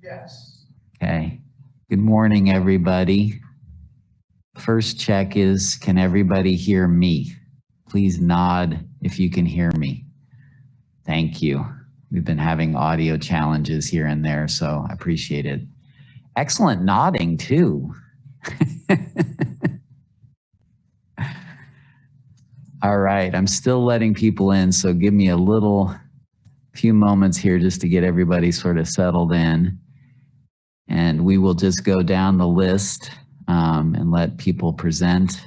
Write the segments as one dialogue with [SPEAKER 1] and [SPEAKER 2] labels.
[SPEAKER 1] Yes.
[SPEAKER 2] Okay. Good morning, everybody. First check is, can everybody hear me? Please nod if you can hear me. Thank you. We've been having audio challenges here and there, so I appreciate it. Excellent nodding, too. All right, I'm still letting people in, so give me a few moments here just to get everybody sort of settled in. And we will just go down the list and let people present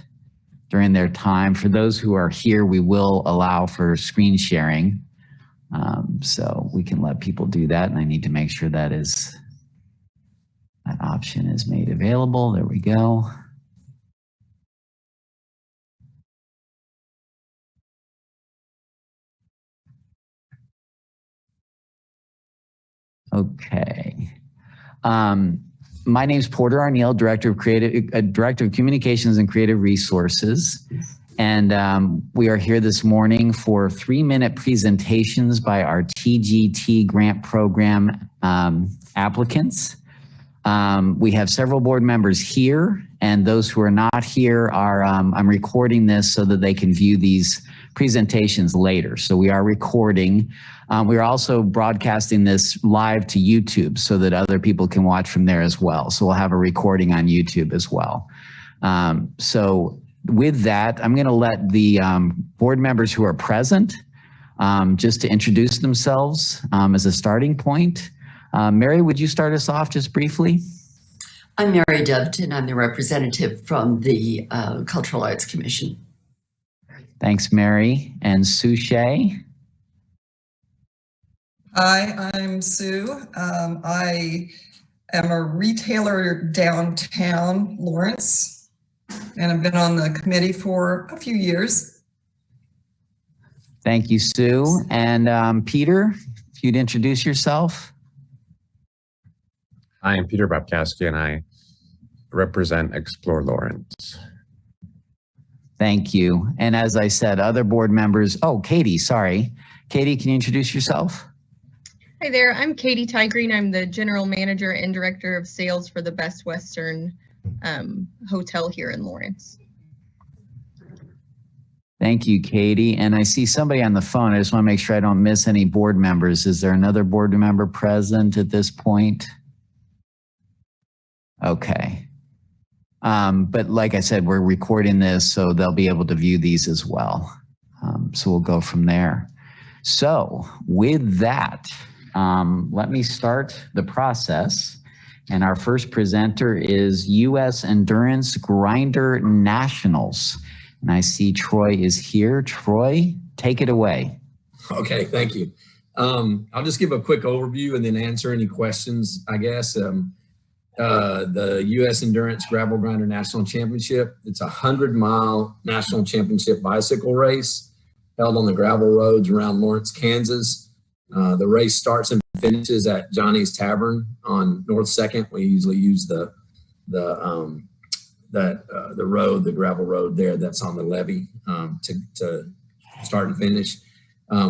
[SPEAKER 2] during their time. For those who are here, we will allow for screen sharing. So we can let people do that. And I need to make sure that option is made available. There we go. Okay. My name is Porter Arneal, Director of Communications and Creative Resources. And we are here this morning for 3-minute presentations by our TGT grant program applicants. We have several board members here, and those who are not here are, I'm recording this so that they can view these presentations later. So we are recording. We are also broadcasting this live to YouTube so that other people can watch from there as well. So we'll have a recording on YouTube as well. So with that, I'm going to let the board members who are present just to introduce themselves as a starting point. Mary, would you start us off just briefly?
[SPEAKER 3] I'm Mary Doveton. I'm the representative from the Cultural Arts Commission.
[SPEAKER 2] Thanks, Mary. And Sue Shea?
[SPEAKER 1] Hi, I'm Sue. I am a retailer downtown Lawrence, and I've been on the committee for a few years.
[SPEAKER 2] Thank you, Sue. And Peter, if you'd introduce yourself.
[SPEAKER 4] Hi, I'm Peter Babkowski, and I represent Explore Lawrence.
[SPEAKER 2] Thank you. And as I said, other board members, Katie, sorry. Katie, can you introduce yourself?
[SPEAKER 5] Hi there, I'm Katie Tygreen. I'm the General Manager and Director of Sales for the Best Western Hotel here in Lawrence.
[SPEAKER 2] Thank you, Katie. And I see somebody on the phone. I just want to make sure I don't miss any board members. Is there another board member present at this point? Okay. But like I said, we're recording this, so they'll be able to view these as well. So we'll go from there. So with that, let me start the process. And our first presenter is U.S. Endurance Grinder Nationals. And I see Troy is here. Troy, take it away.
[SPEAKER 6] Okay, thank you. I'll just give a quick overview and then answer any questions, I guess. The U.S. Endurance Gravel Grinder National Championship. It's a 100-mile national championship bicycle race held on the gravel roads around Lawrence, Kansas. The race starts and finishes at Johnny's Tavern on North 2nd. We usually use the road, the gravel road there that's on the levee to start and finish.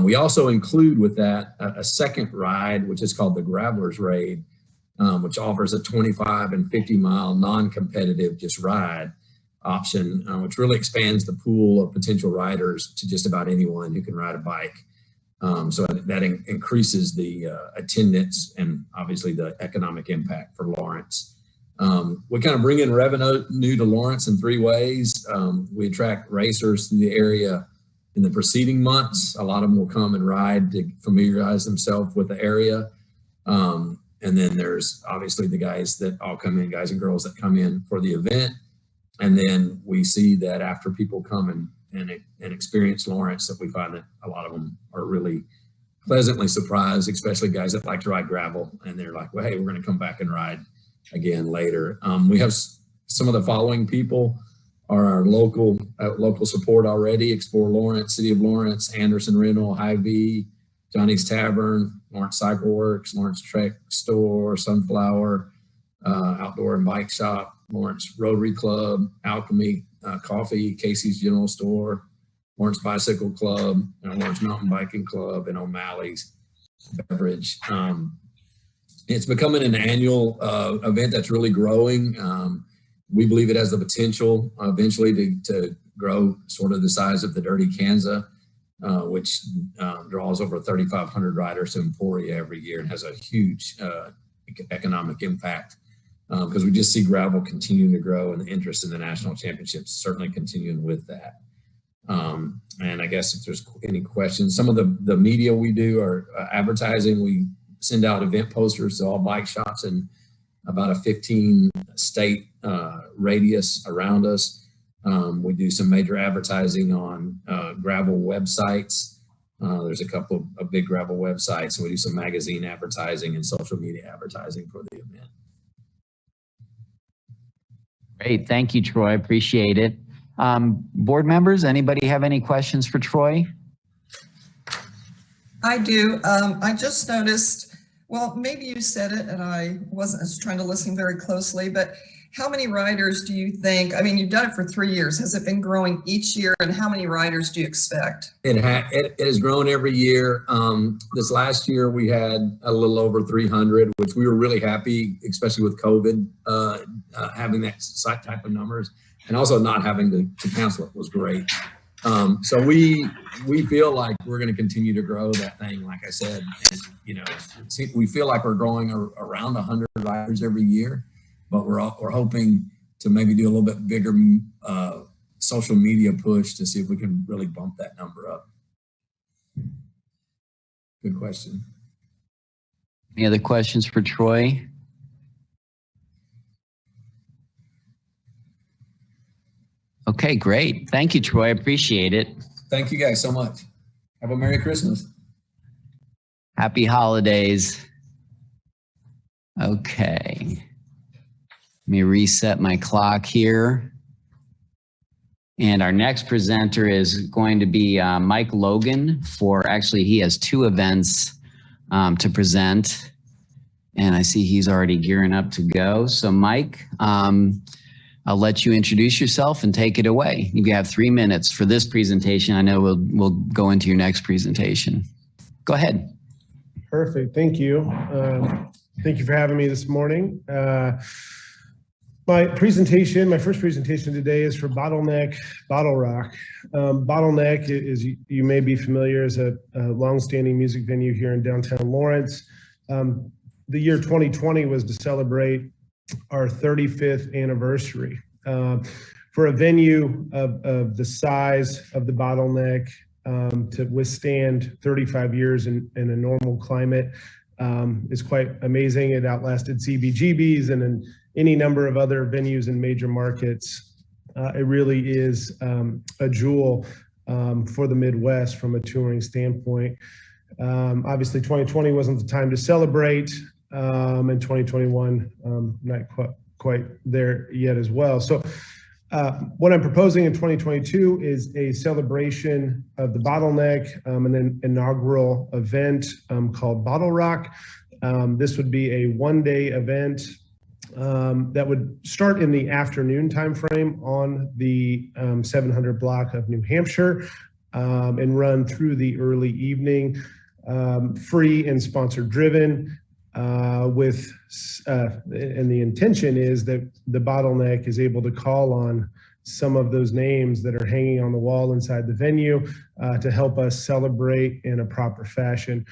[SPEAKER 6] We also include with that a second ride, which is called the Gravelers Raid, which offers a 25 and 50-mile non-competitive just ride option, which really expands the pool of potential riders to just about anyone who can ride a bike. So that increases the attendance and obviously the economic impact for Lawrence. We kind of bring in revenue to Lawrence in 3 ways. We attract racers to the area in the preceding months. A lot of them will come and ride to familiarize themselves with the area. And then there's obviously the guys that all come in, guys and girls that come in for the event. And then we see that after people come and experience Lawrence, that we find that a lot of them are really pleasantly surprised, especially guys that like to ride gravel. And they're like, well, hey, we're going to come back and ride again later. We have some of the following people are our local support already: Explore Lawrence, City of Lawrence, Anderson Rental, Hy-Vee, Johnny's Tavern, Lawrence Cycle Works, Lawrence Trek Store, Sunflower, Outdoor and Bike Shop, Lawrence Rotary Club, Alchemy Coffee, Casey's General Store, Lawrence Bicycle Club, Lawrence Mountain Biking Club, and O'Malley's Beverage. It's becoming an annual event that's really growing. We believe it has the potential eventually to grow sort of the size of the Dirty Kansas, which draws over 3,500 riders to Emporia every year and has a huge economic impact because we just see gravel continuing to grow and the interest in the national championships certainly continuing with that. And I guess if there's any questions, some of the media we do are advertising. We send out event posters to all bike shops in about a 15 state radius around us. We do some major advertising on gravel websites. There's a couple of big gravel websites, and we do some magazine advertising and social media advertising for the event.
[SPEAKER 2] Great. Thank you, Troy. Appreciate it. Board members, anybody have any questions for Troy?
[SPEAKER 1] I do. I just noticed, well, maybe you said it and I was trying to listen very closely, but how many riders do you think, I mean, you've done it for 3 years. Has it been growing each year, and how many riders do you expect?
[SPEAKER 6] It has grown every year. This last year we had a little over 300, which we were really happy, especially with COVID, having that type of numbers, and also not having to cancel it was great. So we feel like we're going to continue to grow that thing, like I said, and we feel like we're growing around 100 riders every year, but we're hoping to maybe do a little bit bigger social media push to see if we can really bump that number up. Good question.
[SPEAKER 2] Any other questions for Troy? Okay, great. Thank you, Troy. Appreciate it.
[SPEAKER 6] Thank you guys so much. Have a Merry Christmas.
[SPEAKER 2] Happy holidays. Okay. Let me reset my clock here. And our next presenter is going to be Mike Logan actually he has 2 events to present. And I see he's already gearing up to go. So Mike, I'll let you introduce yourself and take it away. You have 3 minutes for this presentation. I know we'll go into your next presentation. Go ahead.
[SPEAKER 7] Perfect. Thank you. Thank you for having me this morning. My first presentation today is for Bottleneck Bottle Rock. Bottleneck is, you may be familiar, is a longstanding music venue here in downtown Lawrence. The year 2020 was to celebrate our 35th anniversary. For a venue of the size of the Bottleneck to withstand 35 years in a normal climate is quite amazing. It outlasted CBGB's and in any number of other venues in major markets. It really is a jewel for the Midwest from a touring standpoint. Obviously 2020 wasn't the time to celebrate, and 2021 not quite there yet as well. So what I'm proposing in 2022 is a celebration of the Bottleneck, an inaugural event called Bottle Rock. This would be a 1-day event that would start in the afternoon timeframe on the 700 block of New Hampshire and run through the early evening, free and sponsor driven. And the intention is that the Bottleneck is able to call on some of those names that are hanging on the wall inside the venue to help us celebrate in a proper fashion.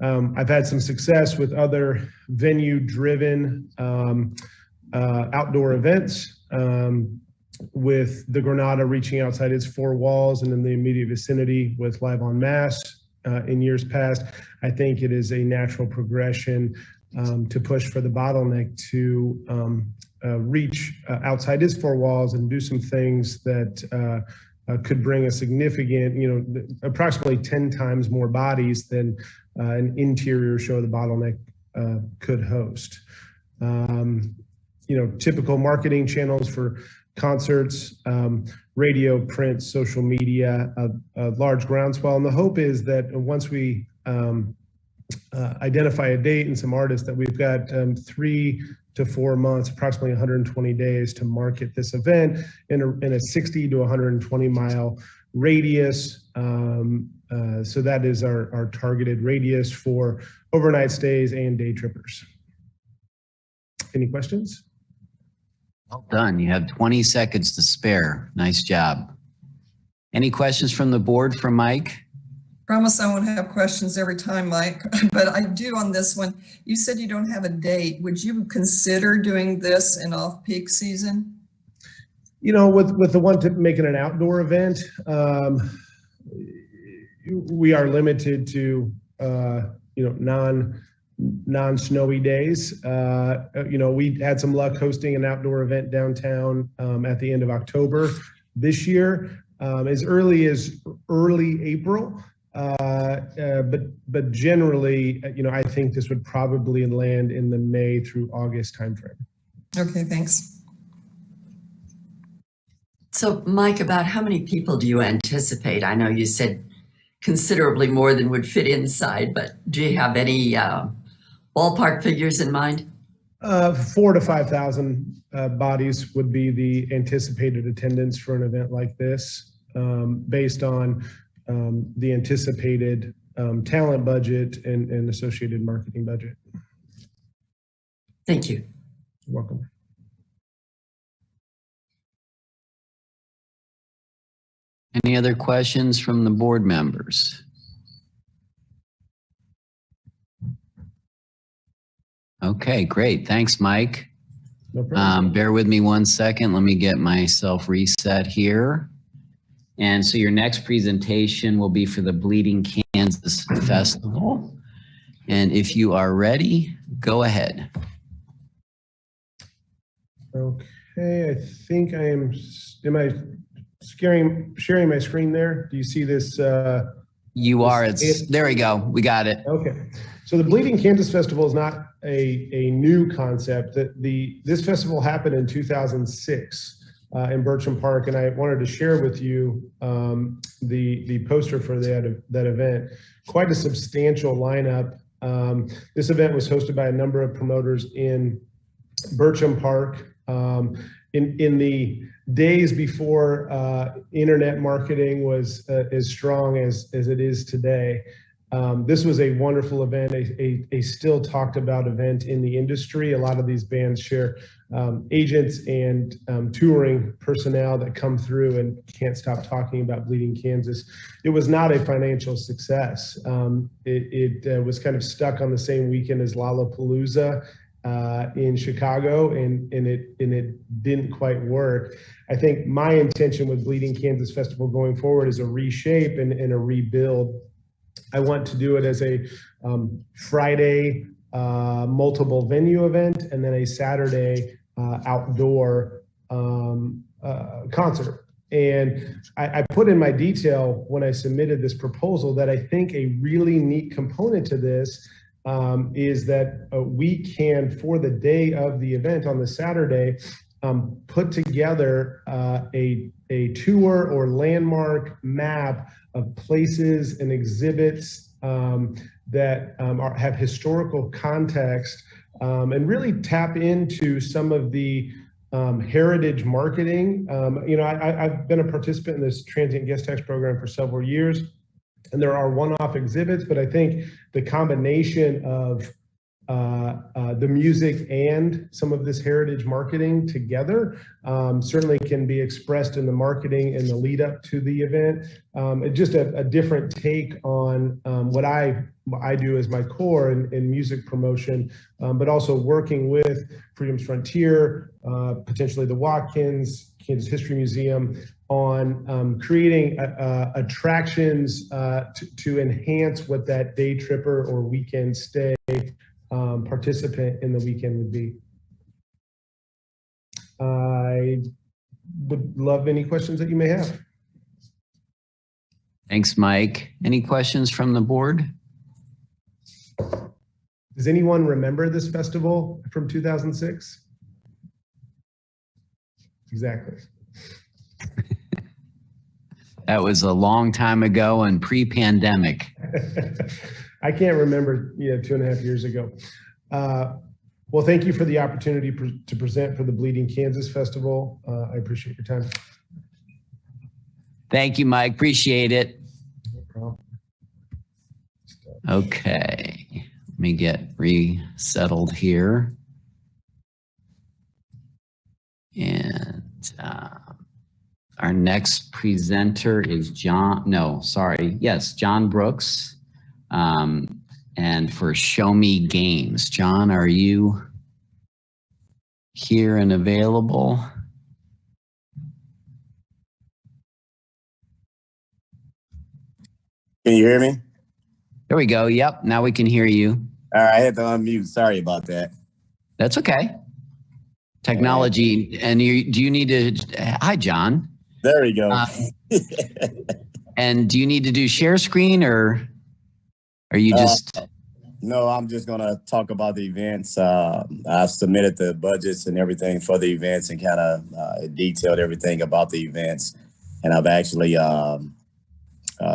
[SPEAKER 7] I've had some success with other venue-driven outdoor events, with the Granada reaching outside its 4 walls and in the immediate vicinity with Live on Mass in years past. I think it is a natural progression to push for the Bottleneck to reach outside its 4 walls and do some things that could bring a significant, approximately 10 times more bodies than an interior show the Bottleneck could host. Typical marketing channels for concerts, radio, print, social media, a large groundswell. And the hope is that once we identify a date and some artists, that we've got 3 to 4 months, approximately 120 days to market this event in a 60 to 120 mile radius. So that is our targeted radius for overnight stays and day trippers. any questions?
[SPEAKER 2] Well done. You have 20 seconds to spare. Nice job. Any questions from the board for Mike?
[SPEAKER 1] Promise I won't have questions every time, Mike, but I do on this one. You said you don't have a date. Would you consider doing this in off-peak season?
[SPEAKER 7] You know, with the one to making an outdoor event, we are limited to non-snowy days. We had some luck hosting an outdoor event downtown at the end of October this year, as early as early April. But generally, I think this would probably land in the May through August timeframe.
[SPEAKER 1] Okay, thanks.
[SPEAKER 3] So, Mike, about how many people do you anticipate? I know you said considerably more than would fit inside, but do you have any ballpark figures in mind?
[SPEAKER 7] 4,000 to 5,000 bodies would be the anticipated attendance for an event like this, based on the anticipated talent budget and associated marketing budget.
[SPEAKER 3] Thank you.
[SPEAKER 7] You're welcome.
[SPEAKER 2] Any other questions from the board members? Okay, great. Thanks, Mike.
[SPEAKER 7] No problem.
[SPEAKER 2] Bear with me 1 second. Let me get myself reset here. And so your next presentation will be for the Bleeding Kansas Festival. And if you are ready, go ahead.
[SPEAKER 7] Okay, I think am I sharing my screen there? Do you see this?
[SPEAKER 2] You are. There we go. We got it.
[SPEAKER 7] Okay. So the Bleeding Kansas Festival is not a new concept. This festival happened in 2006 in Bircham Park, and I wanted to share with you the poster for that event. Quite a substantial lineup. This event was hosted by a number of promoters in Bircham Park. In the days before internet marketing was as strong as it is today, this was a wonderful event, a still talked about event in the industry. A lot of these bands share agents and touring personnel that come through and can't stop talking about Bleeding Kansas. It was not a financial success. It was kind of stuck on the same weekend as Lollapalooza in Chicago, and it didn't quite work. I think my intention with Bleeding Kansas Festival going forward is a reshape and a rebuild. I want to do it as a Friday multiple venue event, and then a Saturday outdoor concert. And I put in my detail when I submitted this proposal that I think a really neat component to this is that we can, for the day of the event on the Saturday, put together a tour or landmark map of places and exhibits that have historical context, and really tap into some of the heritage marketing. I've been a participant in this transient guest tax program for several years, and there are one-off exhibits, but I think the combination of the music and some of this heritage marketing together certainly can be expressed in the marketing and the lead up to the event. It's just a different take on what I do as my core in music promotion, but also working with Freedom's Frontier, potentially the Watkins, Kansas History Museum, on creating attractions to enhance what that day tripper or weekend stay participant in the weekend would be. I would love any questions that you may have.
[SPEAKER 2] Thanks, Mike. Any questions from the board?
[SPEAKER 7] Does anyone remember this festival from 2006? Exactly.
[SPEAKER 2] That was a long time ago and pre-pandemic.
[SPEAKER 7] I can't remember, 2.5 years ago. Well, thank you for the opportunity to present for the Bleeding Kansas Festival. I appreciate your time.
[SPEAKER 2] Thank you, Mike. Appreciate it.
[SPEAKER 7] No problem.
[SPEAKER 2] Okay, let me get resettled here. And our next presenter is John Brooks. And for Show Me Games. John, are you here and available?
[SPEAKER 8] Can you hear me?
[SPEAKER 2] There we go. Yep. Now we can hear you.
[SPEAKER 8] All right, I had to unmute. Sorry about that.
[SPEAKER 2] That's okay. Technology. And do you need to, hi, John.
[SPEAKER 8] There we go.
[SPEAKER 2] And do you need to do share screen or are you just?
[SPEAKER 8] No, I'm just going to talk about the events. I've submitted the budgets and everything for the events and kind of detailed everything about the events. And I've actually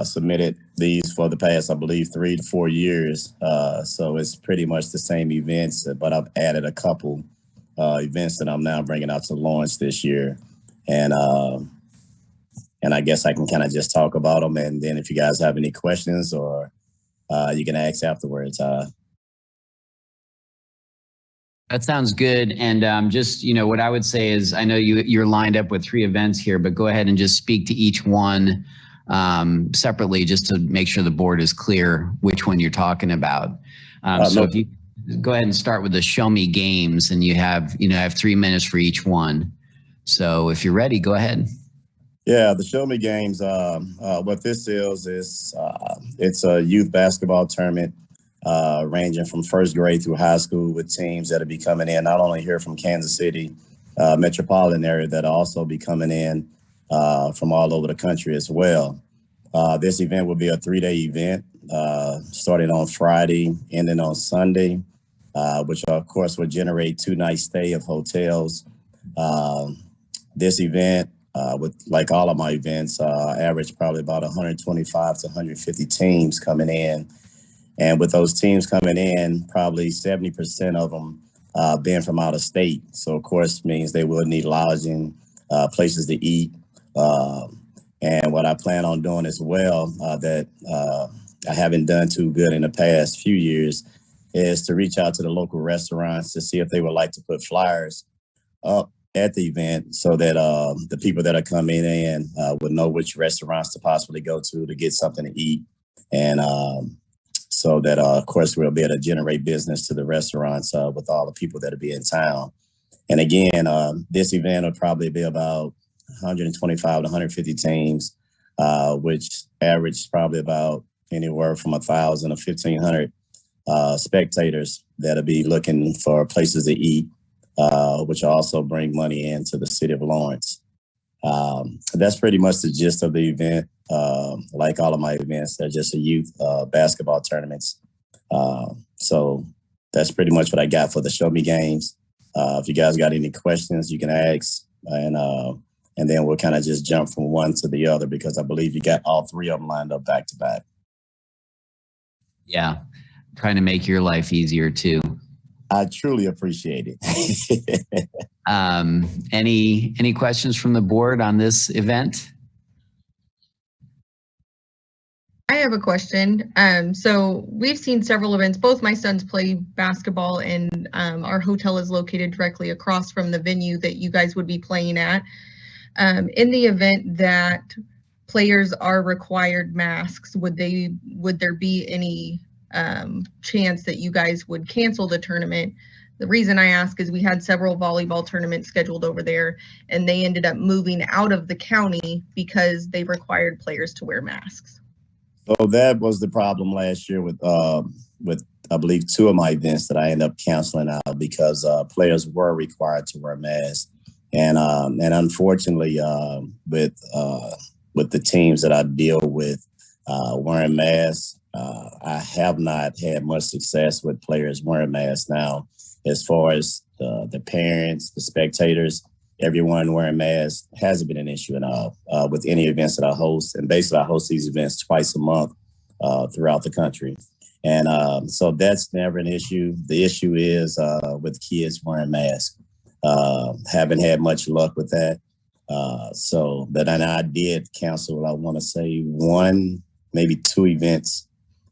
[SPEAKER 8] submitted these for the past, I believe, 3 to 4 years. So it's pretty much the same events, but I've added a couple events that I'm now bringing out to launch this year. And I guess I can kind of just talk about them. And then if you guys have any questions or you can ask afterwards.
[SPEAKER 2] That sounds good. And just, what I would say is, I know you're lined up with 3 events here, but go ahead and just speak to each one separately, just to make sure the board is clear which one you're talking about. So if you go ahead and start with the Show Me Games, and you have 3 minutes for each one. So if you're ready, go ahead.
[SPEAKER 8] Yeah, the Show Me Games, what this is it's a youth basketball tournament ranging from first grade through high school, with teams that'll be coming in not only here from Kansas City metropolitan area, that'll also be coming in from all over the country as well. This event will be a 3-day event starting on Friday, ending on Sunday, which of course will generate 2 nights stay of hotels. This event, with like all of my events, average probably about 125 to 150 teams coming in. And with those teams coming in, probably 70% of them being from out of state. So of course means they will need lodging, places to eat. And what I plan on doing as well, that I haven't done too good in the past few years, is to reach out to the local restaurants to see if they would like to put flyers up at the event, so that the people that are coming in would know which restaurants to possibly go to get something to eat. And so that, of course, we'll be able to generate business to the restaurants with all the people that'll be in town. And again, this event will probably be about 125 to 150 teams, which average probably about anywhere from 1,000 to 1,500 spectators that'll be looking for places to eat, which also bring money into the city of Lawrence. That's pretty much the gist of the event. Like all of my events, they're just a youth basketball tournaments. So that's pretty much what I got for the Show Me Games. If you guys got any questions, you can ask, and then we'll kind of just jump from one to the other, because I believe you got all 3 of them lined up back to back.
[SPEAKER 2] Yeah, trying to make your life easier too.
[SPEAKER 8] I truly appreciate it.
[SPEAKER 2] Any questions from the board on this event?
[SPEAKER 5] I have a question. So we've seen several events. Both my sons play basketball, and our hotel is located directly across from the venue that you guys would be playing at. In the event that players are required masks, would there be any chance that you guys would cancel the tournament? The reason I ask is we had several volleyball tournaments scheduled over there, and they ended up moving out of the county because they required players to wear masks.
[SPEAKER 8] So that was the problem last year with I believe 2 of my events that I ended up canceling out, because players were required to wear masks. And unfortunately, with the teams that I deal with wearing masks, I have not had much success with players wearing masks. Now, as far as the parents, the spectators, everyone wearing masks hasn't been an issue at all with any events that I host. And basically, I host these events twice a month throughout the country. And so that's never an issue. The issue is with kids wearing masks. Haven't had much luck with that. So that, and I did cancel, I want to say 1, maybe 2 events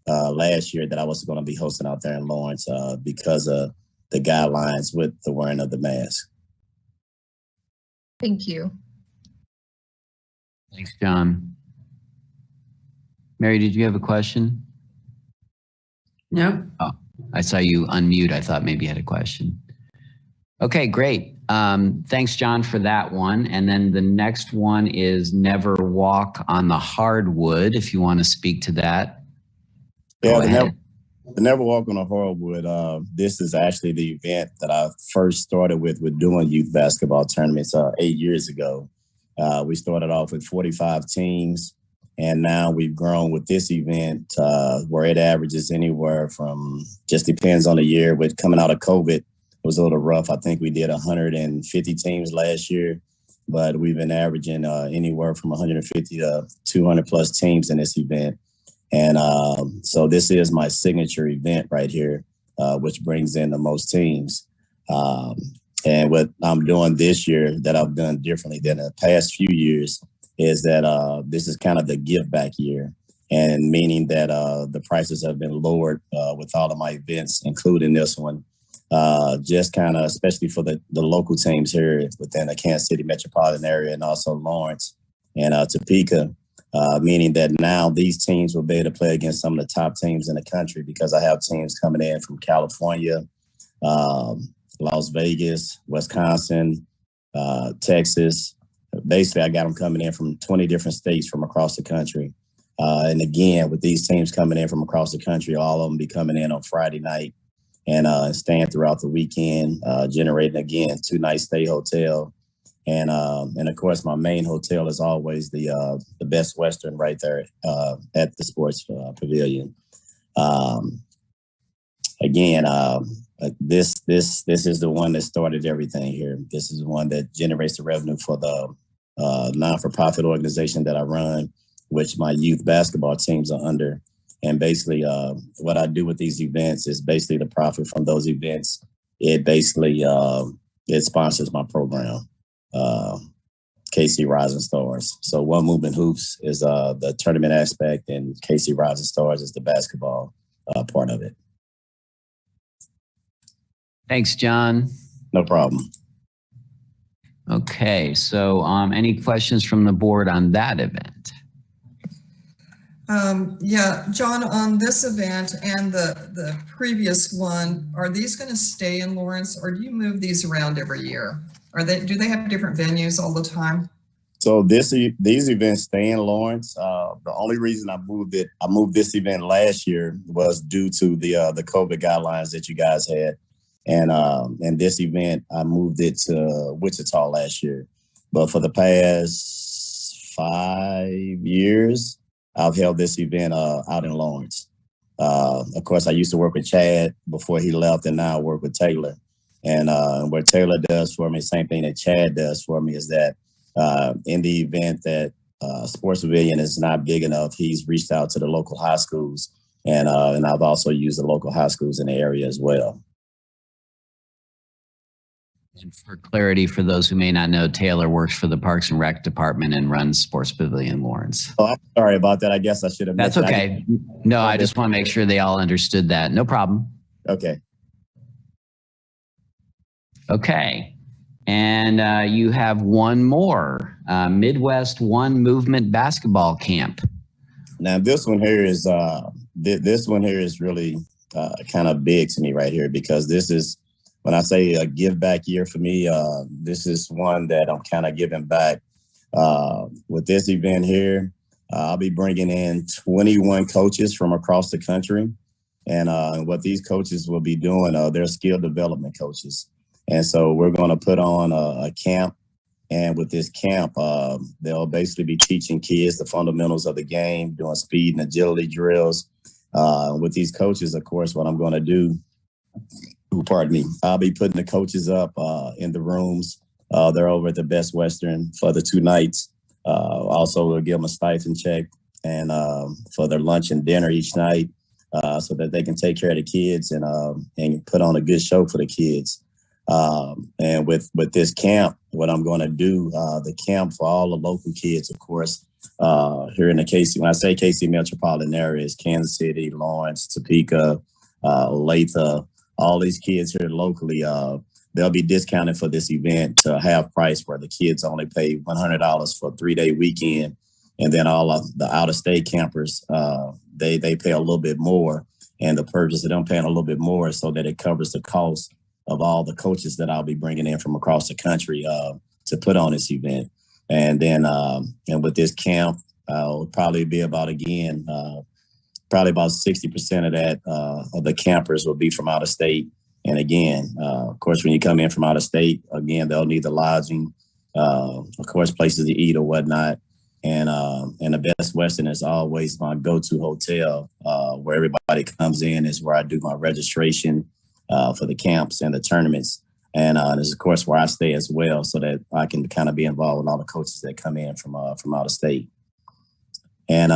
[SPEAKER 8] last year that I was going to be hosting out there in Lawrence because of the guidelines with the wearing of the mask.
[SPEAKER 5] Thank you.
[SPEAKER 2] Thanks, John. Mary, did you have a question?
[SPEAKER 3] No?
[SPEAKER 2] Oh, I saw you unmute. I thought maybe you had a question. Okay, great. Thanks, John, for that one. And then the next one is Never Walk on the Hardwood, if you want to speak to that. Go ahead.
[SPEAKER 8] The Never Walk on the Hardwood, this is actually the event that I first started with doing youth basketball tournaments 8 years ago. We started off with 45 teams, and now we've grown with this event where it averages anywhere from, just depends on the year. With coming out of COVID, it was a little rough. I think we did 150 teams last year, but we've been averaging anywhere from 150 to 200 plus teams in this event. And so this is my signature event right here, which brings in the most teams. And what I'm doing this year that I've done differently than the past few years is that this is kind of the give back year, and meaning that the prices have been lowered with all of my events, including this one, just kind of, especially for the local teams here within the Kansas City metropolitan area, and also Lawrence and Topeka. Meaning that now these teams will be able to play against some of the top teams in the country, because I have teams coming in from California, Las Vegas, Wisconsin, Texas. Basically, I got them coming in from 20 different states from across the country. And again, with these teams coming in from across the country, all of them be coming in on Friday night and staying throughout the weekend, generating, again, 2-night stay hotel. And of course, my main hotel is always the Best Western right there at the Sports Pavilion. Again, this is the one that started everything here. This is the one that generates the revenue for the non-for-profit organization that I run, which my youth basketball teams are under. And basically, what I do with these events is basically the profit from those events. It basically it sponsors my program. KC Rising Stars. So One Movement Hoops is the tournament aspect, and KC Rising Stars is the basketball part of it.
[SPEAKER 2] Thanks, John.
[SPEAKER 8] No problem.
[SPEAKER 2] Okay, so any questions from the board on that event?
[SPEAKER 1] Yeah, John, on this event and the previous one, are these going to stay in Lawrence, or do you move these around every year? Do they have different venues all the time?
[SPEAKER 8] So these events stay in Lawrence. The only reason I moved this event last year was due to the COVID guidelines that you guys had. And this event, I moved it to Wichita last year. But for the past 5 years, I've held this event out in Lawrence. Of course, I used to work with Chad before he left, and now I work with Taylor. And what Taylor does for me, same thing that Chad does for me, is that in the event that Sports Pavilion is not big enough, he's reached out to the local high schools. And I've also used the local high schools in the area as well.
[SPEAKER 2] And for clarity, for those who may not know, Taylor works for the Parks and Rec Department and runs Sports Pavilion Lawrence.
[SPEAKER 8] Oh, I'm sorry about that. I guess I should have.
[SPEAKER 2] That's okay. No, I just want to make sure they all understood that. No problem.
[SPEAKER 8] Okay.
[SPEAKER 2] Okay. And you have one more, Midwest One Movement Basketball Camp.
[SPEAKER 8] Now this one here is really kind of big to me right here, because this is, when I say a give back year for me, this is one that I'm kind of giving back. With this event here, I'll be bringing in 21 coaches from across the country. And what these coaches will be doing, they're skill development coaches. And so we're going to put on a camp. And with this camp, they'll basically be teaching kids the fundamentals of the game, doing speed and agility drills. With these coaches, of course, what I'm going to do, pardon me, I'll be putting the coaches up in the rooms. They're over at the Best Western for the 2 nights. Also, we'll give them a stipend check and for their lunch and dinner each night, so that they can take care of the kids and put on a good show for the kids. And with this camp, what I'm going to do, the camp for all the local kids, of course, here in the KC, when I say KC metropolitan area, is Kansas City, Lawrence, Topeka, Olathe, all these kids here locally, they'll be discounted for this event to half price, where the kids only pay $100 for a 3-day weekend. And then all of the out-of-state campers, they pay a little bit more. And the purpose of them paying a little bit more is so that it covers the cost of all the coaches that I'll be bringing in from across the country to put on this event. And then and with this camp, it'll probably be about, again, probably about 60% of that of the campers will be from out of state. And again, of course, when you come in from out of state, again, they'll need the lodging, of course, places to eat or whatnot. And the Best Western is always my go-to hotel where everybody comes in, is where I do my registration for the camps and the tournaments. And this is, of course, where I stay as well, so that I can kind of be involved with all the coaches that come in from out of state. And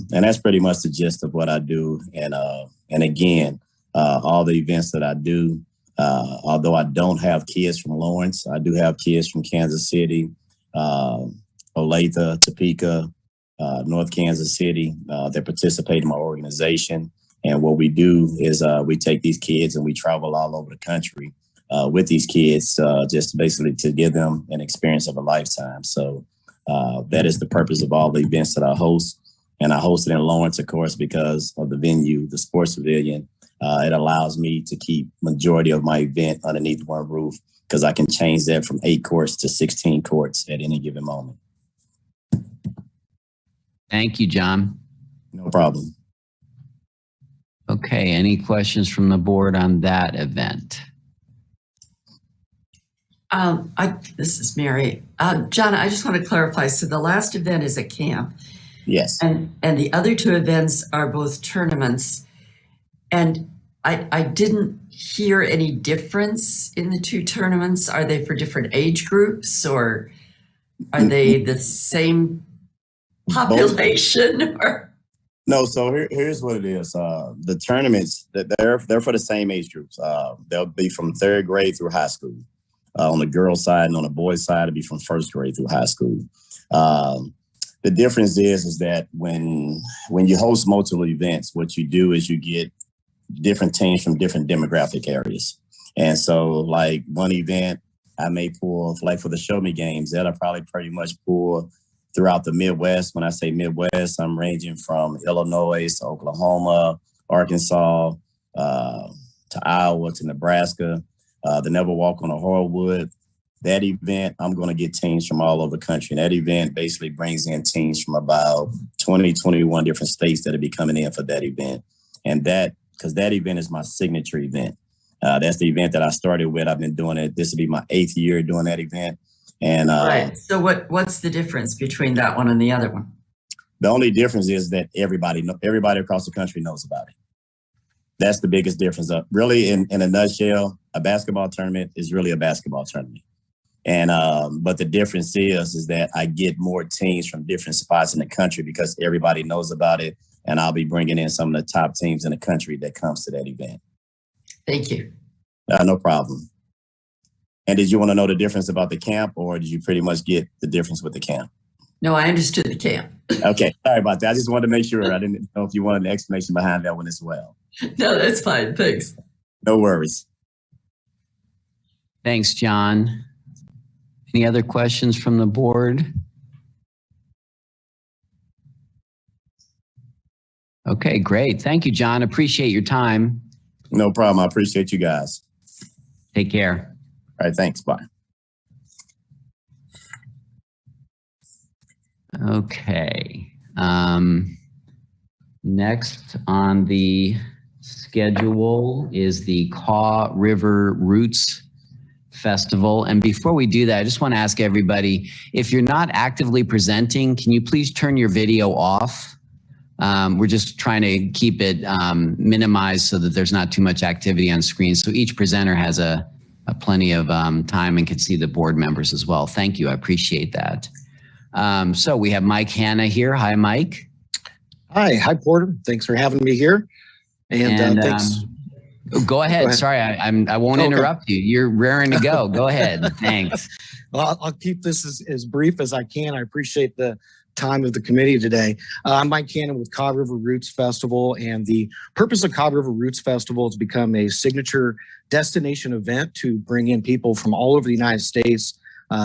[SPEAKER 8] that's pretty much the gist of what I do. And again, all the events that I do, although I don't have kids from Lawrence, I do have kids from Kansas City, Olathe, Topeka, North Kansas City that participate in my organization. And what we do is we take these kids and we travel all over the country with these kids, just basically to give them an experience of a lifetime. So that is the purpose of all the events that I host. And I host it in Lawrence, of course, because of the venue, the sports pavilion. It allows me to keep majority of my event underneath one roof, because I can change that from 8 courts to 16 courts at any given moment.
[SPEAKER 2] Thank you, John.
[SPEAKER 8] No problem.
[SPEAKER 2] Okay, any questions from the board on that event?
[SPEAKER 3] This is Mary. John, I just want to clarify. So the last event is a camp.
[SPEAKER 8] Yes.
[SPEAKER 3] And the other 2 events are both tournaments. And I didn't hear any difference in the 2 tournaments. Are they for different age groups, or are they the same population? Or?
[SPEAKER 8] No, so here's what it is. The tournaments, they're for the same age groups. They'll be from 3rd grade through high school. On the girls' side, and on the boys' side, it'll be from 1st grade through high school. The difference is that when you host multiple events, what you do is you get different teams from different demographic areas. And so, like, one event I may pull, like for the Show Me Games, that'll probably pretty much pull throughout the Midwest. When I say Midwest, I'm ranging from Illinois to Oklahoma, Arkansas, to Iowa, to Nebraska. The Never Walk on a Hardwood. That event, I'm going to get teams from all over the country. And that event basically brings in teams from about 20, 21 different states that'll be coming in for that event. And because that event is my signature event. That's the event that I started with. I've been doing it. This will be my 8th year doing that event. And
[SPEAKER 3] right. So what's the difference between that one and the other one?
[SPEAKER 8] The only difference is that everybody across the country knows about it. That's the biggest difference. Really, in a nutshell, a basketball tournament is really a basketball tournament. And but the difference is that I get more teams from different spots in the country because everybody knows about it. And I'll be bringing in some of the top teams in the country that comes to that event.
[SPEAKER 3] Thank you.
[SPEAKER 8] No problem. And did you want to know the difference about the camp, or did you pretty much get the difference with the camp?
[SPEAKER 3] No, I understood the camp.
[SPEAKER 8] Okay. Sorry about that. I just wanted to make sure. I didn't know if you wanted an explanation behind that one as well.
[SPEAKER 3] No, that's fine. Thanks.
[SPEAKER 8] No worries.
[SPEAKER 2] Thanks, John. Any other questions from the board? Okay, great. Thank you, John. Appreciate your time.
[SPEAKER 8] No problem. I appreciate you guys.
[SPEAKER 2] Take care.
[SPEAKER 8] All right. Thanks. Bye.
[SPEAKER 2] Okay. Next on the schedule is the Kaw River Roots Festival. And before we do that, I just want to ask everybody, if you're not actively presenting, can you please turn your video off? We're just trying to keep it minimized so that there's not too much activity on screen. So each presenter has a plenty of time and can see the board members as well. Thank you. I appreciate that. So we have Mike Hanna here. Hi, Mike.
[SPEAKER 9] Hi, Porter. Thanks for having me here. And thanks.
[SPEAKER 2] Go ahead. Sorry, I won't interrupt you. You're raring to go. Go ahead. Thanks.
[SPEAKER 9] Well, I'll keep this as brief as I can. I appreciate the time of the committee today. I'm Mike Cannon with Cod River Roots Festival, and the purpose of Cod River Roots Festival is to become a signature destination event to bring in people from all over the United States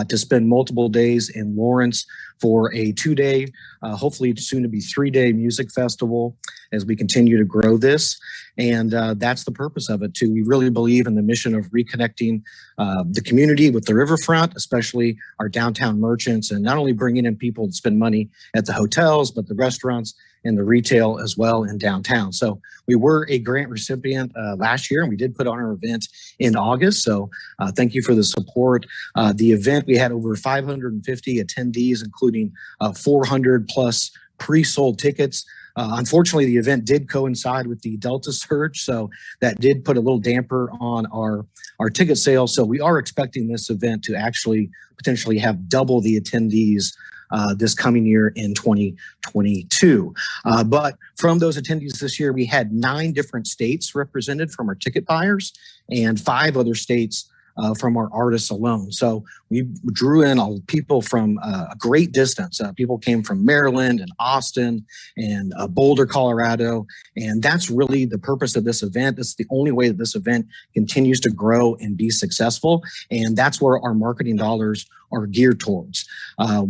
[SPEAKER 9] to spend multiple days in Lawrence for a 2-day, hopefully soon to be 3-day music festival as we continue to grow this. And that's the purpose of it too. We really believe in the mission of reconnecting the community with the riverfront, especially our downtown merchants, and not only bringing in people to spend money at the hotels, but the restaurants and the retail as well in downtown. So we were a grant recipient last year, and we did put on our event in August. So thank you for the support. The event, we had over 550 attendees, including 400 plus pre-sold tickets. Unfortunately, the event did coincide with the Delta surge, so that did put a little damper on our ticket sales. So we are expecting this event to actually potentially have double the attendees this coming year in 2022. But from those attendees this year, we had 9 different states represented from our ticket buyers and 5 other states from our artists alone. So we drew in people from a great distance. People came from Maryland and Austin and Boulder, Colorado. And that's really the purpose of this event. That's the only way that this event continues to grow and be successful. And that's where our marketing dollars are geared towards.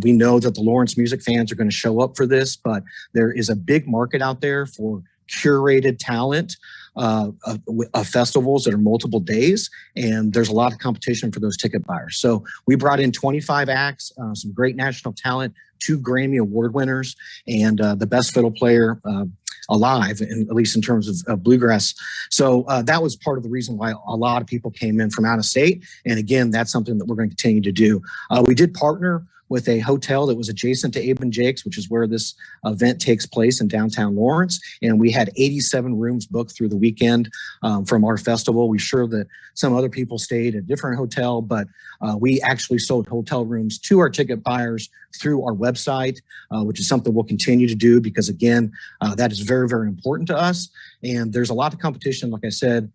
[SPEAKER 9] We know that the Lawrence music fans are going to show up for this, but there is a big market out there for curated talent of festivals that are multiple days, and there's a lot of competition for those ticket buyers. So we brought in 25 acts, some great national talent, 2 Grammy Award winners, and the best fiddle player alive, at least in terms of bluegrass. So that was part of the reason why a lot of people came in from out of state. And again, that's something that we're going to continue to do. We did partner with a hotel that was adjacent to Abe and Jake's, which is where this event takes place in downtown Lawrence. And we had 87 rooms booked through the weekend from our festival. We sure that some other people stayed at a different hotel, but we actually sold hotel rooms to our ticket buyers through our website, which is something we'll continue to do because again, that is very, very important to us. And there's a lot of competition, like I said,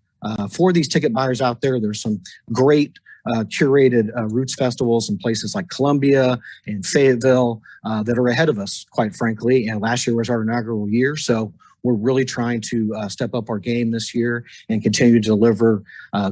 [SPEAKER 9] for these ticket buyers out there. There's some great curated roots festivals in places like Columbia and Fayetteville that are ahead of us, quite frankly. And last year was our inaugural year. So we're really trying to step up our game this year and continue to deliver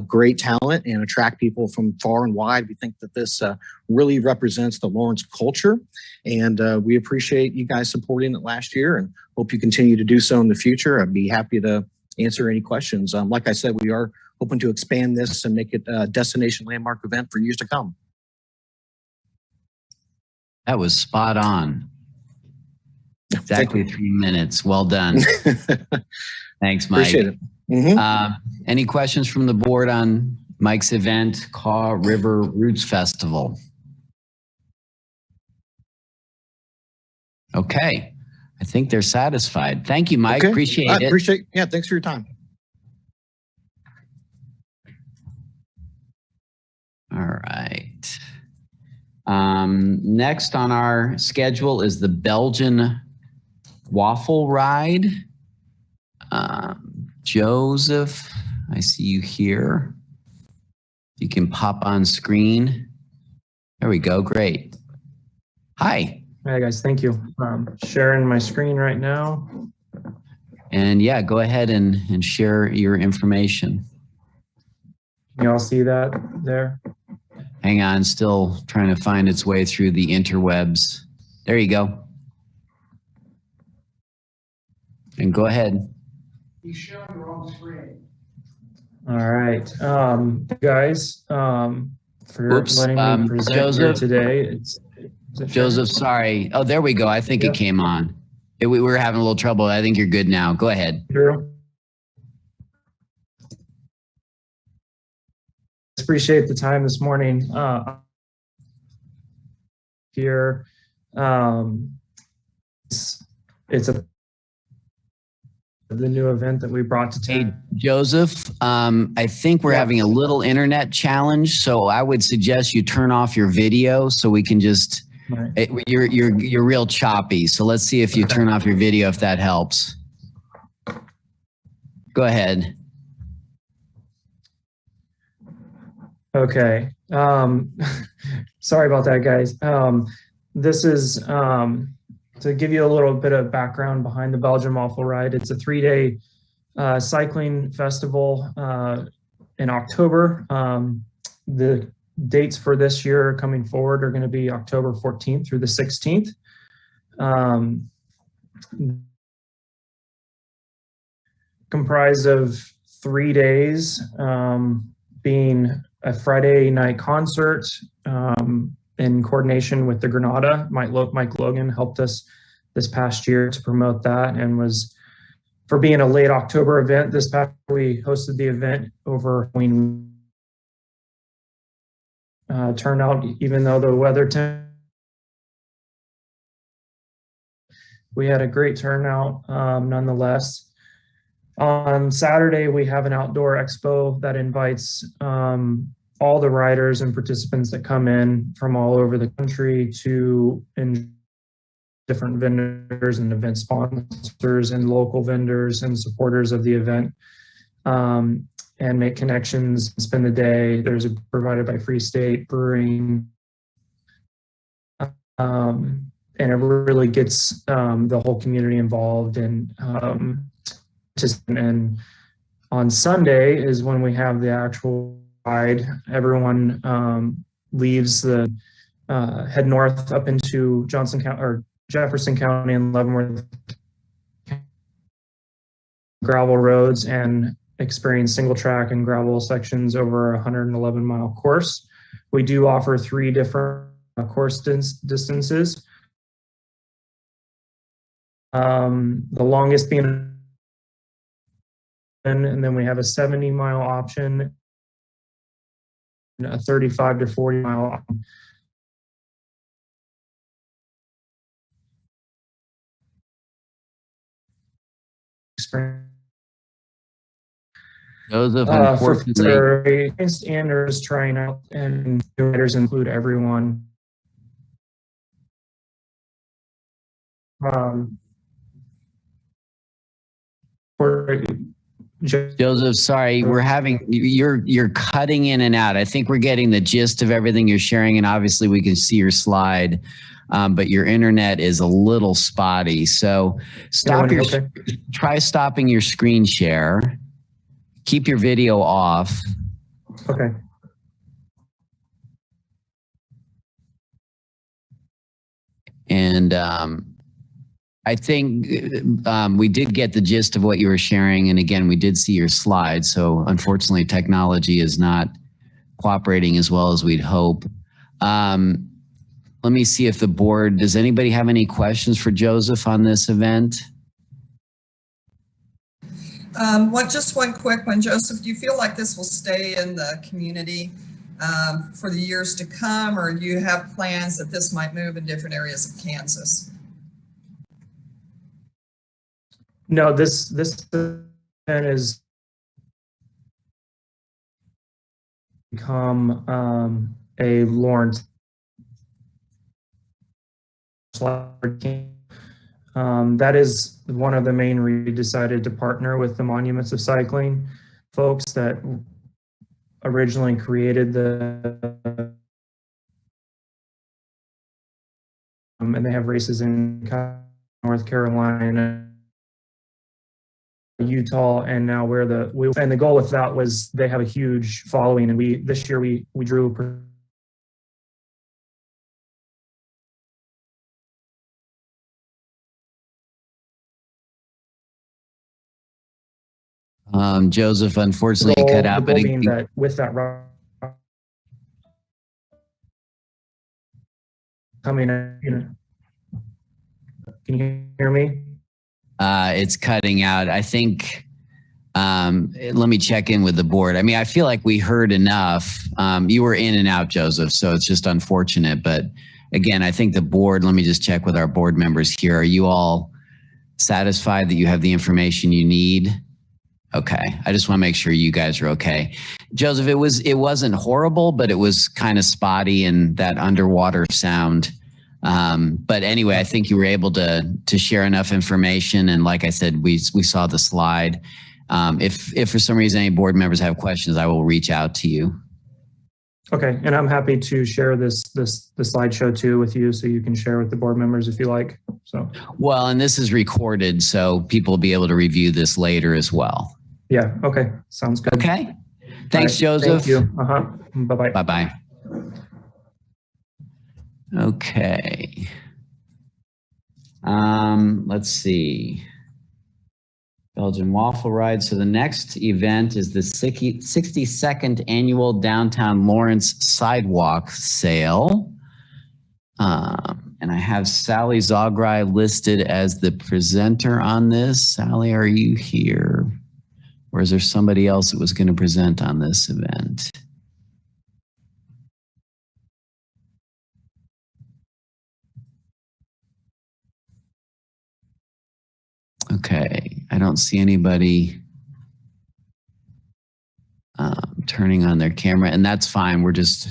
[SPEAKER 9] great talent and attract people from far and wide. We think that this really represents the Lawrence culture. And we appreciate you guys supporting it last year and hope you continue to do so in the future. I'd be happy to answer any questions. Like I said, we are hoping to expand this and make it a destination landmark event for years to come.
[SPEAKER 2] That was spot on. Exactly 3 minutes. Well done. Thanks, Mike.
[SPEAKER 9] Appreciate it. Mm-hmm.
[SPEAKER 2] Any questions from the board on Mike's event, Cod River Roots Festival? Okay. I think they're satisfied. Thank you, Mike.
[SPEAKER 9] Okay.
[SPEAKER 2] Appreciate it.
[SPEAKER 9] Yeah, thanks for your time.
[SPEAKER 2] All right. Next on our schedule is the Belgian Waffle Ride. Joseph, I see you here. You can pop on screen. There we go. Great. Hi.
[SPEAKER 10] Hi, guys. Thank you. Sharing my screen right now.
[SPEAKER 2] And yeah, go ahead and share your information.
[SPEAKER 10] Can you all see that there?
[SPEAKER 2] Hang on, still trying to find its way through the interwebs. There you go. And go ahead.
[SPEAKER 7] He's showing the wrong screen.
[SPEAKER 10] All right. Guys, for letting me present
[SPEAKER 2] Joseph,
[SPEAKER 10] here today.
[SPEAKER 2] Joseph, sorry. Oh, there we go. I think it came on. We were having a little trouble. I think you're good now. Go ahead.
[SPEAKER 10] Drew? Appreciate the time this morning here. It's the new event that we brought to town.
[SPEAKER 2] Hey, Joseph, I think we're having a little internet challenge, so I would suggest you turn off your video so we can just. Right. You're real choppy, so let's see if you turn off your video if that helps. Go ahead.
[SPEAKER 10] Okay. Sorry about that, guys. This is to give you a little bit of background behind the Belgian Waffle Ride, it's a 3-day cycling festival in October. The dates for this year coming forward are going to be October 14th through the 16th. Comprised of 3 days, being a Friday night concert in coordination with the Granada. Mike Logan helped us this past year to promote that, and was, for being a late October event, this past we hosted the event over turnout, even though the weather we had a great turnout nonetheless. On Saturday, we have an outdoor expo that invites all the riders and participants that come in from all over the country to different vendors and event sponsors and local vendors and supporters of the event, and make connections and spend the day. There's provided by Free State Brewing. And it really gets the whole community involved. And on Sunday is when we have the actual ride. Everyone leaves the head north up into Johnson County or Jefferson County and Leavenworth gravel roads, and experience single track and gravel sections over a 111-mile course. We do offer 3 different course distances. The longest being, and then we have a 70-mile option, a 35 to 40-mile option.
[SPEAKER 2] Joseph,
[SPEAKER 10] For
[SPEAKER 2] unfortunately,
[SPEAKER 10] Anders trying out, and the riders include everyone.
[SPEAKER 2] Joseph, sorry, you're cutting in and out. I think we're getting the gist of everything you're sharing, and obviously we can see your slide, but your internet is a little spotty. So try stopping your screen share. Keep your video off.
[SPEAKER 10] Okay.
[SPEAKER 2] And I think we did get the gist of what you were sharing. And again, we did see your slide. So unfortunately, technology is not cooperating as well as we'd hope. Let me see if the board, does anybody have any questions for Joseph on this event?
[SPEAKER 1] Just one quick one, Joseph. Do you feel like this will stay in the community for the years to come, or do you have plans that this might move in different areas of Kansas?
[SPEAKER 10] No, this event is become a Lawrence. That is one of the main reasons we decided to partner with the Monuments of Cycling folks that originally created and they have races in North Carolina, Utah, and now and the goal with that was they have a huge following, and this year we drew
[SPEAKER 2] Joseph, unfortunately, you cut out.
[SPEAKER 10] But that with that coming in, can you hear me?
[SPEAKER 2] It's cutting out. I think, let me check in with the board. I mean, I feel like we heard enough. You were in and out, Joseph, so it's just unfortunate. But again, I think the board, let me just check with our board members here. Are you all satisfied that you have the information you need? Okay, I just want to make sure you guys are okay. Joseph, it wasn't horrible, but it was kind of spotty and that underwater sound. But anyway, I think you were able to share enough information. And like I said, we saw the slide. If for some reason any board members have questions, I will reach out to you.
[SPEAKER 10] Okay, and I'm happy to share the slideshow too with you, so you can share with the board members if you like. So,
[SPEAKER 2] Well, and this is recorded, so people will be able to review this later as well.
[SPEAKER 10] yeah. Okay. Sounds good.
[SPEAKER 2] Okay. Thanks,
[SPEAKER 10] All right,
[SPEAKER 2] Joseph.
[SPEAKER 10] Thank you. Bye-bye.
[SPEAKER 2] Bye-bye. Okay. Let's see. Belgian Waffle Ride. So the next event is the 62nd annual Downtown Lawrence Sidewalk Sale. And I have Sally Zograi listed as the presenter on this. Sally, are you here? Or is there somebody else that was going to present on this event? Okay, I don't see anybody turning on their camera, and that's fine.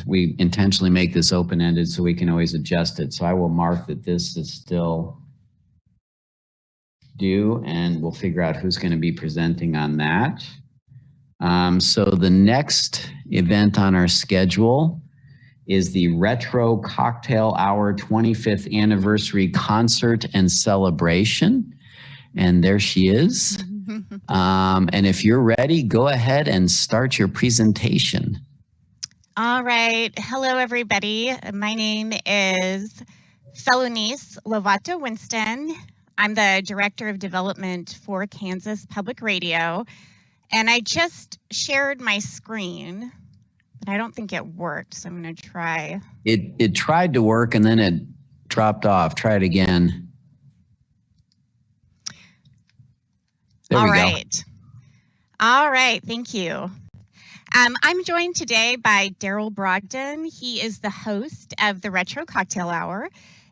[SPEAKER 2] We intentionally make this open-ended so we can always adjust it. So I will mark that this is still due, and we'll figure out who's going to be presenting on that. So the next event on our schedule is the Retro Cocktail Hour 25th Anniversary Concert and Celebration. And there she is. And if you're ready, go ahead and start your presentation.
[SPEAKER 11] All right. Hello, everybody. My name is Felonice Lovato Winston. I'm the Director of Development for Kansas Public Radio. And I just shared my screen, but I don't think it worked. So I'm going to try.
[SPEAKER 2] It tried to work and then it dropped off. Try it again.
[SPEAKER 11] All right. All right. Thank you. I'm joined today by Daryl Brogdon. He is the host of the Retro Cocktail Hour,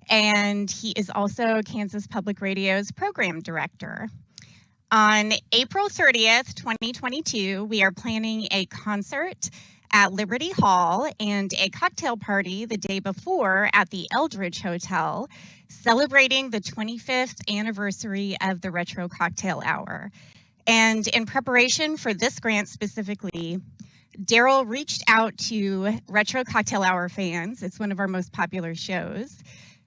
[SPEAKER 11] and he is also Kansas Public Radio's program director. On April 30th, 2022, we are planning a concert at Liberty Hall and a cocktail party the day before at the Eldridge Hotel, celebrating the 25th anniversary of the Retro Cocktail Hour. And in preparation for this grant specifically, Daryl reached out to Retro Cocktail Hour fans, it's one of our most popular shows,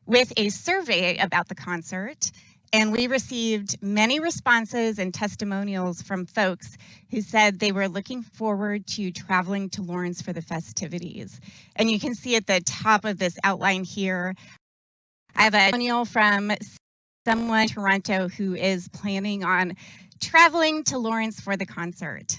[SPEAKER 11] with a survey about the concert. And we received many responses and testimonials from folks who said they were looking forward to traveling to Lawrence for the festivities. And you can see at the top of this outline here, I have a testimonial from someone in Toronto who is planning on traveling to Lawrence for the concert.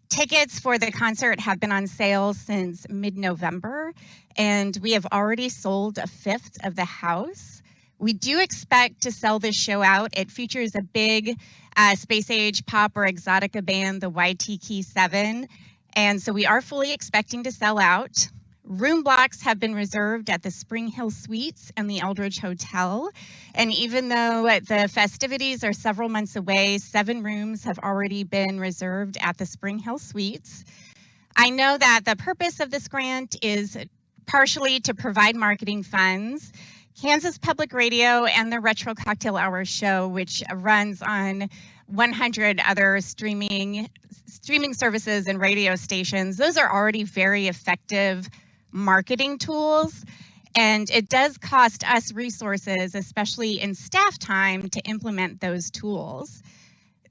[SPEAKER 11] Tickets for the concert have been on sale since mid-November, and we have already sold a fifth of the house. We do expect to sell this show out. It features a big space age pop or exotica band, the YTK 7, and so we are fully expecting to sell out. Room blocks have been reserved at the Spring Hill Suites and the Eldridge Hotel. And even though the festivities are several months away, 7 rooms have already been reserved at the Spring Hill Suites. I know that the purpose of this grant is partially to provide marketing funds. Kansas Public Radio and the Retro Cocktail Hour show, which runs on 100 other streaming services and radio stations, those are already very effective marketing tools, and it does cost us resources, especially in staff time, to implement those tools.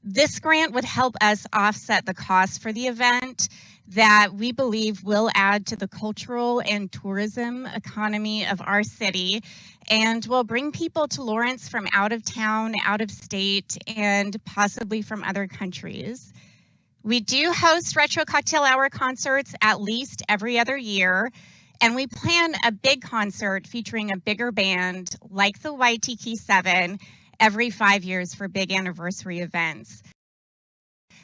[SPEAKER 11] This grant would help us offset the cost for the event that we believe will add to the cultural and tourism economy of our city and will bring people to Lawrence from out of town, out of state, and possibly from other countries. We do host Retro Cocktail Hour concerts at least every other year, and we plan a big concert featuring a bigger band like the YTK 7 every 5 years for big anniversary events.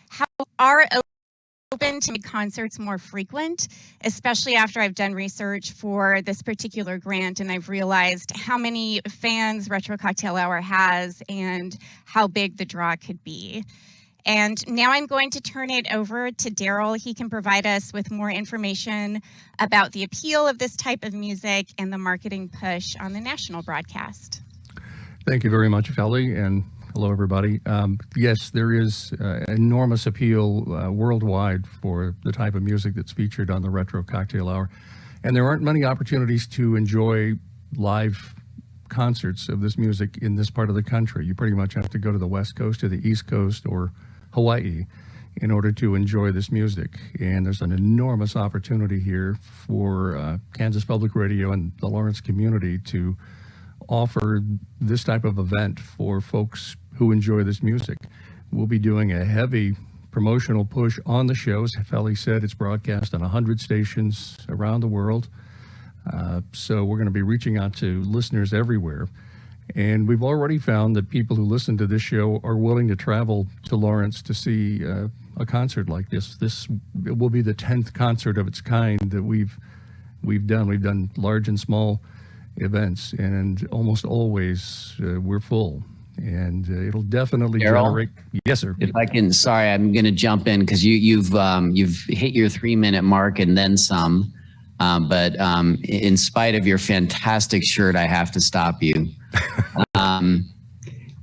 [SPEAKER 11] How are open to make concerts more frequent, especially after I've done research for this particular grant and I've realized how many fans Retro Cocktail Hour has and how big the draw could be. And now I'm going to turn it over to Daryl. He can provide us with more information about the appeal of this type of music and the marketing push on the national broadcast.
[SPEAKER 12] Thank you very much, Felly, and hello, everybody. Yes, there is enormous appeal worldwide for the type of music that's featured on the Retro Cocktail Hour. And there aren't many opportunities to enjoy live concerts of this music in this part of the country. You pretty much have to go to the West Coast, to the East Coast, or Hawaii in order to enjoy this music. And there's an enormous opportunity here for Kansas Public Radio and the Lawrence community to offer this type of event for folks who enjoy this music. We'll be doing a heavy promotional push on the show. As Felly said, it's broadcast on 100 stations around the world. So we're going to be reaching out to listeners everywhere. And we've already found that people who listen to this show are willing to travel to Lawrence to see a concert like this. This will be the 10th concert of its kind that we've done. We've done large and small events, and almost always we're full. And it'll definitely generate. Yes, sir.
[SPEAKER 2] If I can, sorry, I'm going to jump in because you've hit your 3-minute mark and then some. But in spite of your fantastic shirt, I have to stop you.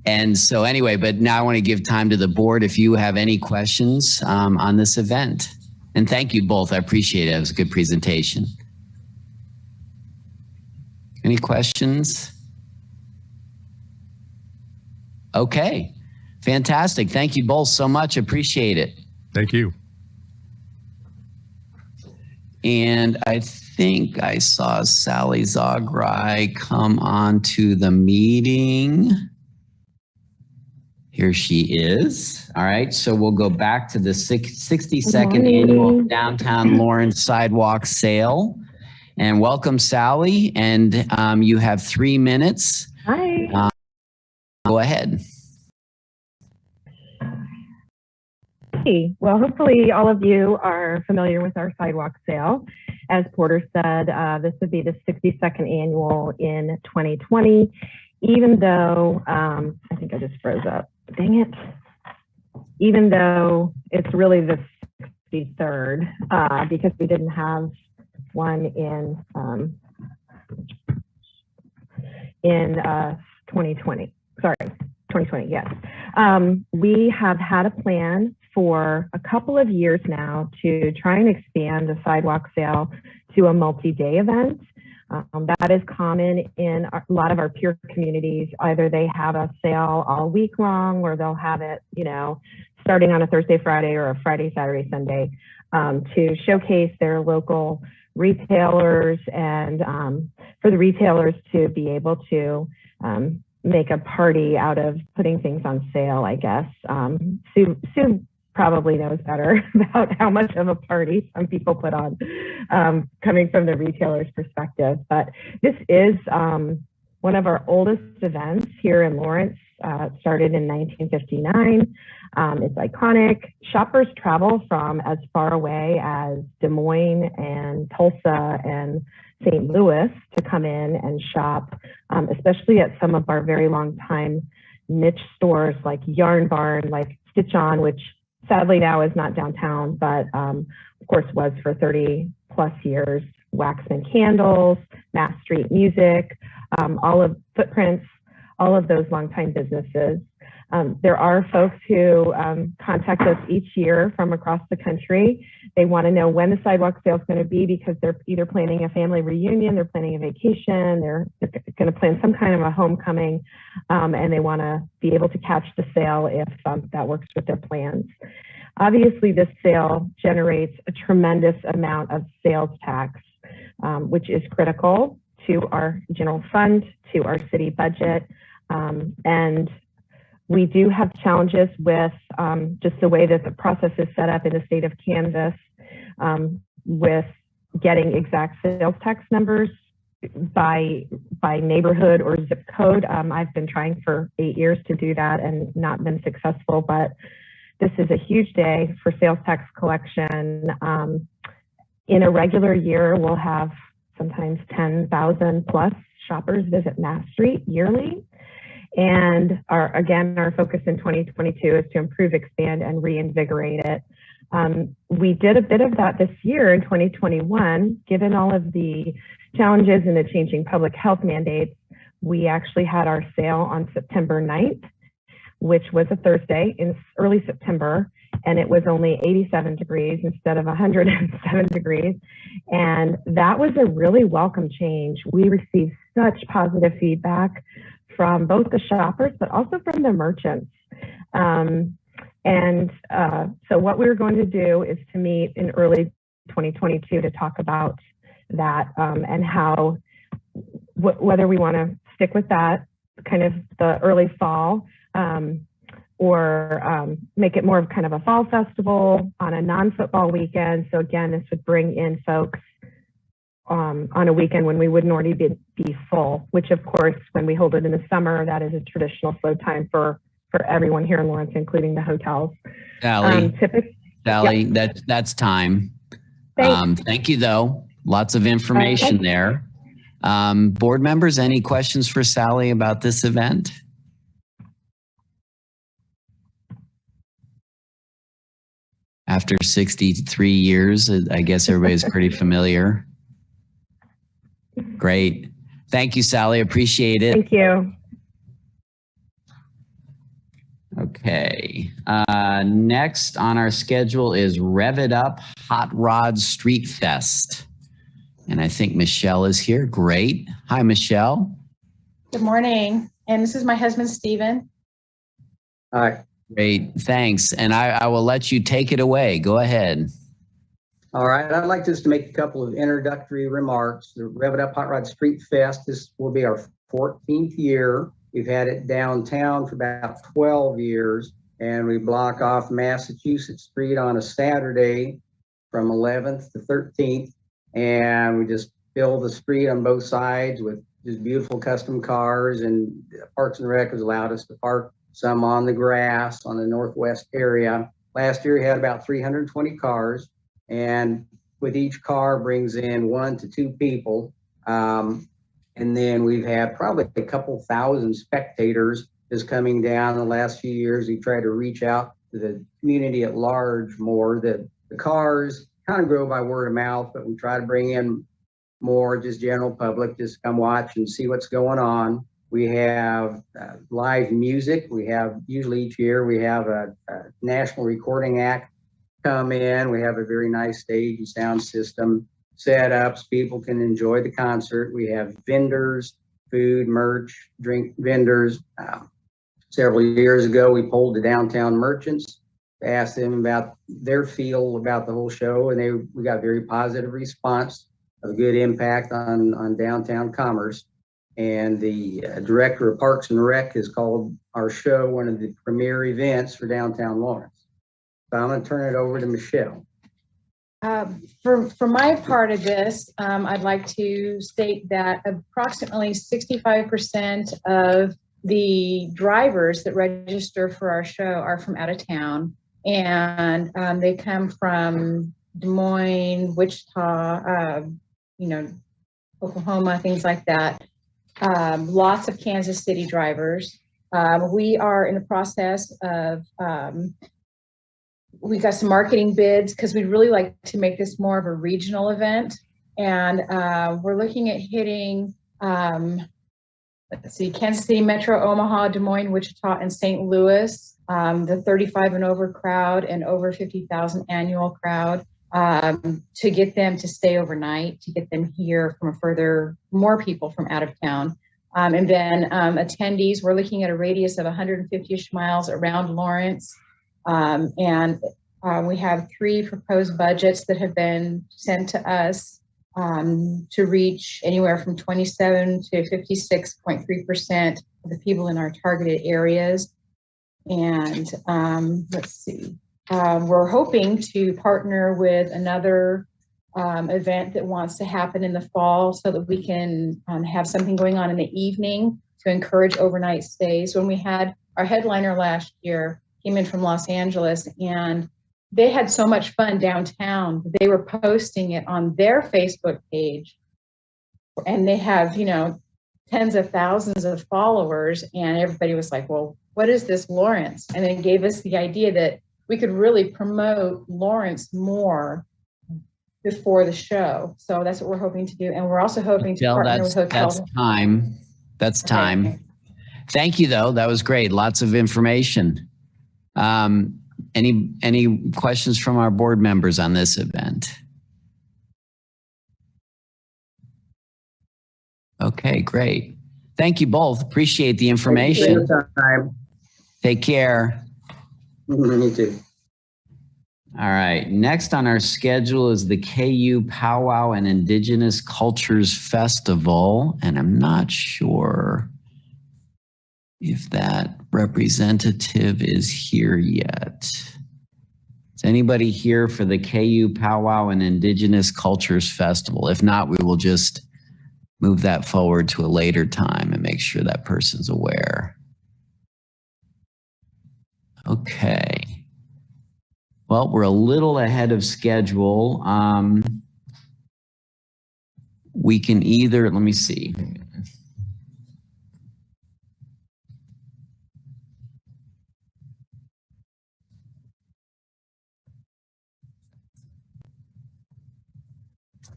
[SPEAKER 2] And so anyway, but now I want to give time to the board if you have any questions on this event. And thank you both. I appreciate it. It was a good presentation. Any questions? Okay, fantastic. Thank you both so much. Appreciate it.
[SPEAKER 12] Thank you.
[SPEAKER 2] And I think I saw Sally Zagrai come on to the meeting. Here she is. All right, so we'll go back to the 62nd annual Downtown Lawrence Sidewalk Sale. And welcome, Sally. And you have 3 minutes.
[SPEAKER 13] Hi.
[SPEAKER 2] Go ahead.
[SPEAKER 13] Hey, well, hopefully all of you are familiar with our sidewalk sale. As Porter said, this would be the 62nd annual in 2020, even though, I think I just froze up, dang it. Even though it's really the 63rd, because we didn't have one in 2020. Sorry, 2020, yes. We have had a plan for a couple of years now to try and expand the sidewalk sale to a multi-day event. That is common in a lot of our peer communities. Either they have a sale all week long, or they'll have it, you know, starting on a Thursday, Friday, or a Friday, Saturday, Sunday, to showcase their local retailers and for the retailers to be able to make a party out of putting things on sale, I guess. Sue probably knows better about how much of a party some people put on, coming from the retailer's perspective. But this is one of our oldest events here in Lawrence. It started in 1959. It's iconic. Shoppers travel from as far away as Des Moines and Tulsa and St. Louis to come in and shop, especially at some of our very long time niche stores like Yarn Barn, like Stitch On, which sadly now is not downtown, but of course was for 30 plus years. Waxman Candles, Mass Street Music, all of Footprints, all of those longtime businesses. There are folks who contact us each year from across the country. They want to know when the sidewalk sale is going to be because they're either planning a family reunion, they're planning a vacation, they're going to plan some kind of a homecoming, and they want to be able to catch the sale if that works with their plans. Obviously, this sale generates a tremendous amount of sales tax, which is critical to our general fund, to our city budget, and we do have challenges with just the way that the process is set up in the state of Kansas with getting exact sales tax numbers by neighborhood or zip code. I've been trying for 8 years to do that and not been successful, but this is a huge day for sales tax collection. In a regular year, we'll have sometimes 10,000 plus shoppers visit Mass Street yearly. And our focus in 2022 is to improve, expand, and reinvigorate it. We did a bit of that this year in 2021, given all of the challenges and the changing public health mandates. We actually had our sale on September 9th. which was a Thursday in early September, and it was only 87 degrees instead of 107 degrees. And that was a really welcome change. We received such positive feedback from both the shoppers, but also from the merchants. So what we're going to do is to meet in early 2022 to talk about that and how, whether we want to stick with that kind of the early fall or make it more of kind of a fall festival on a non-football weekend. So again, this would bring in folks on a weekend when we wouldn't already be full, which of course, when we hold it in the summer, that is a traditional slow time for everyone here in Lawrence, including the hotels.
[SPEAKER 2] Sally, Sally,
[SPEAKER 13] Yep.
[SPEAKER 2] that's time.
[SPEAKER 13] Thanks.
[SPEAKER 2] Thank you though. Lots of information there. Board members, any questions for Sally about this event? After 63 years, I guess everybody's pretty familiar. Great. Thank you, Sally. Appreciate it.
[SPEAKER 13] Thank you.
[SPEAKER 2] Okay. Next on our schedule is Rev It Up Hot Rod Street Fest. And I think Michelle is here. Great. Hi, Michelle.
[SPEAKER 14] Good morning. And this is my husband, Steven.
[SPEAKER 15] Hi.
[SPEAKER 2] Great. Thanks. And I will let you take it away. Go ahead.
[SPEAKER 15] All right. I'd like just to make a couple of introductory remarks. The Rev It Up Hot Rod Street Fest, this will be our 14th year. We've had it downtown for about 12 years, and we block off Massachusetts Street on a Saturday from 11th to 13th. And we just fill the street on both sides with just beautiful custom cars, and Parks and Rec has allowed us to park some on the grass on the northwest area. Last year we had about 320 cars, and with each car brings in 1 to 2 people. And then we've had probably a couple thousand spectators just coming down the last few years. We try to reach out to the community at large more. The cars kind of grow by word of mouth, but we try to bring in more just general public, just come watch and see what's going on. We have live music. We have, usually each year, we have a national recording act come in. We have a very nice stage and sound system setups. People can enjoy the concert. We have vendors, food, merch, drink vendors. Several years ago, we polled the downtown merchants to ask them about their feel about the whole show, and we got a very positive response, a good impact on downtown commerce. And the director of Parks and Rec has called our show one of the premier events for downtown Lawrence. So I'm going to turn it over to Michelle.
[SPEAKER 14] For my part of this, I'd like to state that approximately 65% of the drivers that register for our show are from out of town, and they come from Des Moines, Wichita, Oklahoma, things like that. Lots of Kansas City drivers. We are in the process of we got some marketing bids because we'd really like to make this more of a regional event. And we're looking at hitting, let's see, Kansas City, Metro, Omaha, Des Moines, Wichita, and St. Louis, the 35 and over crowd and over 50,000 annual crowd, to get them to stay overnight, to get them here from more people from out of town. And then attendees, we're looking at a radius of 150-ish miles around Lawrence. And we have 3 proposed budgets that have been sent to us to reach anywhere from 27 to 56.3% of the people in our targeted areas. And let's see, we're hoping to partner with another event that wants to happen in the fall so that we can have something going on in the evening to encourage overnight stays. When we had our headliner last year, came in from Los Angeles, and they had so much fun downtown. They were posting it on their Facebook page, and they have, tens of thousands of followers, and everybody was like, well, what is this Lawrence? And it gave us the idea that we could really promote Lawrence more before the show. So that's what we're hoping to do. And we're also hoping to partner with hotels.
[SPEAKER 2] That's time. That's time. Thank you, though. That was great. Lots of information. Any questions from our board members on this event? Okay, great. Thank you both. Appreciate the information. Take care.
[SPEAKER 15] Me too.
[SPEAKER 2] All right. Next on our schedule is the KU Powwow and Indigenous Cultures Festival. And I'm not sure if that representative is here yet. Is anybody here for the KU Powwow and Indigenous Cultures Festival? If not, we will just move that forward to a later time and make sure that person's aware. Okay. Well, we're a little ahead of schedule. We can either, let me see.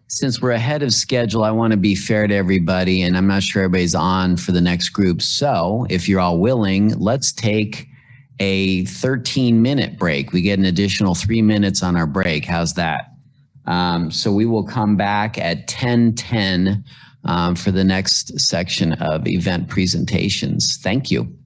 [SPEAKER 2] Since we're ahead of schedule, I want to be fair to everybody, and I'm not sure everybody's on for the next group. So if you're all willing, let's take a 13-minute break. We get an additional 3 minutes on our break. How's that? So we will come back at 10:10 for the next section of event presentations. Thank you.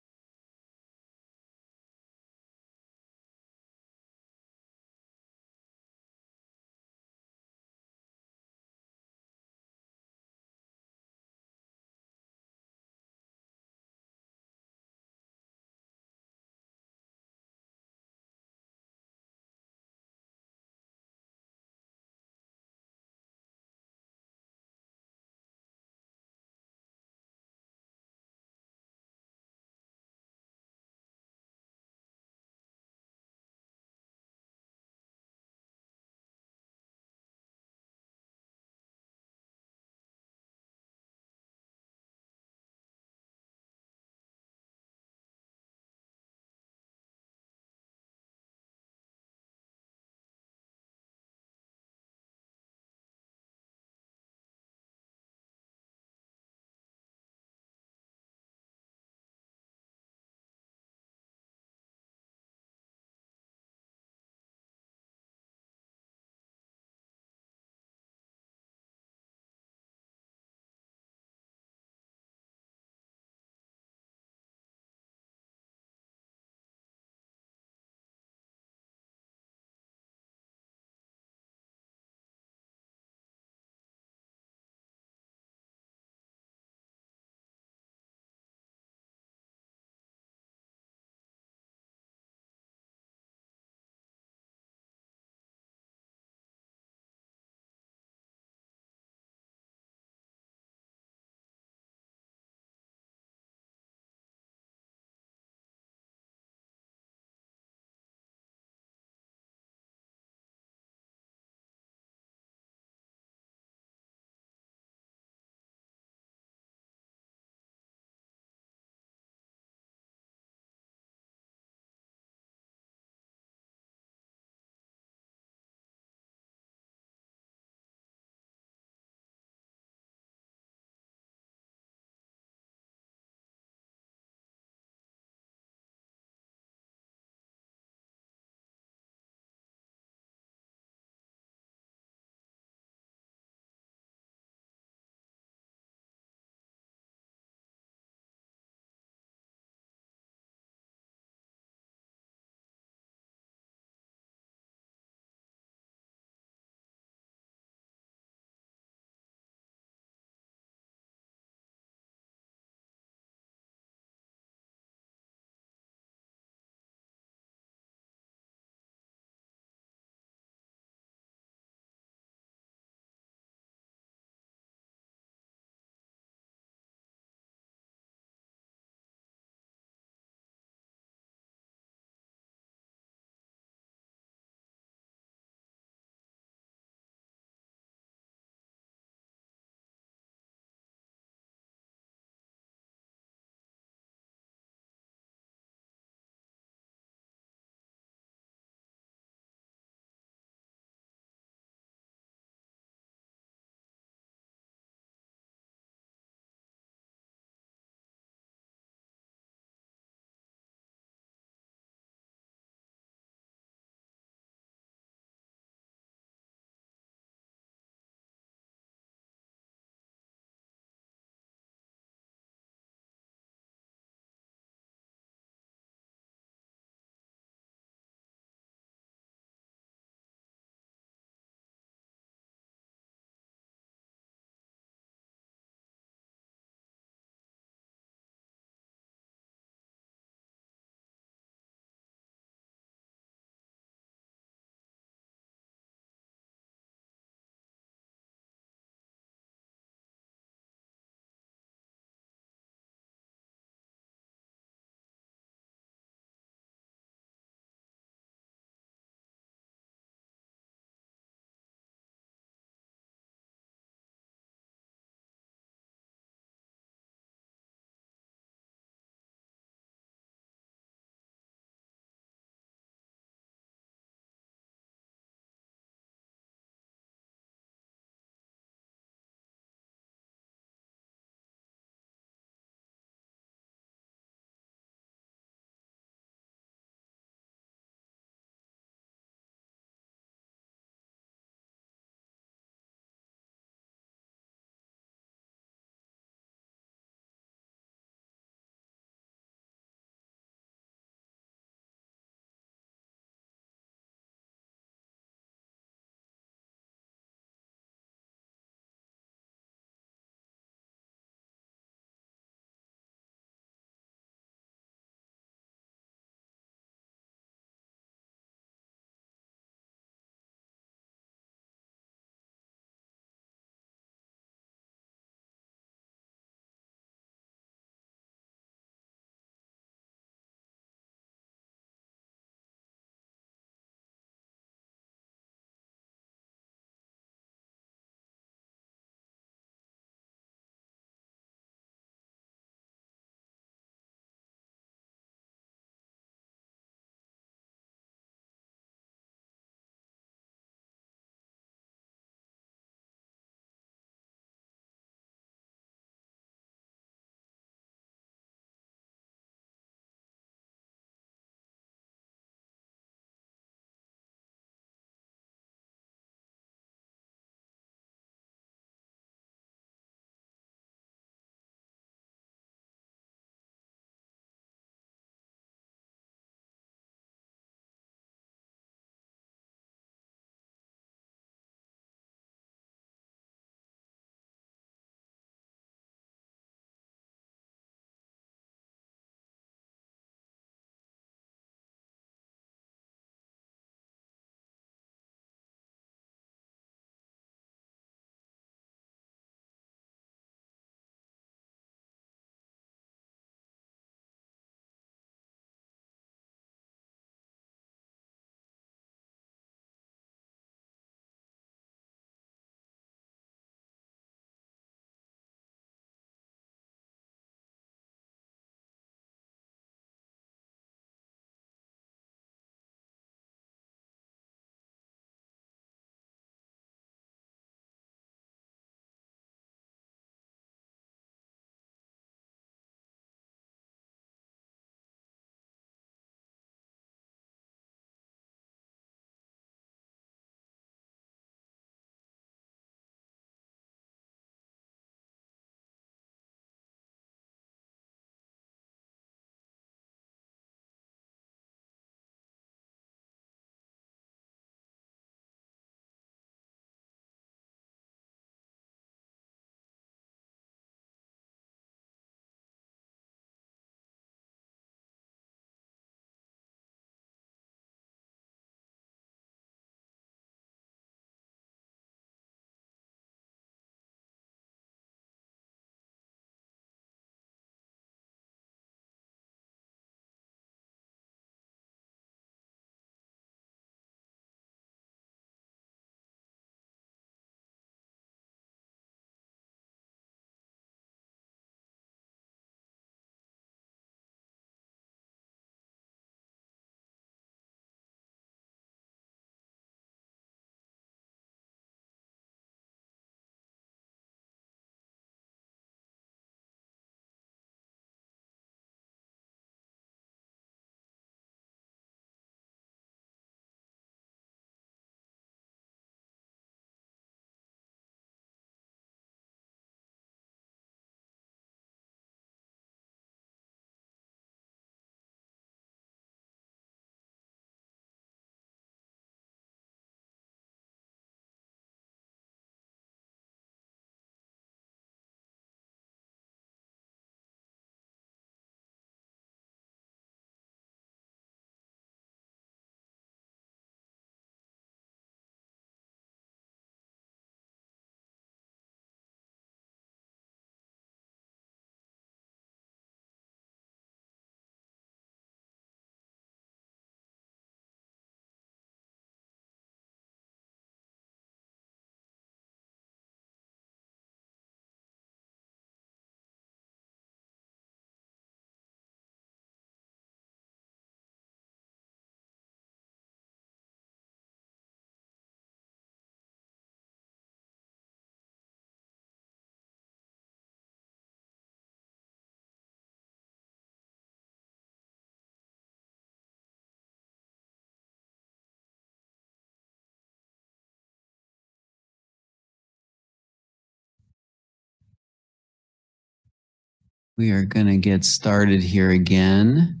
[SPEAKER 2] We are going to get started here again.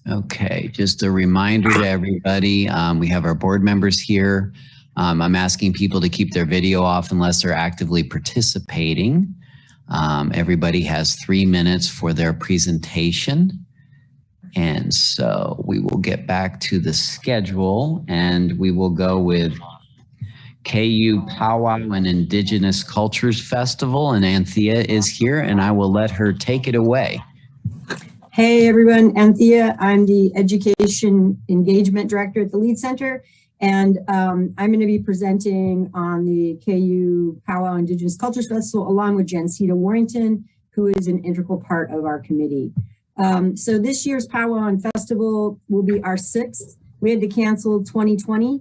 [SPEAKER 2] Okay, just a reminder to everybody, we have our board members here. I'm asking people to keep their video off unless they're actively participating. Everybody has 3 minutes for their presentation. And so we will get back to the schedule and we will go with KU Powwow and Indigenous Cultures Festival. And Anthea is here and I will let her take it away.
[SPEAKER 16] Hey everyone, Anthea. I'm the Education Engagement Director at the Lead Center, and I'm going to be presenting on the KU Powwow Indigenous Cultures Festival along with Jancita Warrington, who is an integral part of our committee. So this year's Powwow and Festival will be our 6th. We had to cancel 2020,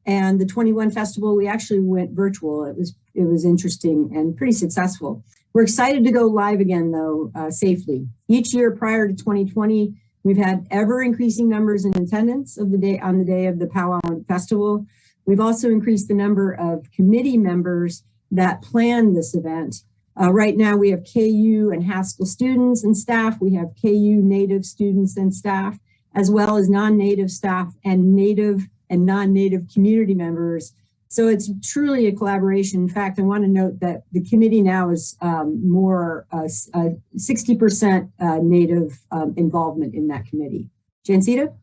[SPEAKER 16] and the 21 festival we actually went virtual. It was interesting and pretty successful. We're excited to go live again, though, safely. Each year prior to 2020, we've had ever increasing numbers in attendance on the day of the Powwow Festival. We've also increased the number of committee members that plan this event. Right now, we have KU and Haskell students and staff. We have KU Native students and staff, as well as non-Native staff and Native and non-Native community members. So it's truly a collaboration. In fact, I want to note that the committee now is more 60% Native involvement in that committee. Jancita?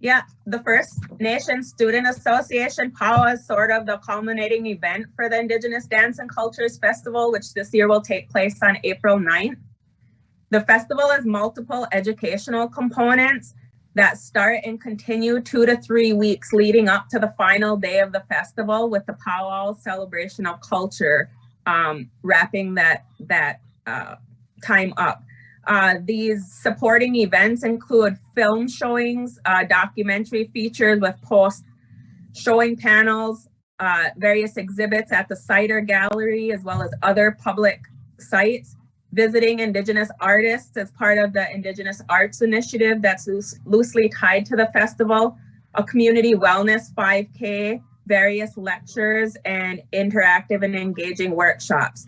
[SPEAKER 17] Yeah, the First Nation Student Association Powwow is sort of the culminating event for the Indigenous Dance and Cultures Festival, which this year will take place on April 9th. The festival has multiple educational components that start and continue 2 to 3 weeks leading up to the final day of the festival, with the Powwow Celebration of Culture wrapping that time up. These supporting events include film showings, documentary features with post-showing panels, various exhibits at the Cider Gallery, as well as other public sites, visiting Indigenous artists as part of the Indigenous Arts Initiative that's loosely tied to the festival, a community wellness 5K, various lectures, and interactive and engaging workshops.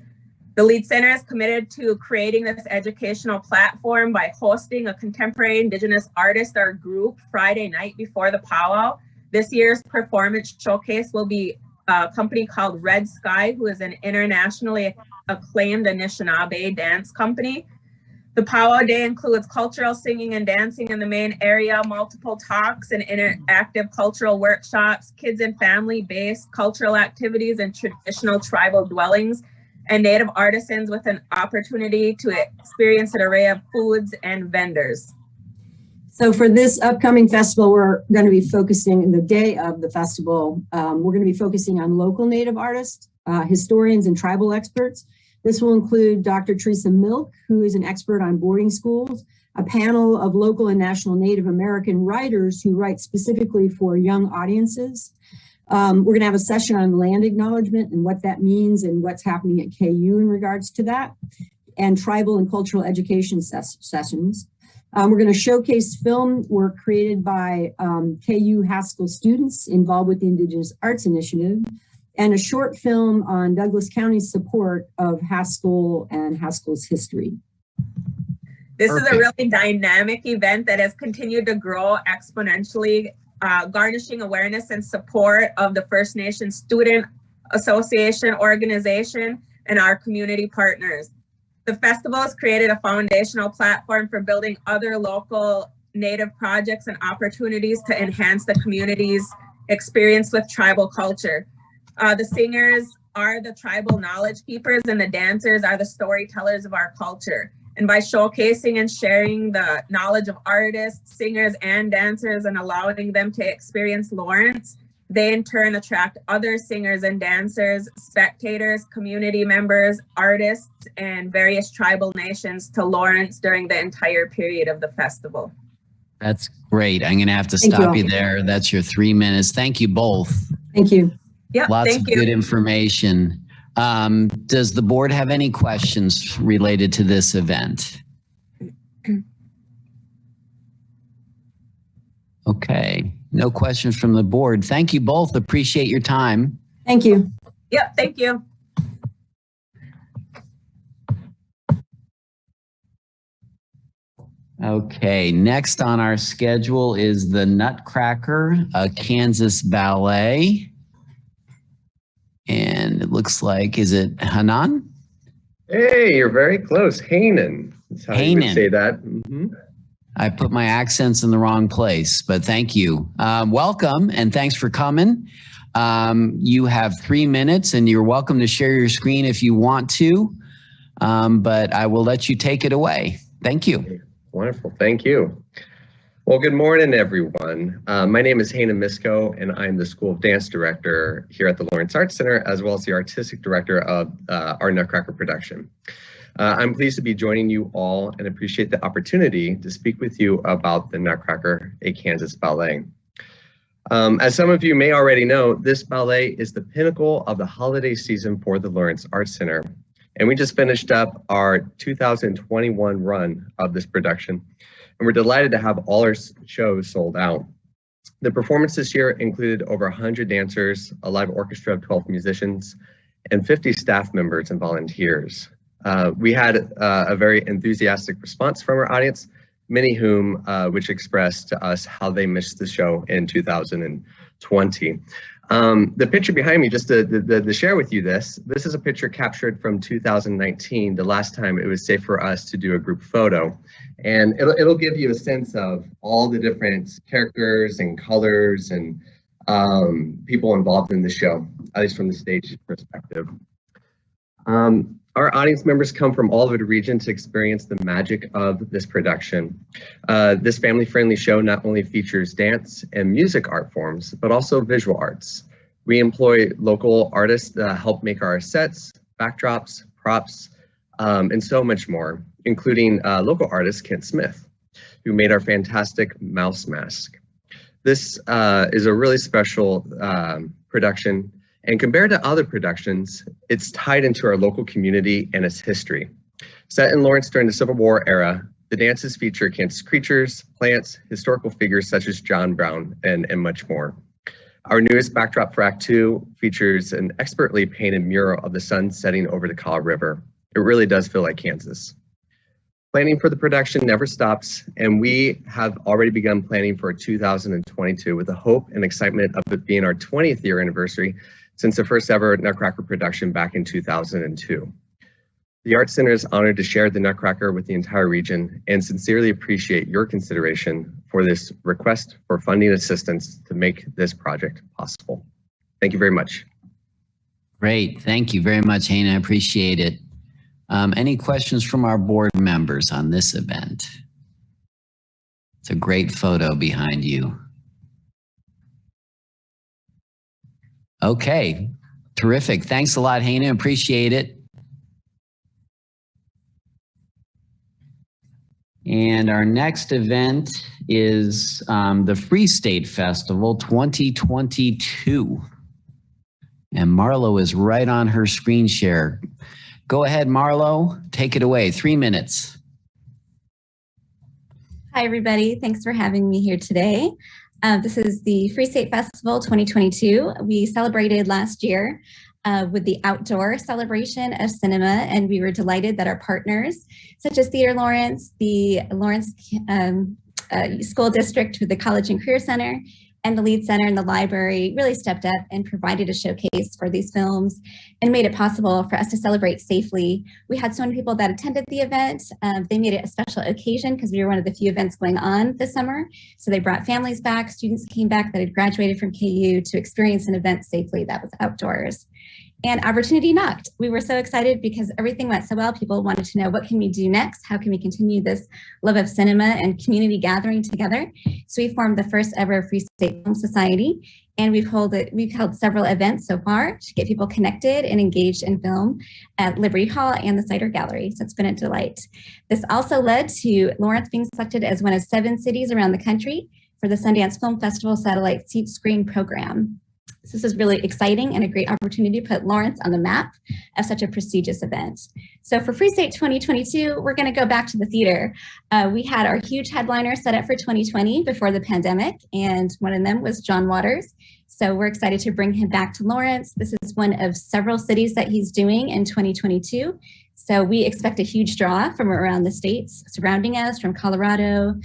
[SPEAKER 17] The Lead Center is committed to creating this educational platform by hosting a contemporary Indigenous artist or group Friday night before the powwow. This year's performance showcase will be a company called Red Sky, who is an internationally acclaimed Anishinaabe dance company. The powwow day includes cultural singing and dancing in the main area, multiple talks and interactive cultural workshops, kids and family-based cultural activities and traditional tribal dwellings, and Native artisans with an opportunity to experience an array of foods and vendors.
[SPEAKER 16] So for this upcoming festival, we're going to be focusing the day of the festival. We're going to be focusing on local Native artists, historians, and tribal experts. This will include Dr. Teresa Milk, who is an expert on boarding schools, a panel of local and national Native American writers who write specifically for young audiences. We're going to have a session on land acknowledgement and what that means and what's happening at KU in regards to that, and tribal and cultural education sessions. We're going to showcase film work created by KU Haskell students involved with the Indigenous Arts Initiative, and a short film on Douglas County's support of Haskell and Haskell's history.
[SPEAKER 17] This is a really dynamic event that has continued to grow exponentially, garnishing awareness and support of the First Nation Student Association organization and our community partners. The festival has created a foundational platform for building other local Native projects and opportunities to enhance the community's experience with tribal culture. The singers are the tribal knowledge keepers and the dancers are the storytellers of our culture. And by showcasing and sharing the knowledge of artists, singers, and dancers and allowing them to experience Lawrence, they in turn attract other singers and dancers, spectators, community members, artists, and various tribal nations to Lawrence during the entire period of the festival.
[SPEAKER 2] That's great. I'm going to have to stop you there. That's your 3 minutes. Thank you both.
[SPEAKER 16] Thank you.
[SPEAKER 17] Yeah,
[SPEAKER 2] Lots of good information. Does the board have any questions related to this event? Okay, no questions from the board. Thank you both. Appreciate your time.
[SPEAKER 16] Thank you.
[SPEAKER 17] Yep, thank you.
[SPEAKER 2] Okay, next on our schedule is the Nutcracker, a Kansas ballet. And it looks like, is it Hanan?
[SPEAKER 18] Hey, you're very close. Hanan. That's how you would say that.
[SPEAKER 2] I put my accents in the wrong place, but thank you. Welcome and thanks for coming. You have 3 minutes and you're welcome to share your screen if you want to, but I will let you take it away. Thank you.
[SPEAKER 18] Wonderful. Thank you. Well, good morning, everyone. My name is Hanan Misko, and I'm the School of Dance Director here at the Lawrence Arts Center, as well as the Artistic Director of our Nutcracker production. I'm pleased to be joining you all and appreciate the opportunity to speak with you about the Nutcracker, a Kansas ballet. As some of you may already know, this ballet is the pinnacle of the holiday season for the Lawrence Arts Center. And we just finished up our 2021 run of this production. And we're delighted to have all our shows sold out. The performance this year included over 100 dancers, a live orchestra of 12 musicians, and 50 staff members and volunteers. We had a very enthusiastic response from our audience, many whom which expressed to us how they missed the show in 2020. The picture behind me, just to share with you this is a picture captured from 2019, the last time it was safe for us to do a group photo. And it'll give you a sense of all the different characters and colors and people involved in the show, at least from the stage perspective. Our audience members come from all over the region to experience the magic of this production. This family-friendly show not only features dance and music art forms, but also visual arts. We employ local artists to help make our sets, backdrops, props, and so much more, including local artist Kent Smith, who made our fantastic mouse mask. This is a really special production. And compared to other productions, it's tied into our local community and its history. Set in Lawrence during the Civil War era, the dances feature Kansas creatures, plants, historical figures such as John Brown, and much more. Our newest backdrop for Act 2 features an expertly painted mural of the sun setting over the Colorado River. It really does feel like Kansas. Planning for the production never stops, and we have already begun planning for 2022 with the hope and excitement of it being our 20th year anniversary since the first ever Nutcracker production back in 2002. The Arts Center is honored to share the Nutcracker with the entire region and sincerely appreciate your consideration for this request for funding assistance to make this project possible. Thank you very much.
[SPEAKER 2] Great, thank you very much, Hannah, I appreciate it. Any questions from our board members on this event? It's a great photo behind you. Okay, terrific. Thanks a lot, Hannah. Appreciate it. And our next event is the Free State Festival 2022. And Marlo is right on her screen share. Go ahead, Marlo. Take it away. 3 minutes.
[SPEAKER 19] Hi, everybody. Thanks for having me here today. This is the Free State Festival 2022. We celebrated last year with the outdoor celebration of cinema, and we were delighted that our partners, such as Theater Lawrence, the Lawrence School District with the College and Career Center, and the Lead Center and the library really stepped up and provided a showcase for these films and made it possible for us to celebrate safely. We had so many people that attended the event. They made it a special occasion because we were one of the few events going on this summer. So they brought families back, students came back that had graduated from KU to experience an event safely that was outdoors. And opportunity knocked. We were so excited because everything went so well. People wanted to know, what can we do next? How can we continue this love of cinema and community gathering together? So we formed the first ever Free State Film Society, and we've held several events so far to get people connected and engaged in film at Liberty Hall and the Cider Gallery. So it's been a delight. This also led to Lawrence being selected as one of 7 cities around the country for the Sundance Film Festival Satellite Seat Screen program. So this is really exciting and a great opportunity to put Lawrence on the map of such a prestigious event. So for Free State 2022, we're going to go back to the theater. We had our huge headliner set up for 2020 before the pandemic, and one of them was John Waters. So we're excited to bring him back to Lawrence. This is one of several cities that he's doing in 2022. So we expect a huge draw from around the states surrounding us, from Colorado,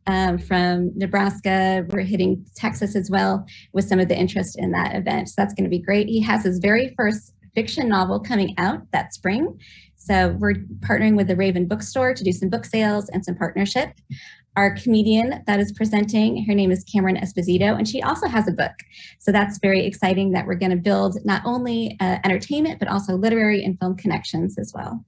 [SPEAKER 19] from Nebraska. We're hitting Texas as well with some of the interest in that event. So that's going to be great. He has his very first fiction novel coming out that spring. So we're partnering with the Raven Bookstore to do some book sales and some partnership. Our comedian that is presenting, her name is Cameron Esposito, and she also has a book. So that's very exciting that we're going to build not only entertainment, but also literary and film connections as well.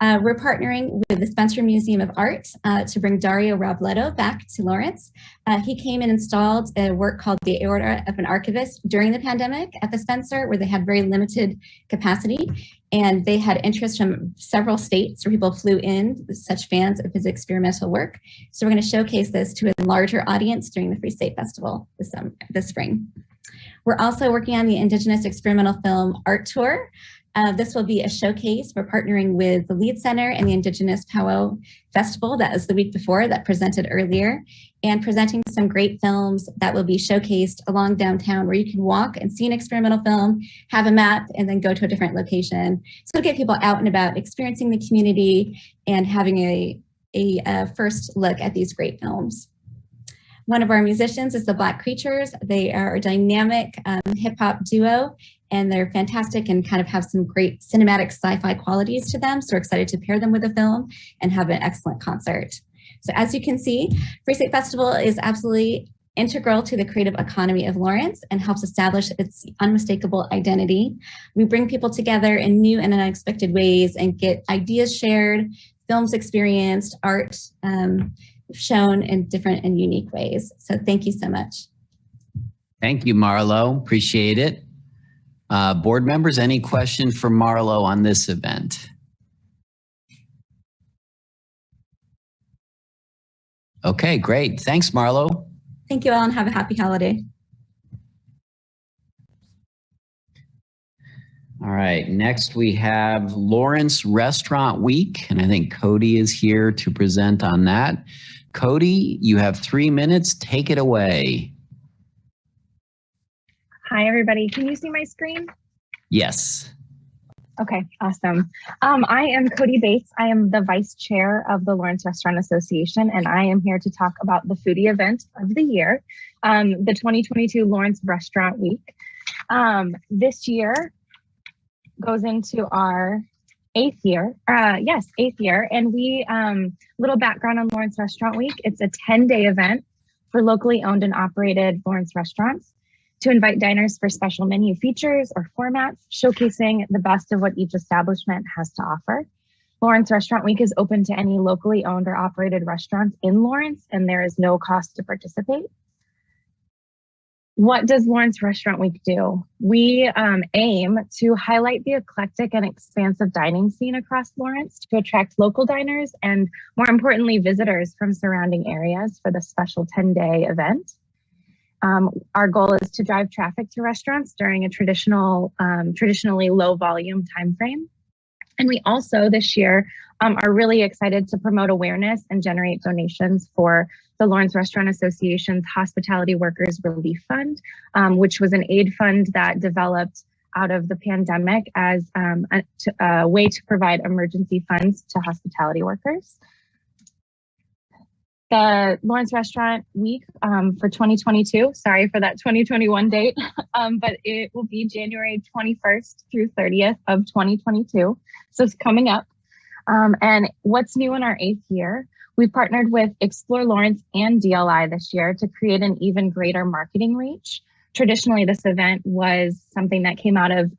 [SPEAKER 19] We're partnering with the Spencer Museum of Art to bring Dario Robledo back to Lawrence. He came and installed a work called The Aorta of an Archivist during the pandemic at the Spencer, where they had very limited capacity. And they had interest from several states where people flew in, such fans of his experimental work. So we're going to showcase this to a larger audience during the Free State Festival this spring. We're also working on the Indigenous Experimental Film Art Tour. This will be a showcase. We're partnering with the Lead Center and the Indigenous Powwow Festival. That was the week before that presented earlier, and presenting some great films that will be showcased along downtown, where you can walk and see an experimental film, have a map, and then go to a different location. So get people out and about, experiencing the community and having a first look at these great films. One of our musicians is the Black Creatures. They are a dynamic hip hop duo, and they're fantastic and kind of have some great cinematic sci-fi qualities to them. So we're excited to pair them with a film and have an excellent concert. So as you can see, Free State Festival is absolutely integral to the creative economy of Lawrence and helps establish its unmistakable identity. We bring people together in new and unexpected ways and get ideas shared, films experienced, art shown in different and unique ways. So thank you so much.
[SPEAKER 2] Thank you, Marlo. Appreciate it. Board members, any question for Marlo on this event? Okay, great. Thanks, Marlo.
[SPEAKER 19] Thank you all, and have a happy holiday.
[SPEAKER 2] All right, next we have Lawrence Restaurant Week, and I think Cody is here to present on that. Cody, you have 3 minutes. Take it away.
[SPEAKER 20] Hi, everybody. Can you see my screen?
[SPEAKER 2] Yes.
[SPEAKER 20] Okay, awesome. I am Cody Bates. I am the vice chair of the Lawrence Restaurant Association, and I am here to talk about the foodie event of the year, the 2022 Lawrence Restaurant Week. This year goes into our eighth year, and we, little background on Lawrence Restaurant Week. It's a 10-day event for locally owned and operated Lawrence restaurants to invite diners for special menu features or formats, showcasing the best of what each establishment has to offer. Lawrence Restaurant Week is open to any locally owned or operated restaurants in Lawrence, and there is no cost to participate. What does Lawrence Restaurant Week do? We aim to highlight the eclectic and expansive dining scene across Lawrence to attract local diners and, more importantly, visitors from surrounding areas for the special 10-day event. Our goal is to drive traffic to restaurants during a traditionally low volume timeframe. And we also this year are really excited to promote awareness and generate donations for the Lawrence Restaurant Association's Hospitality Workers Relief Fund, which was an aid fund that developed out of the pandemic as a way to provide emergency funds to hospitality workers. The Lawrence Restaurant Week for 2022, sorry for that 2021 date, but it will be January 21st through 30th of 2022. So it's coming up. And what's new in our 8th year? We've partnered with Explore Lawrence and DLI this year to create an even greater marketing reach. Traditionally, this event was something that came out of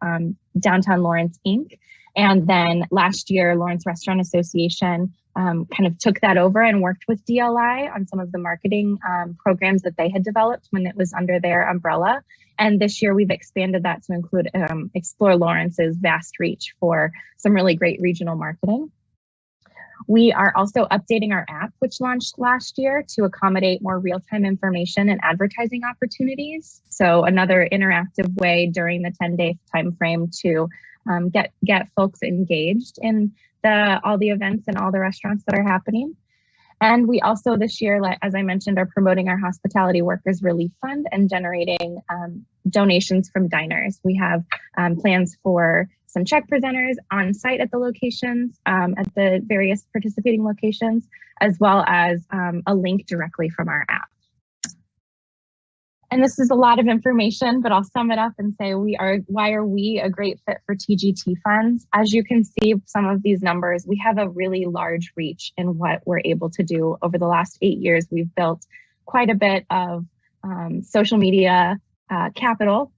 [SPEAKER 20] Downtown Lawrence, Inc. And then last year, Lawrence Restaurant Association kind of took that over and worked with DLI on some of the marketing programs that they had developed when it was under their umbrella. And this year we've expanded that to include Explore Lawrence's vast reach for some really great regional marketing. We are also updating our app, which launched last year, to accommodate more real-time information and advertising opportunities. So another interactive way during the 10-day timeframe to get folks engaged in all the events and all the restaurants that are happening. And we also this year, as I mentioned, are promoting our Hospitality Workers Relief Fund and generating donations from diners. We have plans for some check presenters on site at the locations, at the various participating locations, as well as a link directly from our app. And this is a lot of information, but I'll sum it up and say why are we a great fit for TGT funds? As you can see some of these numbers, we have a really large reach in what we're able to do. Over the last 8 years, we've built quite a bit of social media capital,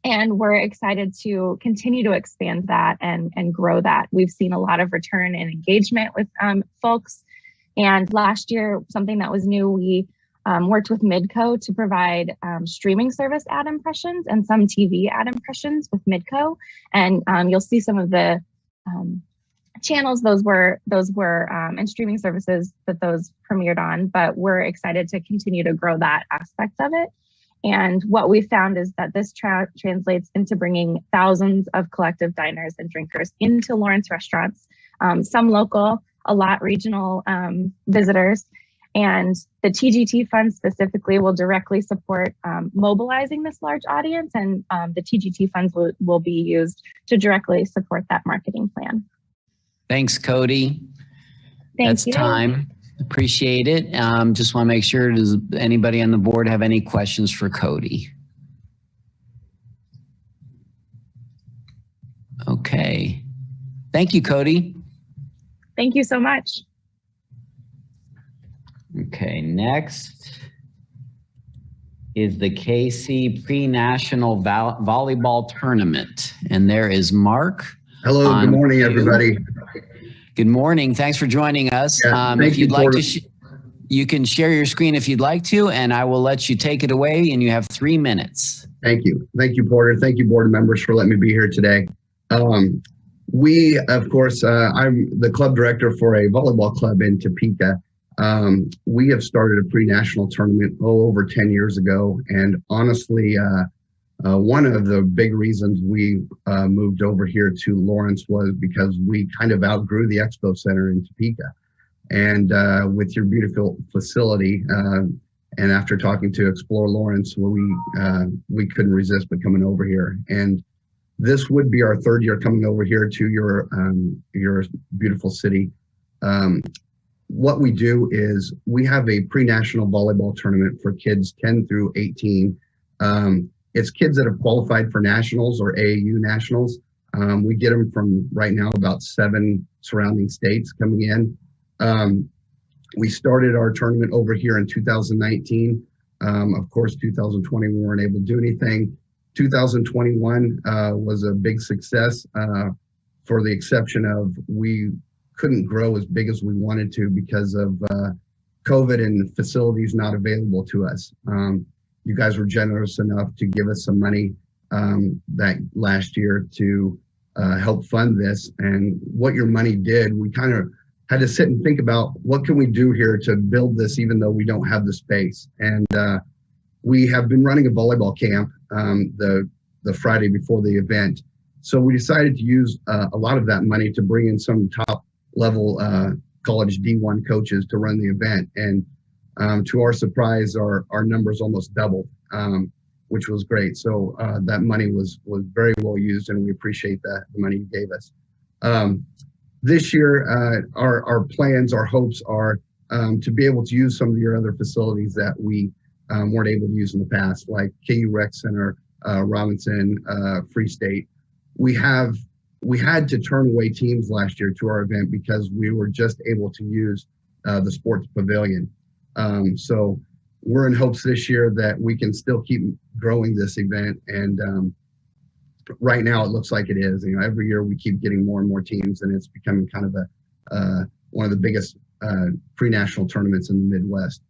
[SPEAKER 20] and we're excited to continue to expand that and grow that. We've seen a lot of return and engagement with folks. And last year, something that was new, we worked with Midco to provide streaming service ad impressions and some TV ad impressions with Midco. And you'll see some of the channels those were and streaming services that those premiered on, but we're excited to continue to grow that aspect of it. And what we found is that this translates into bringing thousands of collective diners and drinkers into Lawrence restaurants, some local, a lot regional visitors. And the TGT fund specifically will directly support mobilizing this large audience, and the TGT funds will be used to directly support that marketing plan.
[SPEAKER 2] Thanks, Cody.
[SPEAKER 20] Thank you.
[SPEAKER 2] Time. Appreciate it. Just want to make sure, does anybody on the board have any questions for Cody? Okay. Thank you, Cody.
[SPEAKER 20] Thank you so much.
[SPEAKER 2] Okay, next is the KC Pre-National Volleyball Tournament. And there is Mark.
[SPEAKER 21] Hello, good morning, everybody.
[SPEAKER 2] Good morning. Thanks for joining us.
[SPEAKER 21] Thank
[SPEAKER 2] If you'd
[SPEAKER 21] you,
[SPEAKER 2] like
[SPEAKER 21] Porter.
[SPEAKER 2] to, you can share your screen if you'd like to, and I will let you take it away, and you have 3 minutes.
[SPEAKER 21] Thank you. Thank you, Porter. Thank you, board members, for letting me be here today. We, of course, I'm the club director for a volleyball club in Topeka. We have started a pre-national tournament over 10 years ago. And honestly, one of the big reasons we moved over here to Lawrence was because we kind of outgrew the Expo Center in Topeka. And with your beautiful facility, and after talking to Explore Lawrence, we couldn't resist but coming over here. And this would be our 3rd year coming over here to your beautiful city. What we do is we have a pre-national volleyball tournament for kids 10 through 18. It's kids that have qualified for nationals or AAU nationals. We get them from right now about 7 surrounding states coming in. We started our tournament over here in 2019. Of course, 2020, we weren't able to do anything. 2021 was a big success for the exception of we couldn't grow as big as we wanted to because of COVID and facilities not available to us. You guys were generous enough to give us some money that last year to help fund this. And what your money did, we kind of had to sit and think about what can we do here to build this even though we don't have the space. And we have been running a volleyball camp the Friday before the event. So we decided to use a lot of that money to bring in some top level college D1 coaches to run the event. And to our surprise, our numbers almost doubled, which was great. So that money was very well used, and we appreciate that, the money you gave us. This year, our plans, our hopes are to be able to use some of your other facilities that we weren't able to use in the past, like KU Rec Center, Robinson, Free State. We had to turn away teams last year to our event because we were just able to use the sports pavilion. So we're in hopes this year that we can still keep growing this event. And right now it looks like it is. You know, every year we keep getting more and more teams, and it's becoming kind of one of the biggest pre-national tournaments in the Midwest.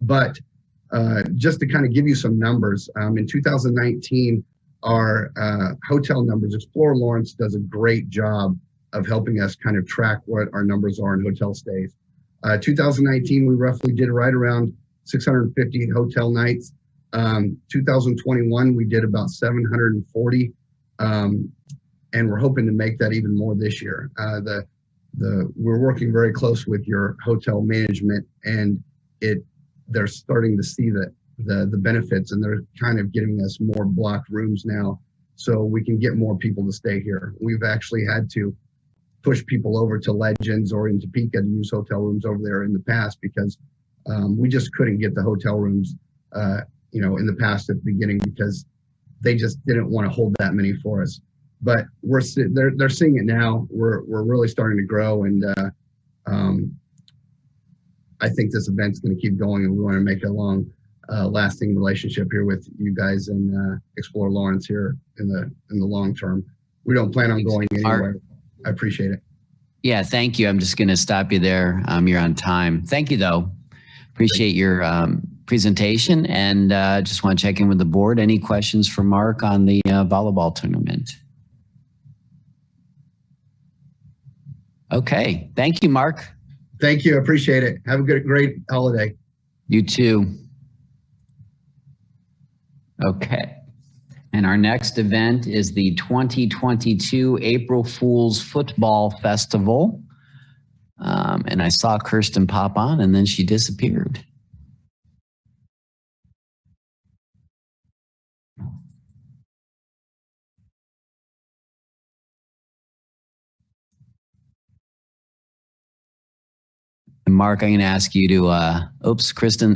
[SPEAKER 21] But just to kind of give you some numbers, in 2019, our hotel numbers, Explore Lawrence does a great job of helping us kind of track what our numbers are in hotel stays. 2019, we roughly did right around 650 hotel nights. 2021, we did about 740, and we're hoping to make that even more this year. We're working very close with your hotel management, and they're starting to see the benefits, and they're kind of giving us more blocked rooms now so we can get more people to stay here. We've actually had to push people over to Legends or in Topeka to use hotel rooms over there in the past because we just couldn't get the hotel rooms, in the past at the beginning because they just didn't want to hold that many for us. But they're seeing it now. We're really starting to grow, and I think this event's going to keep going, and we want to make a long lasting relationship here with you guys and Explore Lawrence here in the long term. We don't plan on going anywhere. I appreciate it.
[SPEAKER 2] Yeah, thank you. I'm just going to stop you there. You're on time. Thank you, though. Appreciate your presentation, and just want to check in with the board. Any questions for Mark on the volleyball tournament? Okay. Thank you, Mark.
[SPEAKER 21] Thank you. Appreciate it. Have a great holiday.
[SPEAKER 2] You too. Okay. And our next event is the 2022 April Fool's Football Festival. And I saw Kirsten pop on and then she disappeared. And Mark, I'm going to ask you to,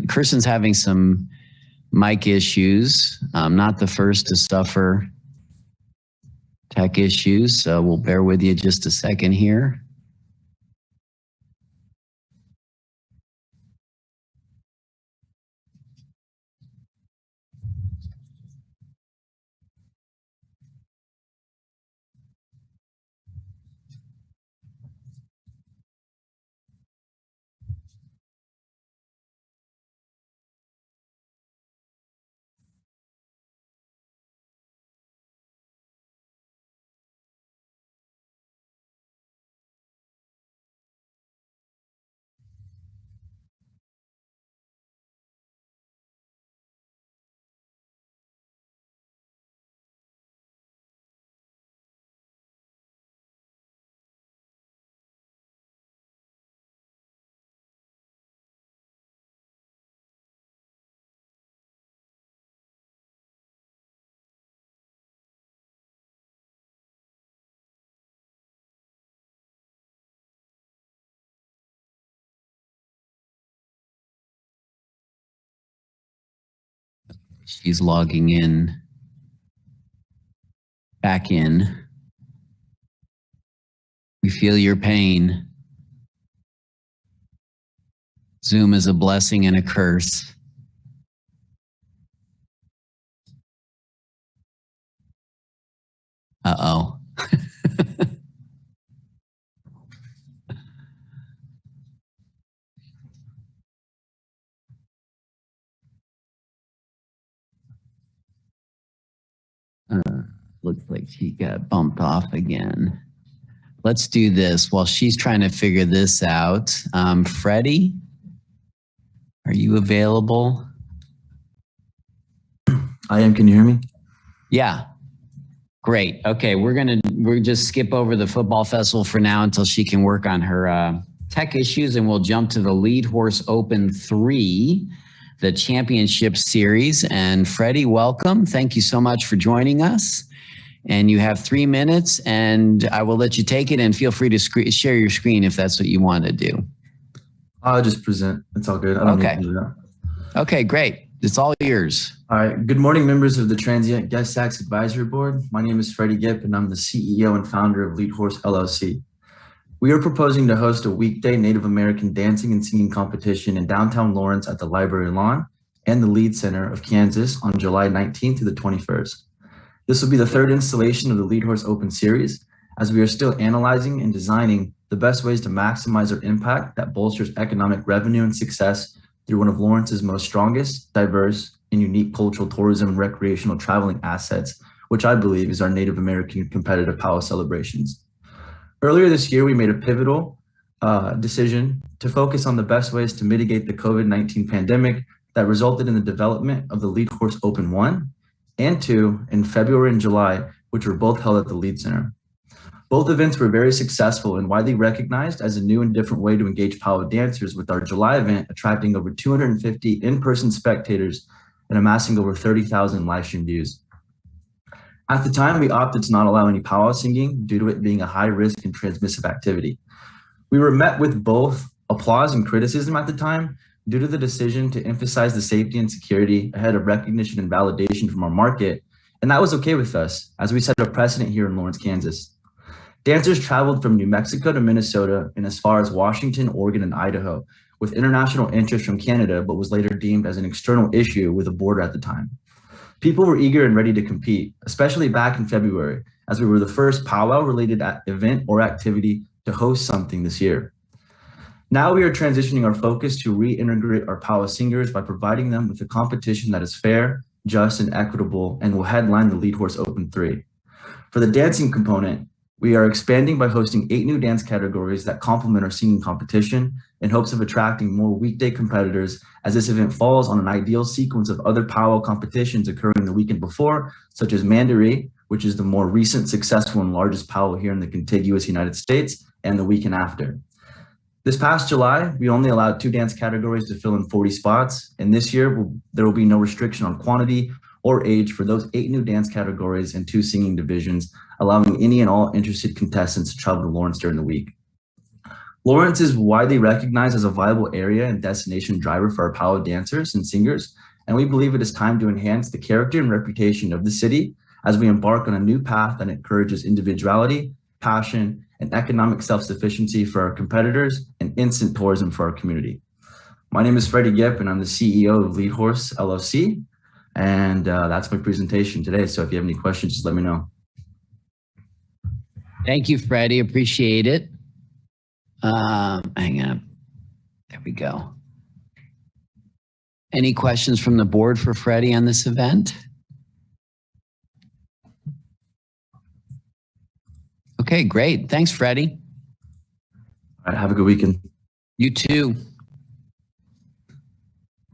[SPEAKER 2] Kirsten's having some mic issues. Not the first to suffer tech issues, so we'll bear with you just a second here. She's logging in, back in. We feel your pain. Zoom is a blessing and a curse. Uh-oh. Looks like she got bumped off again. Let's do this while she's trying to figure this out. Freddie, are you available?
[SPEAKER 4] I am. Can you hear me?
[SPEAKER 2] Yeah. Great. Okay, we'll just skip over the football festival for now until she can work on her tech issues, and we'll jump to the Lead Horse Open 3, the championship series. And Freddie, welcome. Thank you so much for joining us. And you have 3 minutes, and I will let you take it, and feel free to share your screen if that's what you want to do.
[SPEAKER 4] I'll just present. It's all good. I don't need to do that.
[SPEAKER 2] Okay, great. It's all yours.
[SPEAKER 4] All right. Good morning, members of the Transient Guest Tax Advisory Board. My name is Freddie Gipp, and I'm the CEO and founder of Lead Horse LLC. We are proposing to host a weekday Native American dancing and singing competition in downtown Lawrence at the Library Lawn and the Lead Center of Kansas on July 19th to the 21st. This will be the third installation of the Lead Horse Open Series, as we are still analyzing and designing the best ways to maximize our impact that bolsters economic revenue and success through one of Lawrence's most strongest, diverse, and unique cultural tourism and recreational traveling assets, which I believe is our Native American competitive power celebrations. Earlier this year, we made a pivotal decision to focus on the best ways to mitigate the COVID-19 pandemic that resulted in the development of the Lead Horse Open 1 and 2 in February and July, which were both held at the Lead Center. Both events were very successful and widely recognized as a new and different way to engage Powwow dancers, with our July event attracting over 250 in-person spectators and amassing over 30,000 live stream views. At the time, we opted to not allow any powwow singing due to it being a high risk and transmissive activity. We were met with both applause and criticism at the time due to the decision to emphasize the safety and security ahead of recognition and validation from our market, and that was okay with us, as we set a precedent here in Lawrence, Kansas. Dancers traveled from New Mexico to Minnesota and as far as Washington, Oregon, and Idaho, with international interest from Canada, but was later deemed as an external issue with a border at the time. People were eager and ready to compete, especially back in February, as we were the first powwow-related event or activity to host something this year. Now we are transitioning our focus to reintegrate our powwow singers by providing them with a competition that is fair, just, and equitable, and will headline the Lead Horse Open 3. For the dancing component, we are expanding by hosting 8 new dance categories that complement our singing competition in hopes of attracting more weekday competitors, as this event falls on an ideal sequence of other powwow competitions occurring the weekend before, such as Mandaree, which is the more recent, successful, and largest powwow here in the contiguous United States, and the weekend after. This past July, we only allowed 2 dance categories to fill in 40 spots, and this year there will be no restriction on quantity or age for those 8 new dance categories and 2 singing divisions, allowing any and all interested contestants to travel to Lawrence during the week. Lawrence is widely recognized as a viable area and destination driver for our powwow dancers and singers, and we believe it is time to enhance the character and reputation of the city as we embark on a new path that encourages individuality, passion, and economic self-sufficiency for our competitors and instant tourism for our community. My name is Freddie Gipp, and I'm the CEO of Lead Horse LLC, and that's my presentation today. So if you have any questions, just let me know.
[SPEAKER 2] Thank you, Freddie. Appreciate it. Hang on. There we go. Any questions from the board for Freddie on this event? Okay, great. Thanks, Freddie.
[SPEAKER 4] All right, have a good weekend.
[SPEAKER 2] You too.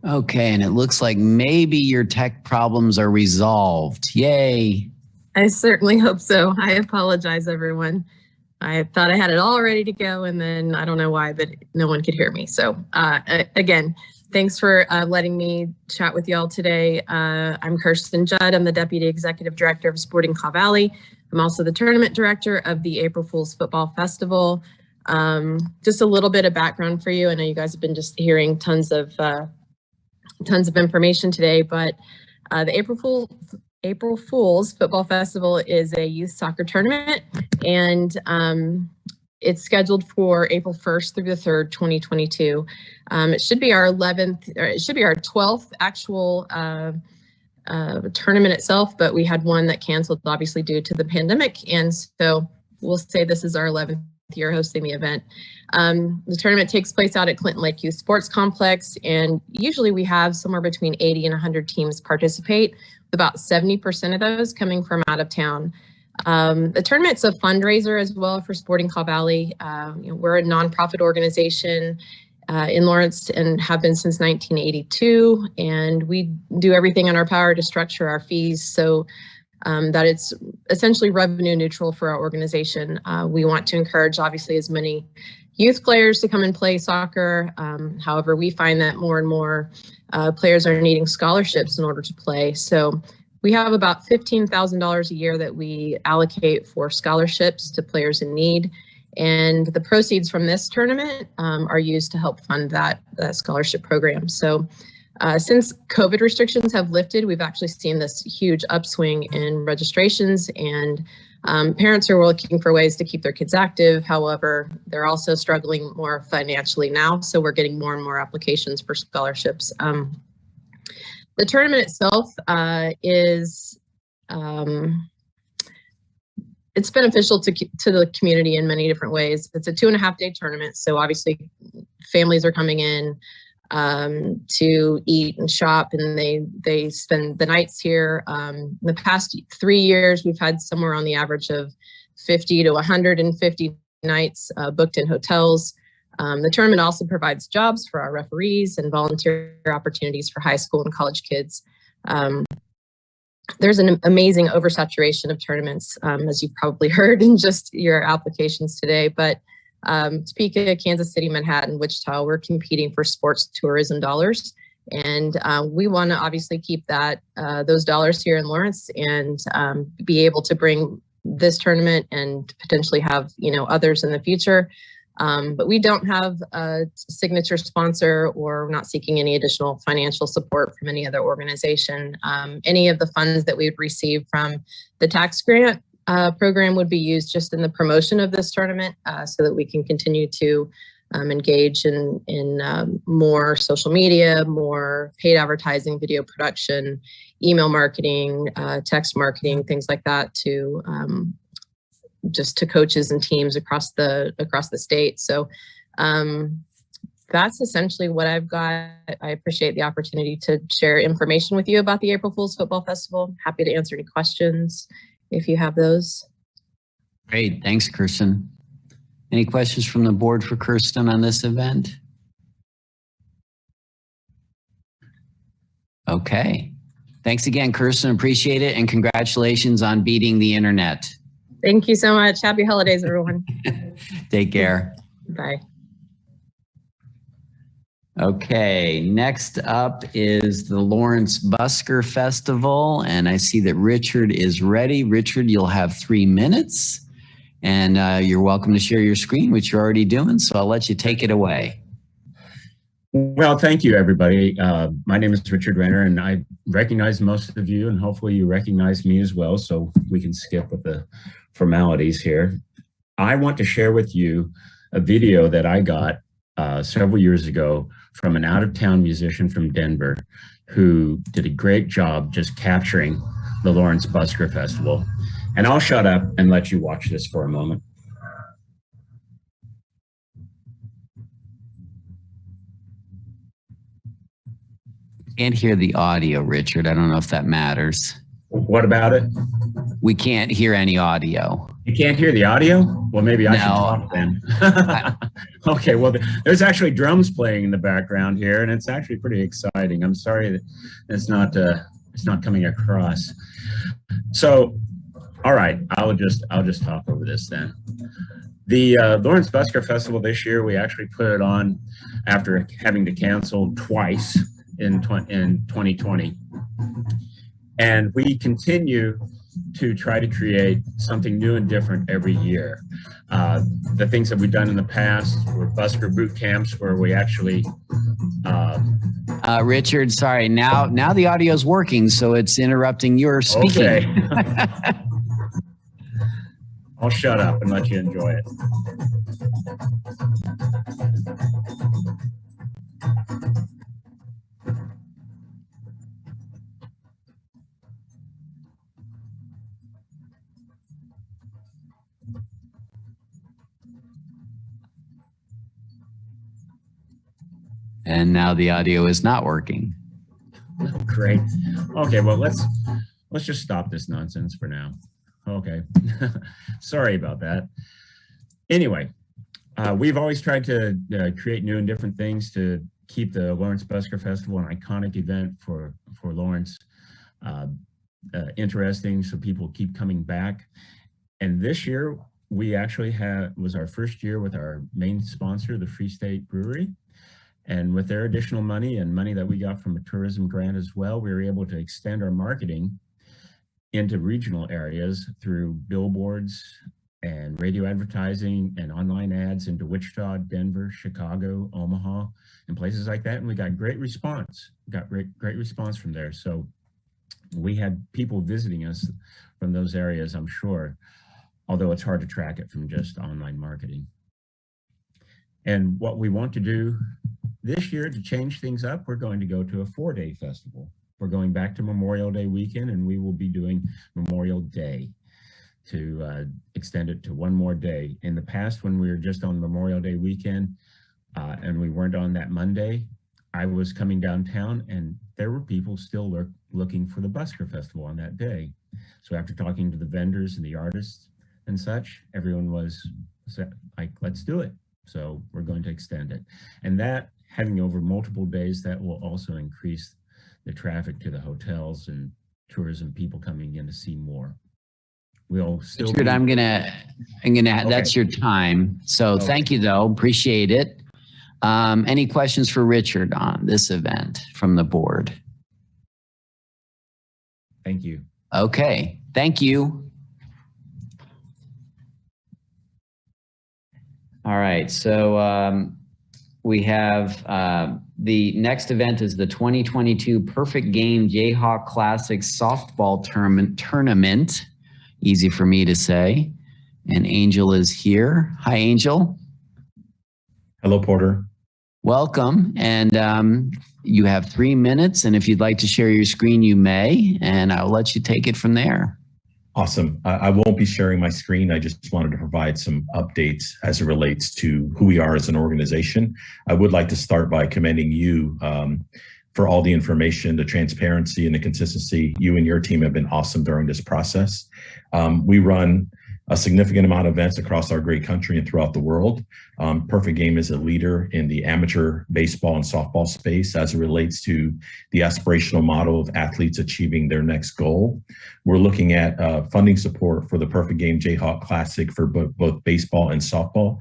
[SPEAKER 2] Okay, and it looks like maybe your tech problems are resolved. Yay.
[SPEAKER 6] I certainly hope so. I apologize, everyone. I thought I had it all ready to go, and then I don't know why, but no one could hear me. So again, thanks for letting me chat with y'all today. I'm Kirsten Judd. I'm the Deputy Executive Director of Sporting Claw Valley. I'm also the Tournament Director of the April Fool's Football Festival. Just a little bit of background for you. I know you guys have been just hearing tons of information today, but the April Fool's Football Festival is a youth soccer tournament, and it's scheduled for April 1st through the 3rd, 2022. It should be our 12th actual tournament itself, but we had one that canceled, obviously due to the pandemic, and so we'll say this is our 11th year hosting the event. The tournament takes place out at Clinton Lake Youth Sports Complex, and usually we have somewhere between 80 and 100 teams participate, with about 70% of those coming from out of town. The tournament's a fundraiser as well for Sporting Claw Valley. We're a nonprofit organization in Lawrence and have been since 1982, and we do everything in our power to structure our fees so that it's essentially revenue neutral for our organization. We want to encourage, obviously, as many youth players to come and play soccer. However, we find that more and more players are needing scholarships in order to play. So we have about $15,000 a year that we allocate for scholarships to players in need. And the proceeds from this tournament are used to help fund that scholarship program. So since COVID restrictions have lifted, we've actually seen this huge upswing in registrations, and parents are looking for ways to keep their kids active. However, they're also struggling more financially now, so we're getting more and more applications for scholarships. The tournament itself is it's beneficial to the community in many different ways. It's a 2.5-day tournament, so obviously families are coming in to eat and shop, and they spend the nights here. The past 3 years, we've had somewhere on the average of 50 to 150 nights booked in hotels. The tournament also provides jobs for our referees and volunteer opportunities for high school and college kids. There's an amazing oversaturation of tournaments, as you've probably heard in just your applications today, but Topeka, Kansas City, Manhattan, Wichita, we're competing for sports tourism dollars. And we want to obviously keep those dollars here in Lawrence and be able to bring this tournament and potentially have, others in the future. But we don't have a signature sponsor, or we're not seeking any additional financial support from any other organization. Any of the funds that we would receive from the tax grant program would be used just in the promotion of this tournament, so that we can continue to engage in more social media, more paid advertising, video production, email marketing, text marketing, things like that, to just to coaches and teams across the state. So that's essentially what I've got. I appreciate the opportunity to share information with you about the April Fool's Football Festival. Happy to answer any questions if you have those.
[SPEAKER 2] Great, thanks, Kirsten. Any questions from the board for Kirsten on this event? Okay. Thanks again, Kirsten. Appreciate it. And congratulations on beating the internet.
[SPEAKER 6] Thank you so much. Happy holidays, everyone.
[SPEAKER 2] Take care.
[SPEAKER 6] Bye.
[SPEAKER 2] Okay, next up is the Lawrence Busker Festival. And I see that Richard is ready. Richard, you'll have 3 minutes. And you're welcome to share your screen, which you're already doing. So I'll let you take it away.
[SPEAKER 5] Well, thank you, everybody. My name is Richard Renner, and I recognize most of you, and hopefully you recognize me as well, so we can skip with the formalities here. I want to share with you a video that I got several years ago from an out-of-town musician from Denver who did a great job just capturing the Lawrence Busker Festival. And I'll shut up and let you watch this for a moment.
[SPEAKER 2] Can't hear the audio, Richard. I don't know if that matters.
[SPEAKER 5] What about it?
[SPEAKER 2] We can't hear any audio.
[SPEAKER 5] You can't hear the audio? Well, maybe I should talk then. Okay, well, there's actually drums playing in the background here, and it's actually pretty exciting. I'm sorry that it's not coming across. So, all right, I'll just talk over this then. The Lawrence Busker Festival this year, we actually put it on after having to cancel twice in 2020. And we continue to try to create something new and different every year. The things that we've done in the past were Busker boot camps, where we actually
[SPEAKER 2] Richard, sorry, now the audio is working, so it's interrupting your speaking.
[SPEAKER 5] Okay. I'll shut up and let you enjoy it.
[SPEAKER 2] And now the audio is not working.
[SPEAKER 5] Great. Okay, well, let's just stop this nonsense for now. Okay. Sorry about that. Anyway, we've always tried to create new and different things to keep the Lawrence Busker Festival, an iconic event for Lawrence, interesting, so people keep coming back. And this year, we actually was our first year with our main sponsor, the Free State Brewery. And with their additional money and money that we got from a tourism grant as well, we were able to extend our marketing into regional areas through billboards and radio advertising and online ads into Wichita, Denver, Chicago, Omaha, and places like that. And we got great response. Got great response from there. So we had people visiting us from those areas, I'm sure, although it's hard to track it from just online marketing. And what we want to do this year to change things up, we're going to go to a 4-day festival. We're going back to Memorial Day weekend, and we will be doing Memorial Day to extend it to one more day. In the past, when we were just on Memorial Day weekend and we weren't on that Monday, I was coming downtown and there were people still looking for the Busker Festival on that day. So after talking to the vendors and the artists and such, everyone was said, like, let's do it. So we're going to extend it. And that, having over multiple days, that will also increase the traffic to the hotels and tourism people coming in to see more. We'll still
[SPEAKER 2] Richard, I'm gonna, that's your time. So thank you though, appreciate it. Any questions for Richard on this event from the board?
[SPEAKER 5] Thank you.
[SPEAKER 2] Okay, thank you. All right, so we have the next event is the 2022 Perfect Game Jayhawk Classic Softball Tournament. Easy for me to say. And Angel is here. Hi, Angel.
[SPEAKER 3] Hello, Porter.
[SPEAKER 2] Welcome. And you have 3 minutes. And if you'd like to share your screen, you may. And I'll let you take it from there.
[SPEAKER 3] Awesome. I won't be sharing my screen. I just wanted to provide some updates as it relates to who we are as an organization. I would like to start by commending you for all the information, the transparency, and the consistency. You and your team have been awesome during this process. We run a significant amount of events across our great country and throughout the world. Perfect Game is a leader in the amateur baseball and softball space as it relates to the aspirational model of athletes achieving their next goal. We're looking at funding support for the Perfect Game Jayhawk Classic for both baseball and softball.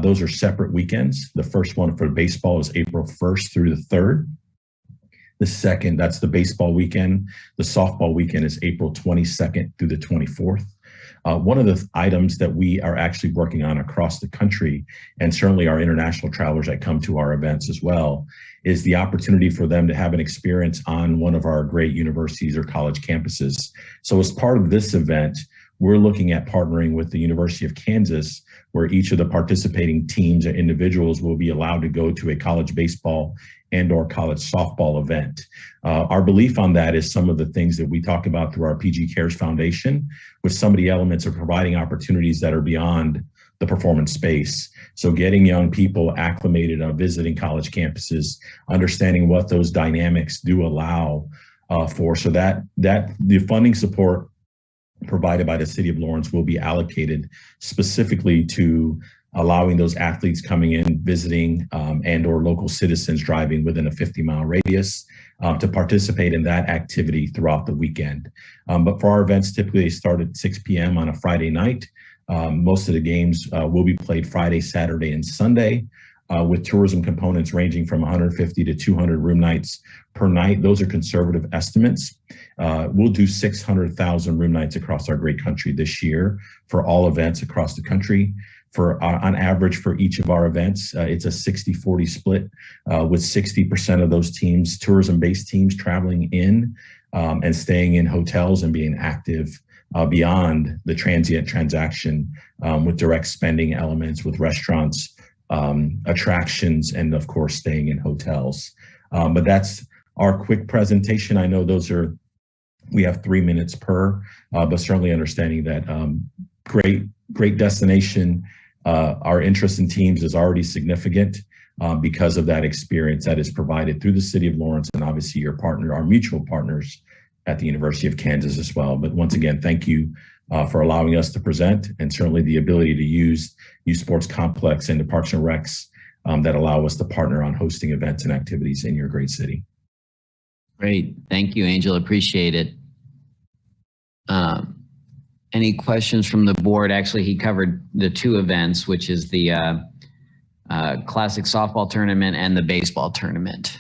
[SPEAKER 3] Those are separate weekends. The first one for baseball is April 1st through the 3rd. The second, that's the baseball weekend. The softball weekend is April 22nd through the 24th. One of the items that we are actually working on across the country, and certainly our international travelers that come to our events as well, is the opportunity for them to have an experience on one of our great universities or college campuses. So as part of this event, we're looking at partnering with the University of Kansas, where each of the participating teams and individuals will be allowed to go to a college baseball and or college softball event. Our belief on that is some of the things that we talk about through our PG Cares Foundation, with some of the elements of providing opportunities that are beyond the performance space. So getting young people acclimated on visiting college campuses, understanding what those dynamics do allow for, so that the funding support provided by the City of Lawrence will be allocated specifically to allowing those athletes coming in, visiting, and or local citizens driving within a 50-mile radius to participate in that activity throughout the weekend. But for our events, typically they start at 6 p.m. on a Friday night. Most of the games will be played Friday, Saturday, and Sunday, with tourism components ranging from 150 to 200 room nights per night. Those are conservative estimates. We'll do 600,000 room nights across our great country this year for all events across the country. For on average for each of our events, it's a 60-40 split, with 60% of those teams, tourism-based teams, traveling in and staying in hotels and being active beyond the transient transaction, with direct spending elements, with restaurants, attractions, and of course staying in hotels. But that's our quick presentation. I know we have 3 minutes per, but certainly understanding that great destination. Our interest in teams is already significant because of that experience that is provided through the City of Lawrence and obviously our mutual partners at the University of Kansas as well. But once again, thank you for allowing us to present, and certainly the ability to use U Sports Complex and the Parks and Recs that allow us to partner on hosting events and activities in your great city.
[SPEAKER 2] Great. Thank you, Angel. Appreciate it. Any questions from the board? Actually, he covered the two events, which is the Classic Softball Tournament and the Baseball Tournament.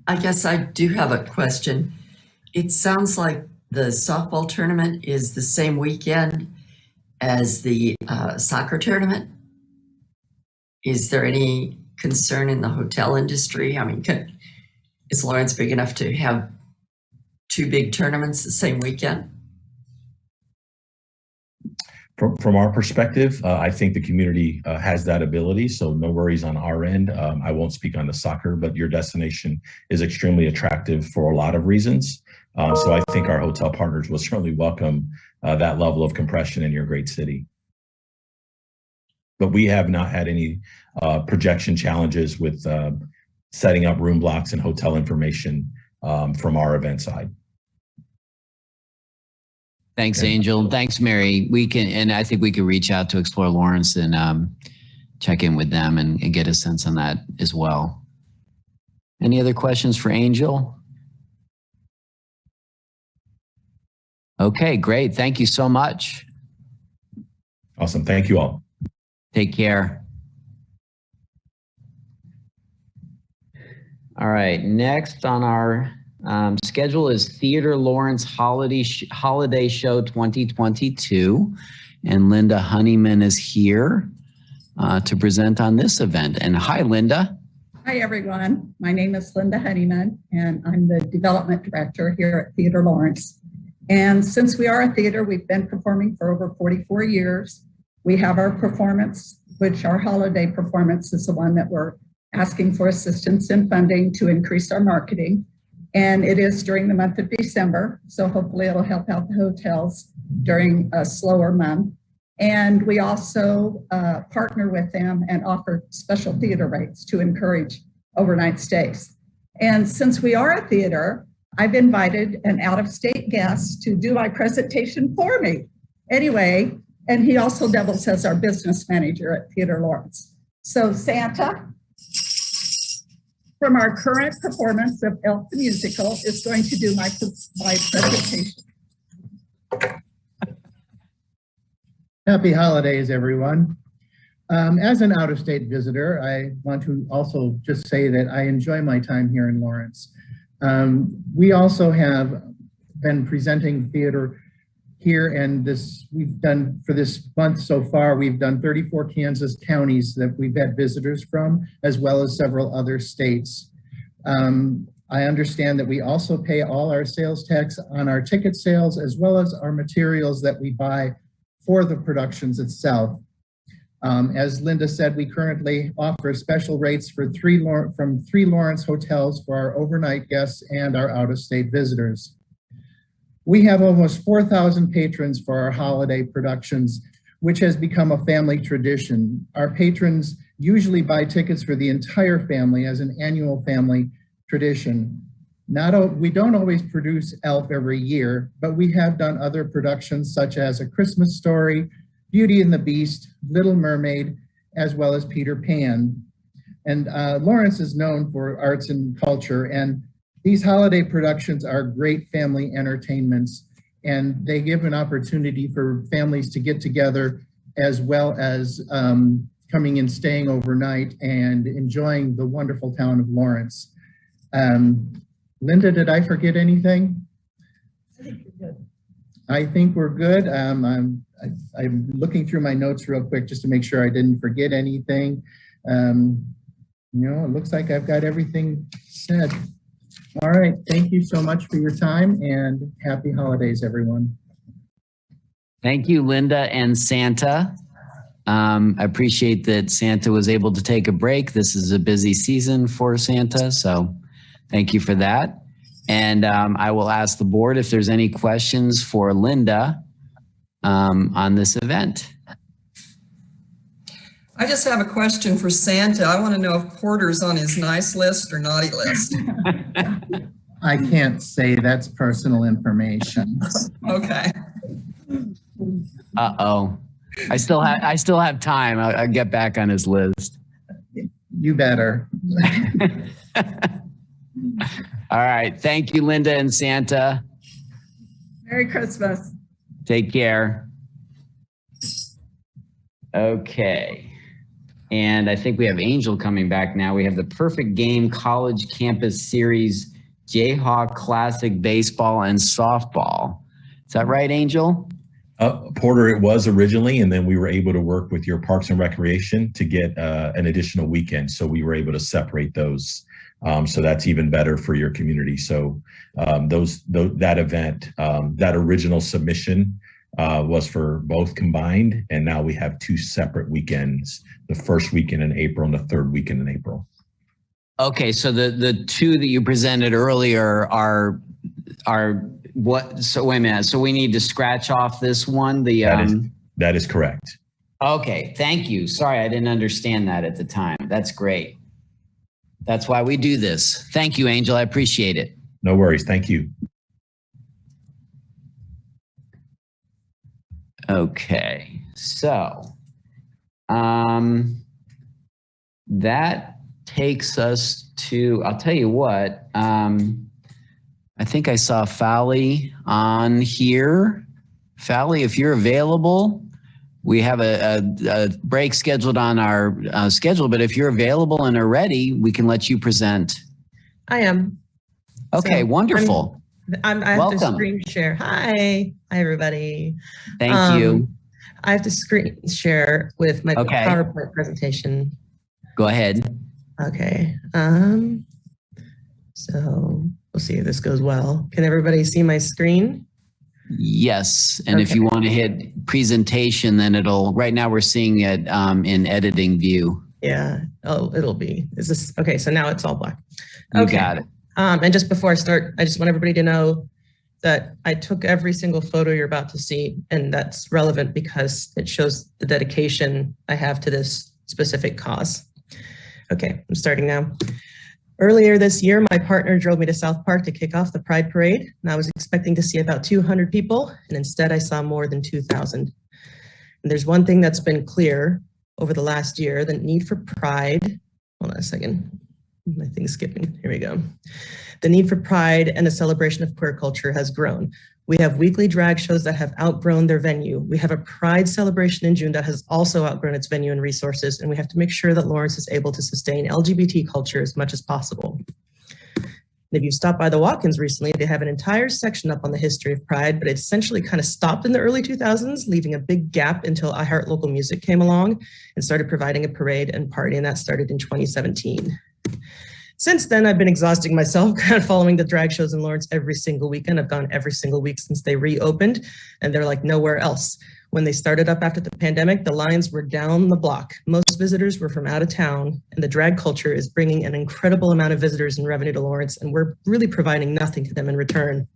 [SPEAKER 22] I guess I do have a question. It sounds like the softball tournament is the same weekend as the soccer tournament. Is there any concern in the hotel industry? I mean, is Lawrence big enough to have two big tournaments the same weekend?
[SPEAKER 3] From our perspective, I think the community has that ability, so no worries on our end. I won't speak on the soccer, but your destination is extremely attractive for a lot of reasons. So I think our hotel partners will certainly welcome that level of compression in your great city. But we have not had any projection challenges with setting up room blocks and hotel information from our event side.
[SPEAKER 2] Thanks, Angel. Thanks, Mary. We can, and I think we could reach out to Explore Lawrence and check in with them and get a sense on that as well. Any other questions for Angel? Okay, great. Thank you so much.
[SPEAKER 3] Awesome. Thank you all.
[SPEAKER 2] Take care. All right, next on our schedule is Theater Lawrence Holiday Show 2022. And Linda Honeyman is here to present on this event. And hi, Linda.
[SPEAKER 8] Hi, everyone. My name is Linda Honeyman, and I'm the Development Director here at Theater Lawrence. And since we are a theater, we've been performing for over 44 years. We have our performance, which our holiday performance is the one that we're asking for assistance and funding to increase our marketing. And it is during the month of December, so hopefully it'll help out the hotels during a slower month. And we also partner with them and offer special theater rates to encourage overnight stays. And since we are a theater, I've invited an out-of-state guest to do my presentation for me. Anyway, and he also doubles as our business manager at Theater Lawrence. So Santa, from our current performance of Elf the Musical, is going to do my presentation.
[SPEAKER 9] Happy holidays, everyone. As an out-of-state visitor, I want to also just say that I enjoy my time here in Lawrence. We also have been presenting theater here, and we've done for this month so far, we've done 34 Kansas counties that we've had visitors from, as well as several other states. I understand that we also pay all our sales tax on our ticket sales, as well as our materials that we buy for the productions itself. As Linda said, we currently offer special rates for from three Lawrence hotels for our overnight guests and our out-of-state visitors. We have almost 4,000 patrons for our holiday productions, which has become a family tradition. Our patrons usually buy tickets for the entire family as an annual family tradition. We don't always produce Elf every year, but we have done other productions such as A Christmas Story, Beauty and the Beast, Little Mermaid, as well as Peter Pan. And Lawrence is known for arts and culture, and these holiday productions are great family entertainments, and they give an opportunity for families to get together, as well as coming and staying overnight and enjoying the wonderful town of Lawrence. Linda, did I forget anything? I think we're good. I'm looking through my notes real quick just to make sure I didn't forget anything. It looks like I've got everything said. All right, thank you so much for your time, and happy holidays, everyone.
[SPEAKER 2] Thank you, Linda and Santa. I appreciate that Santa was able to take a break. This is a busy season for Santa, so thank you for that. And I will ask the board if there's any questions for Linda on this event.
[SPEAKER 1] I just have a question for Santa. I want to know if Porter's on his nice list or naughty list.
[SPEAKER 9] I can't say, that's personal information.
[SPEAKER 1] Okay.
[SPEAKER 2] Uh-oh. I still have time. I'll get back on his list.
[SPEAKER 9] You better.
[SPEAKER 2] All right. Thank you, Linda and Santa.
[SPEAKER 8] Merry Christmas.
[SPEAKER 2] Take care. Okay. And I think we have Angel coming back now. We have the Perfect Game College Campus Series Jayhawk Classic Baseball and Softball. Is that right, Angel?
[SPEAKER 3] Porter, it was originally, and then we were able to work with your Parks and Recreation to get an additional weekend. So we were able to separate those. So that's even better for your community. So that event, that original submission was for both combined, and now we have two separate weekends, the first weekend in April and the third weekend in April.
[SPEAKER 2] Okay, so the two that you presented earlier are what? So wait a minute. So we need to scratch off this one.
[SPEAKER 3] That is correct.
[SPEAKER 2] Okay, thank you. Sorry, I didn't understand that at the time. That's great. That's why we do this. Thank you, Angel. I appreciate it.
[SPEAKER 3] No worries. Thank you.
[SPEAKER 2] Okay, so that takes us to, I'll tell you what, I think I saw Fally on here. Fally, if you're available, we have a break scheduled on our schedule, but if you're available and are ready, we can let you present.
[SPEAKER 7] I am.
[SPEAKER 2] Okay,
[SPEAKER 7] So
[SPEAKER 2] wonderful.
[SPEAKER 7] I have
[SPEAKER 2] Welcome.
[SPEAKER 7] to screen share. Hi, everybody.
[SPEAKER 2] Thank you.
[SPEAKER 7] I have to screen share with my
[SPEAKER 2] Okay.
[SPEAKER 7] PowerPoint presentation.
[SPEAKER 2] Go ahead.
[SPEAKER 7] Okay. So we'll see if this goes well. Can everybody see my screen?
[SPEAKER 2] Yes, and if
[SPEAKER 7] Okay.
[SPEAKER 2] you want to hit presentation, then right now we're seeing it in editing view.
[SPEAKER 7] Yeah. Oh, it'll be. Is this okay? So now it's all black.
[SPEAKER 2] You
[SPEAKER 7] Okay.
[SPEAKER 2] got it.
[SPEAKER 7] And just before I start, I just want everybody to know that I took every single photo you're about to see, and that's relevant because it shows the dedication I have to this specific cause. Okay, I'm starting now. Earlier this year, my partner drove me to South Park to kick off the Pride Parade, and I was expecting to see about 200 people, and instead I saw more than 2,000. And there's one thing that's been clear over the last year, the need for pride. Hold on a second. My thing's skipping. Here we go. The need for pride and a celebration of queer culture has grown. We have weekly drag shows that have outgrown their venue. We have a pride celebration in June that has also outgrown its venue and resources, and we have to make sure that Lawrence is able to sustain LGBT culture as much as possible. And if you stopped by the Watkins recently, they have an entire section up on the history of Pride, but it essentially kind of stopped in the early 2000s, leaving a big gap until I Heart Local Music came along and started providing a parade and party, and that started in 2017. Since then, I've been exhausting myself kind of following the drag shows in Lawrence every single weekend. I've gone every single week since they reopened, and they're like nowhere else. When they started up after the pandemic, the lines were down the block. Most visitors were from out of town, and the drag culture is bringing an incredible amount of visitors and revenue to Lawrence, and we're really providing nothing to them in return.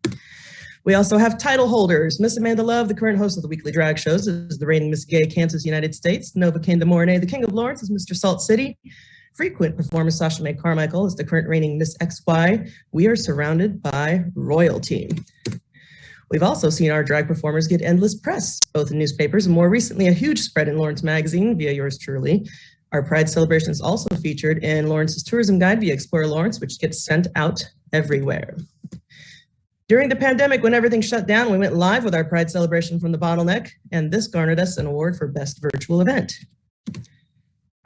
[SPEAKER 7] We also have title holders. Miss Amanda Love, the current host of the weekly drag shows, is the reigning Miss Gay Kansas, United States. Nova Kenda Mornay, the King of Lawrence, is Mr. Salt City. Frequent performer Sasha May Carmichael is the current reigning Miss XY. We are surrounded by royalty. We've also seen our drag performers get endless press, both in newspapers and more recently a huge spread in Lawrence Magazine via yours truly. Our Pride celebration is also featured in Lawrence's tourism guide via Explore Lawrence, which gets sent out everywhere. During the pandemic, when everything shut down, we went live with our Pride celebration from the bottleneck, and this garnered us an award for Best Virtual Event.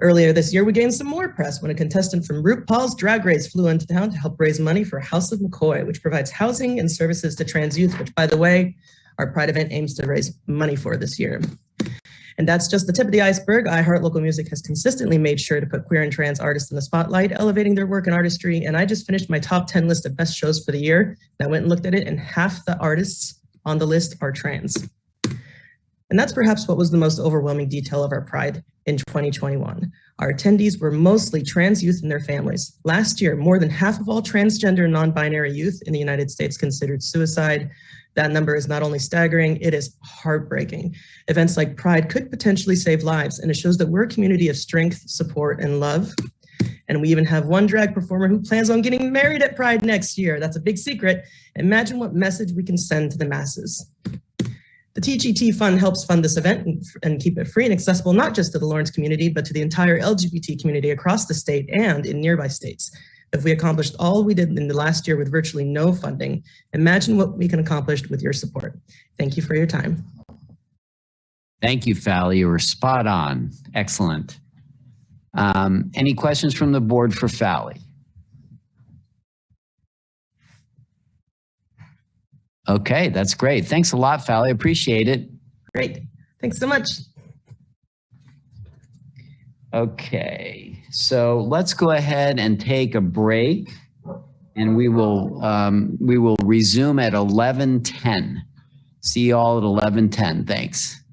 [SPEAKER 7] Earlier this year, we gained some more press when a contestant from RuPaul's Drag Race flew into town to help raise money for House of McCoy, which provides housing and services to trans youth, which, by the way, our Pride event aims to raise money for this year. And that's just the tip of the iceberg. I Heart Local Music has consistently made sure to put queer and trans artists in the spotlight, elevating their work and artistry. And I just finished my top 10 list of best shows for the year. And I went and looked at it, and half the artists on the list are trans. And that's perhaps what was the most overwhelming detail of our Pride in 2021. Our attendees were mostly trans youth and their families. Last year, more than half of all transgender and non-binary youth in the United States considered suicide. That number is not only staggering, it is heartbreaking. Events like Pride could potentially save lives, and it shows that we're a community of strength, support, and love. And we even have one drag performer who plans on getting married at Pride next year. That's a big secret. Imagine what message we can send to the masses. The TGT Fund helps fund this event and keep it free and accessible, not just to the Lawrence community, but to the entire LGBT community across the state and in nearby states. If we accomplished all we did in the last year with virtually no funding, imagine what we can accomplish with your support. Thank you for your time.
[SPEAKER 2] Thank you, Fally. You were spot on. Excellent. Any questions from the board for Fally? Okay, that's great. Thanks a lot, Fally. Appreciate it.
[SPEAKER 7] Great. Thanks so much.
[SPEAKER 2] Okay, so let's go ahead and take a break, and we will resume at 11:10. See you all at 11:10. Thanks.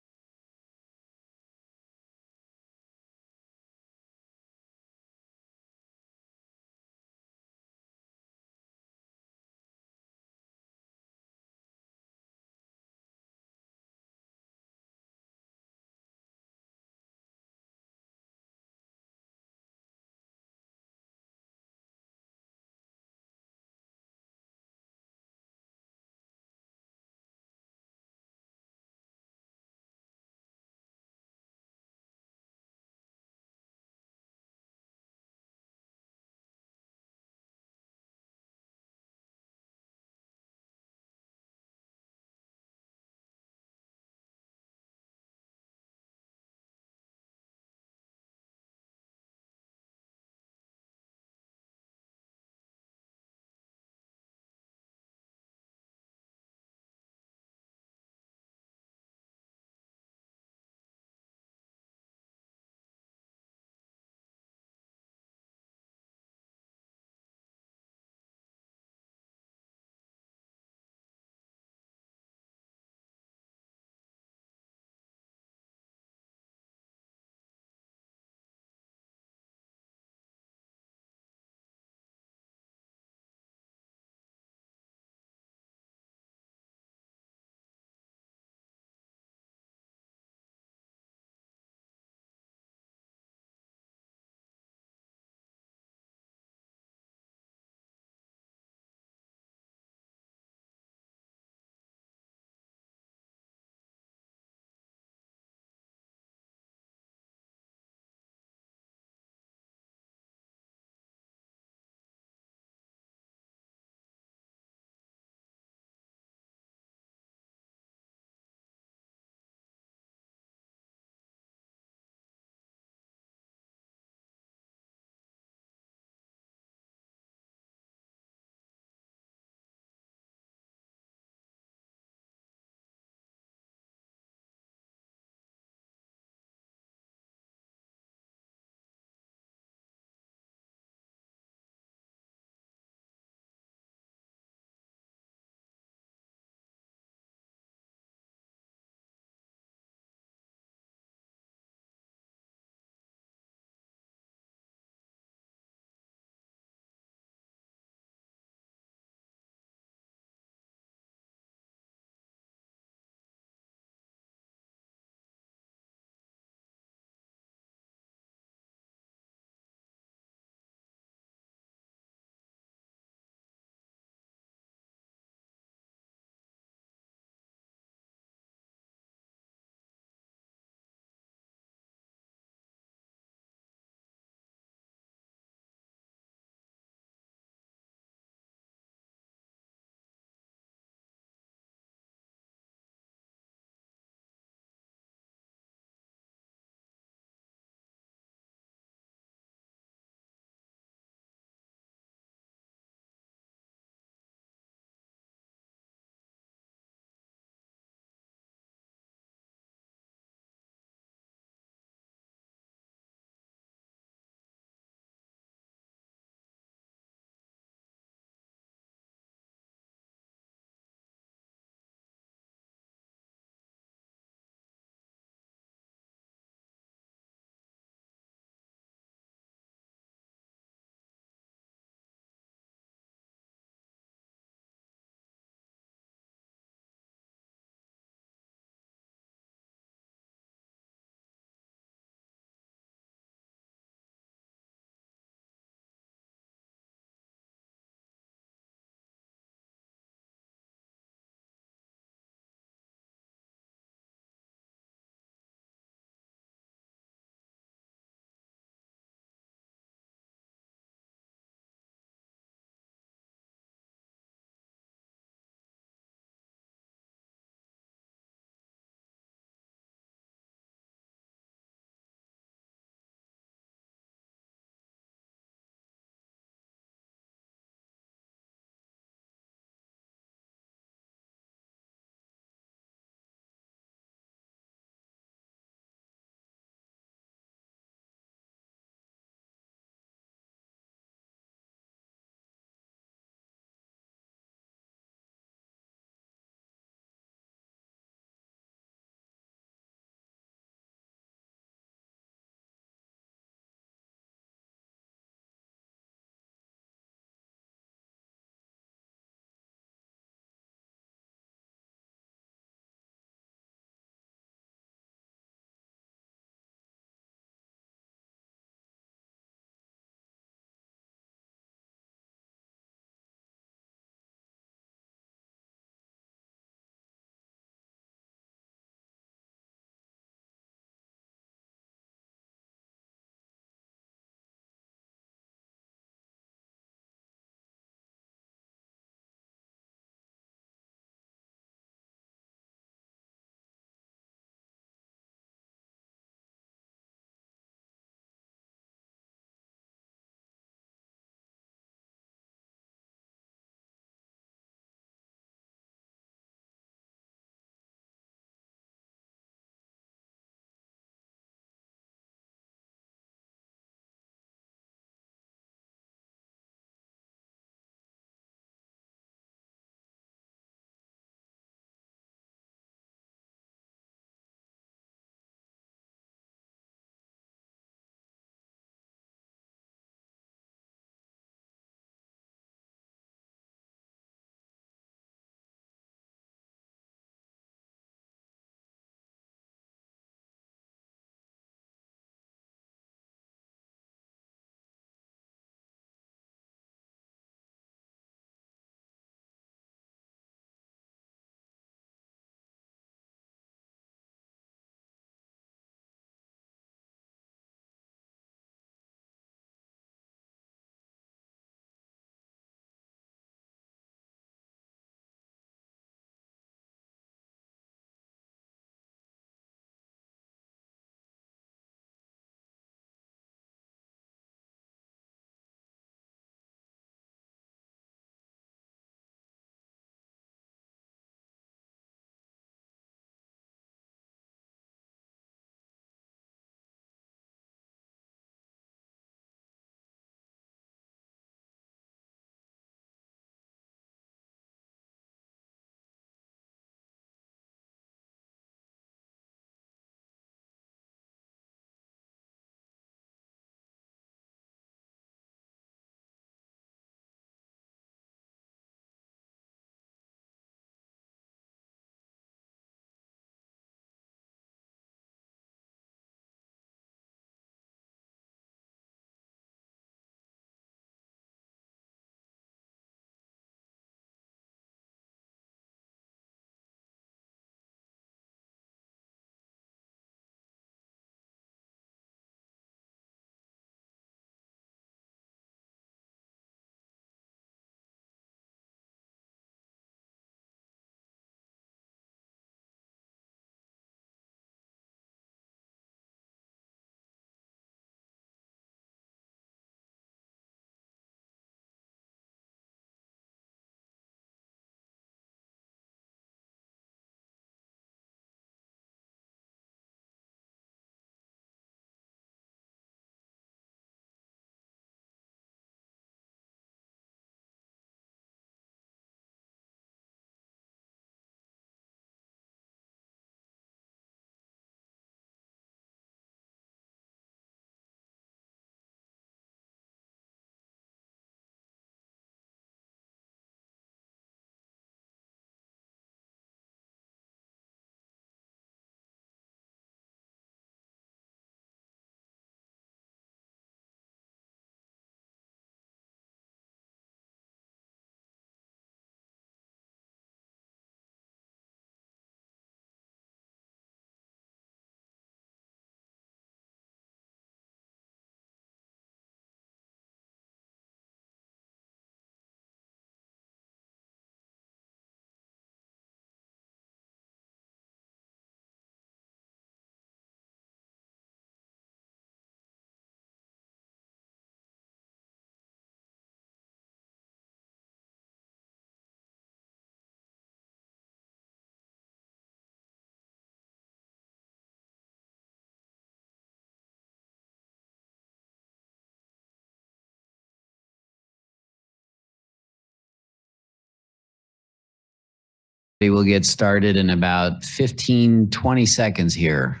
[SPEAKER 2] We will get started in about 15, 20 seconds here.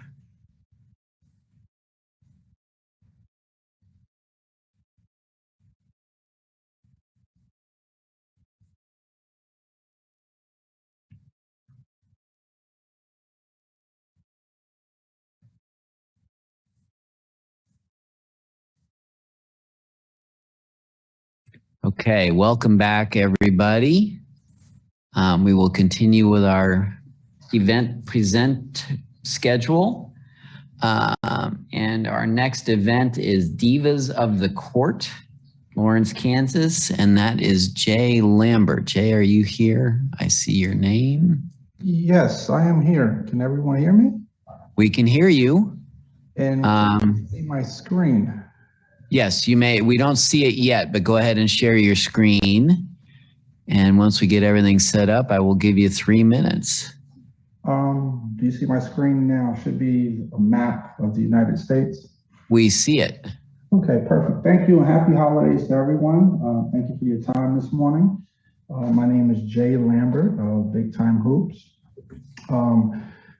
[SPEAKER 2] Okay, welcome back, everybody. We will continue with our event present schedule. And our next event is Divas of the Court, Lawrence, Kansas, and that is Jay Lambert. Jay, are you here? I see your name.
[SPEAKER 10] Yes, I am here. Can everyone hear me?
[SPEAKER 2] We can hear you.
[SPEAKER 10] And can you see my screen?
[SPEAKER 2] Yes, you may. We don't see it yet, but go ahead and share your screen. And once we get everything set up, I will give you 3 minutes.
[SPEAKER 10] Do you see my screen now? Should be a map of the United States.
[SPEAKER 2] We see it.
[SPEAKER 10] Okay, perfect. Thank you and happy holidays to everyone. Thank you for your time this morning. My name is Jay Lambert of Big Time Hoops.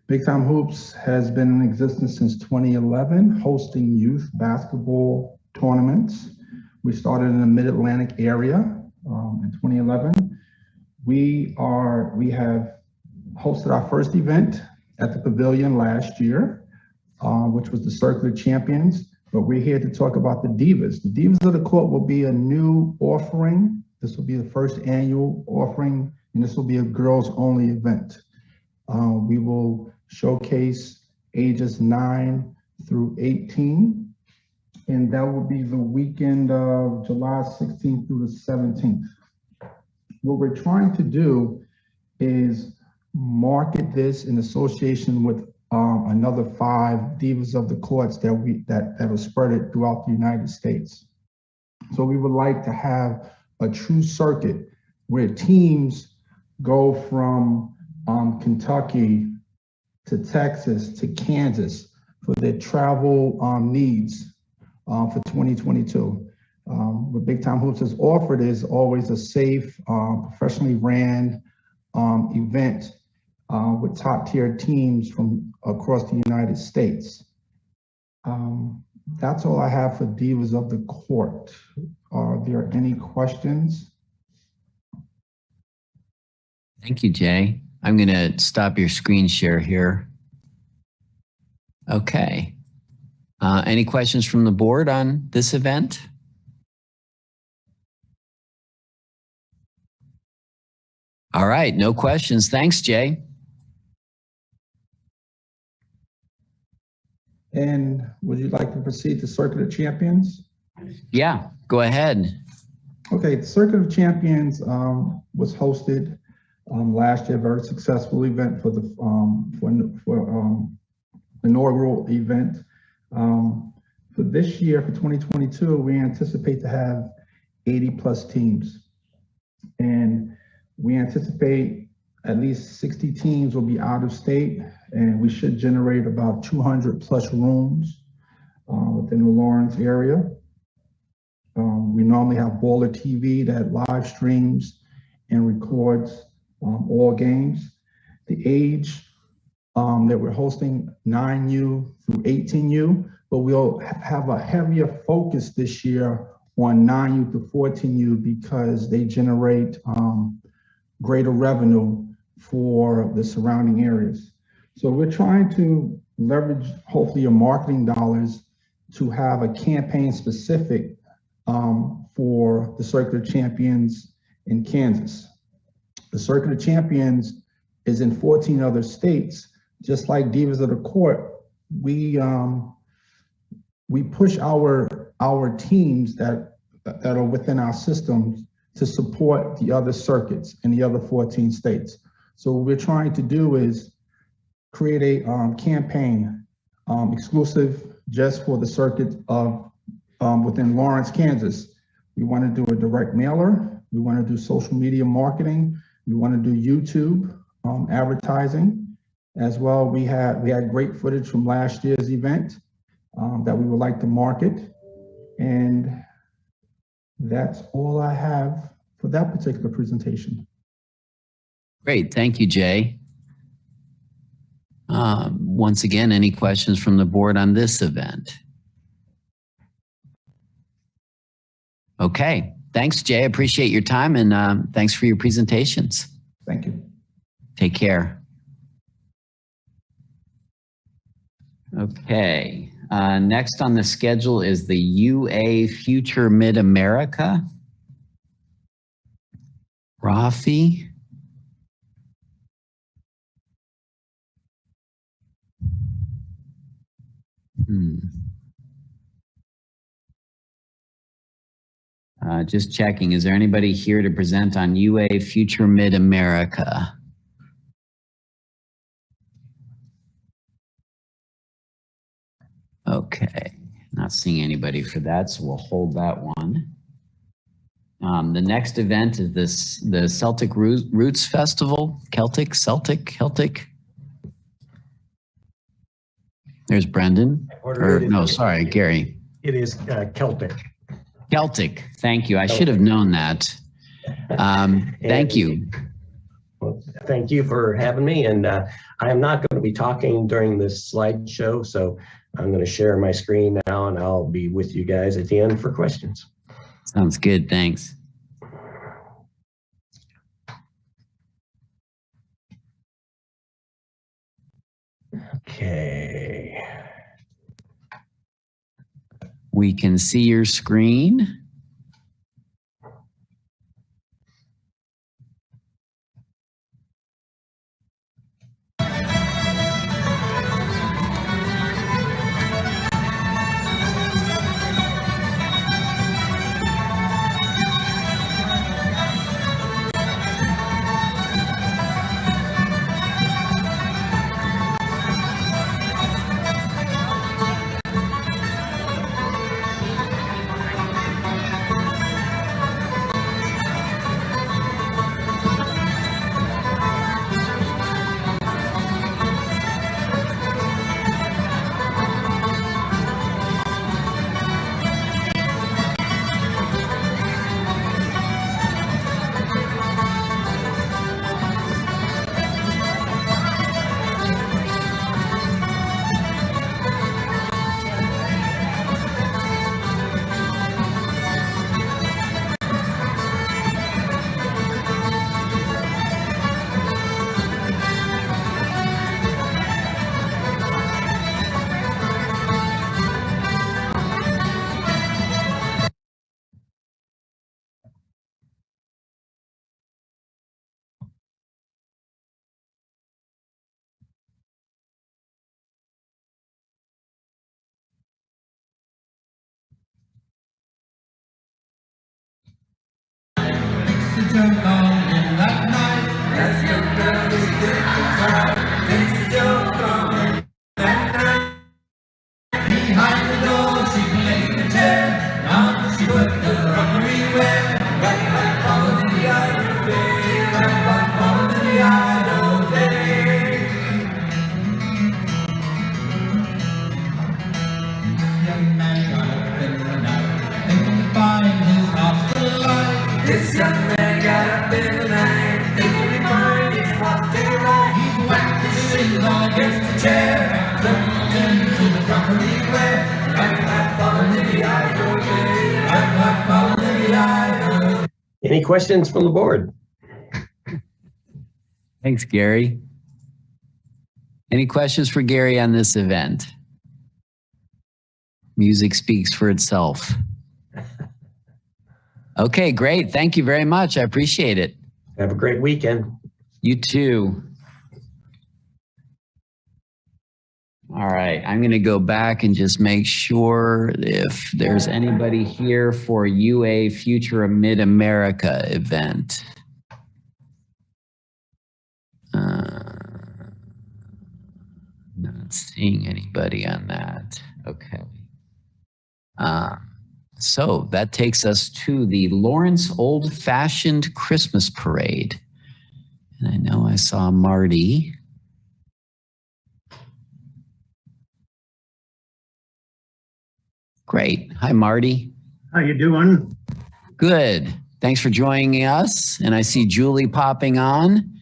[SPEAKER 10] Big Time Hoops has been in existence since 2011, hosting youth basketball tournaments. We started in the Mid-Atlantic area in 2011. We have hosted our first event at the Pavilion last year, which was the Circuit of Champions, but we're here to talk about the Divas. The Divas of the Court will be a new offering. This will be the first annual offering, and this will be a girls-only event. We will showcase ages 9 through 18, and that will be the weekend of July 16th through the 17th. What we're trying to do is market this in association with another 5 Divas of the Courts that are spread throughout the United States. So we would like to have a true circuit where teams go from Kentucky to Texas to Kansas for their travel needs for 2022. What Big Time Hoops has offered is always a safe, professionally ran event with top tier teams from across the United States. That's all I have for Divas of the Court. Are there any questions?
[SPEAKER 2] Thank you, Jay. I'm going to stop your screen share here. Okay. Any questions from the board on this event? All right, no questions. Thanks, Jay.
[SPEAKER 10] And would you like to proceed to Circuit of Champions?
[SPEAKER 2] Yeah, go ahead.
[SPEAKER 10] Okay, the Circuit of Champions was hosted last year, very successful event for the inaugural event. For this year, for 2022, we anticipate to have 80 plus teams. And we anticipate at least 60 teams will be out of state, and we should generate about 200 plus rooms within the Lawrence area. We normally have Baller TV that live streams and records all games. The age that we're hosting 9U through 18U, but we'll have a heavier focus this year on 9U to 14U because they generate greater revenue for the surrounding areas. So we're trying to leverage hopefully your marketing dollars to have a campaign specific for the Circuit of Champions in Kansas. The Circuit of Champions is in 14 other states. Just like Divas of the Court, we push our teams that are within our systems to support the other circuits in the other 14 states. So what we're trying to do is create a campaign exclusive just for the circuit of within Lawrence, Kansas. We want to do a direct mailer. We want to do social media marketing. We want to do YouTube advertising as well. We had great footage from last year's event that we would like to market. And that's all I have for that particular presentation.
[SPEAKER 2] Great. Thank you, Jay. Once again, any questions from the board on this event? Okay. Thanks, Jay. Appreciate your time and thanks for your presentations.
[SPEAKER 10] Thank you.
[SPEAKER 2] Take care. Okay. Next on the schedule is the UA Future Mid-America. Rafi. Just checking, is there anybody here to present on UA Future Mid-America? Okay, not seeing anybody for that, so we'll hold that one. The next event is the Celtic Roots Festival. Celtic. There's Brendan. Sorry, Gary.
[SPEAKER 11] It is Celtic.
[SPEAKER 2] Celtic. Thank you. I should have known that. Thank you.
[SPEAKER 11] Well, thank you for having me. And I am not going to be talking during this slideshow, so I'm going to share my screen now, and I'll be with you guys at the end for questions.
[SPEAKER 2] Sounds good. Thanks.
[SPEAKER 11] Okay.
[SPEAKER 2] We can see your screen.
[SPEAKER 12] This young man got up in the night, thinking he'd find his lost daylight. He whacked his shins on against the chair, jumped into the crockery where, right back falling in the idle day, right back falling in the idle.
[SPEAKER 11] Any questions from the board?
[SPEAKER 2] Thanks, Gary. Any questions for Gary on this event? Music speaks for itself. Okay, great. Thank you very much. I appreciate it.
[SPEAKER 11] Have a great weekend.
[SPEAKER 2] You too. All right, I'm going to go back and just make sure if there's anybody here for UA Future Mid-America event. Not seeing anybody on that. Okay. So that takes us to the Lawrence Old Fashioned Christmas Parade. And I know I saw Marty. Great. Hi, Marty.
[SPEAKER 23] How you doing?
[SPEAKER 2] Good. Thanks for joining us. And I see Julie popping on.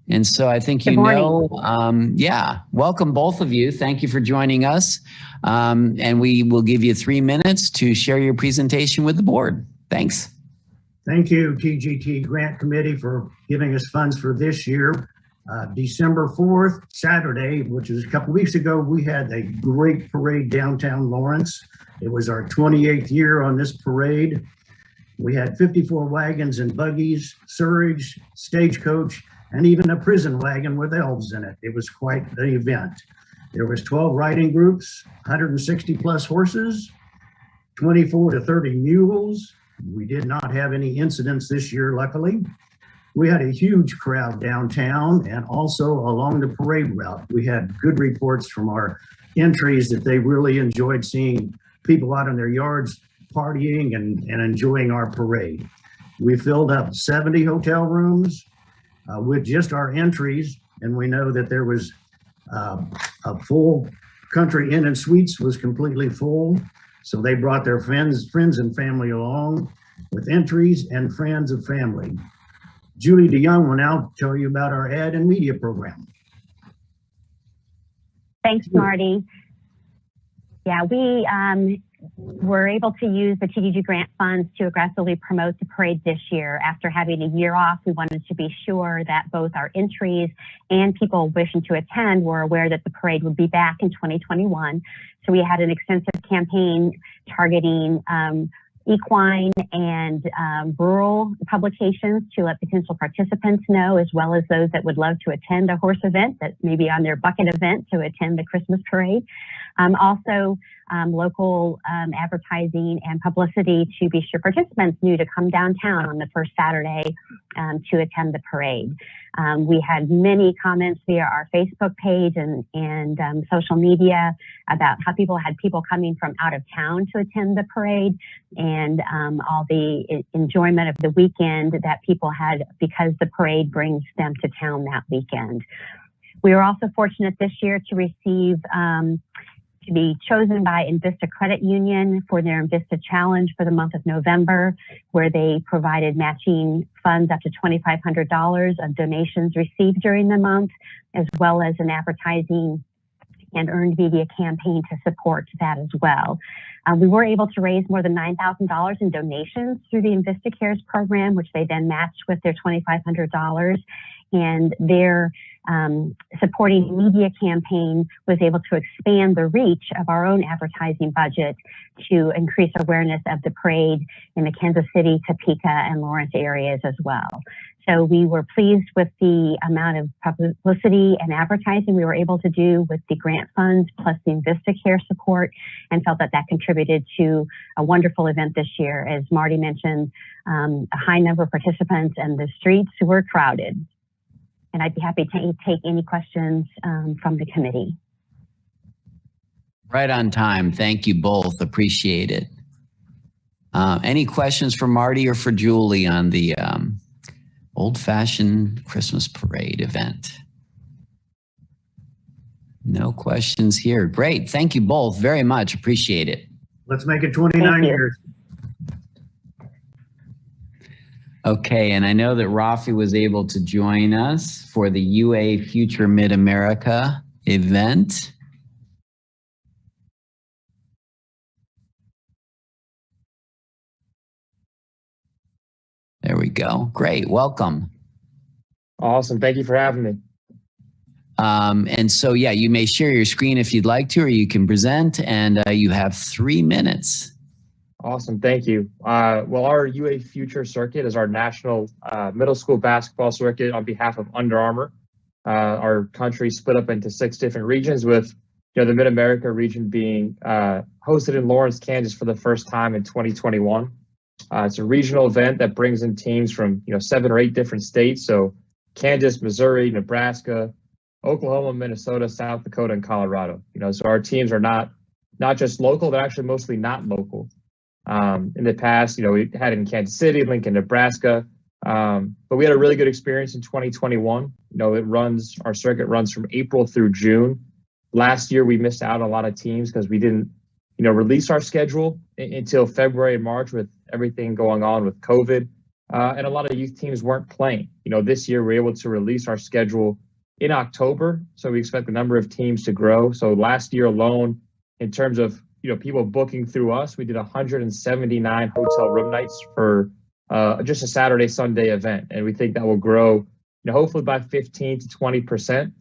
[SPEAKER 2] And so I think
[SPEAKER 13] Good morning.
[SPEAKER 2] welcome both of you. Thank you for joining us. And we will give you 3 minutes to share your presentation with the board. Thanks.
[SPEAKER 14] Thank you, TGT Grant Committee, for giving us funds for this year. December 4th, Saturday, which is a couple weeks ago, we had a great parade downtown Lawrence. It was our 28th year on this parade. We had 54 wagons and buggies, surge, stagecoach, and even a prison wagon with elves in it. It was quite the event. There was 12 riding groups, 160 plus horses, 24 to 30 mules. We did not have any incidents this year, luckily. We had a huge crowd downtown and also along the parade route. We had good reports from our entries that they really enjoyed seeing people out in their yards partying and enjoying our parade. We filled up 70 hotel rooms with just our entries, and we know that there was a full Country Inn and Suites was completely full. So they brought their friends and family along with entries and friends of family. Julie DeYoung will now tell you about our ad and media program.
[SPEAKER 13] Thanks, Marty. Yeah, we were able to use the TGT grant funds to aggressively promote the parade this year. After having a year off, we wanted to be sure that both our entries and people wishing to attend were aware that the parade would be back in 2021. So we had an extensive campaign targeting equine and rural publications to let potential participants know, as well as those that would love to attend a horse event that may be on their bucket event to attend the Christmas parade. Also, local advertising and publicity to be sure participants knew to come downtown on the first Saturday to attend the parade. We had many comments via our Facebook page and social media about how people had people coming from out of town to attend the parade, and all the enjoyment of the weekend that people had because the parade brings them to town that weekend. We were also fortunate this year to receive to be chosen by Invista Credit Union for their Invista Challenge for the month of November, where they provided matching funds up to $2,500 of donations received during the month, as well as an advertising and earned media campaign to support that as well. We were able to raise more than $9,000 in donations through the Invista Cares program, which they then matched with their $2,500. And their supporting media campaign was able to expand the reach of our own advertising budget to increase awareness of the parade in the Kansas City, Topeka, and Lawrence areas as well. So we were pleased with the amount of publicity and advertising we were able to do with the grant funds plus the Invista Care support, and felt that that contributed to a wonderful event this year. As Marty mentioned, a high number of participants and the streets were crowded. And I'd be happy to take any questions from the committee.
[SPEAKER 2] Right on time. Thank you both. Appreciate it. Any questions for Marty or for Julie on the old-fashioned Christmas parade event? No questions here. Great. Thank you both very much. Appreciate it.
[SPEAKER 14] Let's make it 29 years.
[SPEAKER 2] Okay, and I know that Rafi was able to join us for the UA Future Mid-America event. There we go. Great, welcome.
[SPEAKER 23] Awesome, thank you for having me.
[SPEAKER 2] And so, yeah, you may share your screen if you'd like to, or you can present, and you have 3 minutes.
[SPEAKER 23] Awesome, thank you. Well, our UA Future Circuit is our national middle school basketball circuit on behalf of Under Armour. Our country split up into 6 different regions, with the Mid-America region being hosted in Lawrence, Kansas for the first time in 2021. It's a regional event that brings in teams from 7 or 8 different states. So Kansas, Missouri, Nebraska, Oklahoma, Minnesota, South Dakota, and Colorado. So our teams are not just local, they're actually mostly not local. In the past, we had it in Kansas City, Lincoln, Nebraska, but we had a really good experience in 2021. Our circuit runs from April through June. Last year, we missed out on a lot of teams because we didn't, release our schedule until February and March with everything going on with COVID. and a lot of youth teams weren't playing. This year we're able to release our schedule in October, so we expect the number of teams to grow. So last year alone, in terms of people booking through us, we did 179 hotel room nights for just a Saturday, Sunday event, and we think that will grow, hopefully by 15 to 20%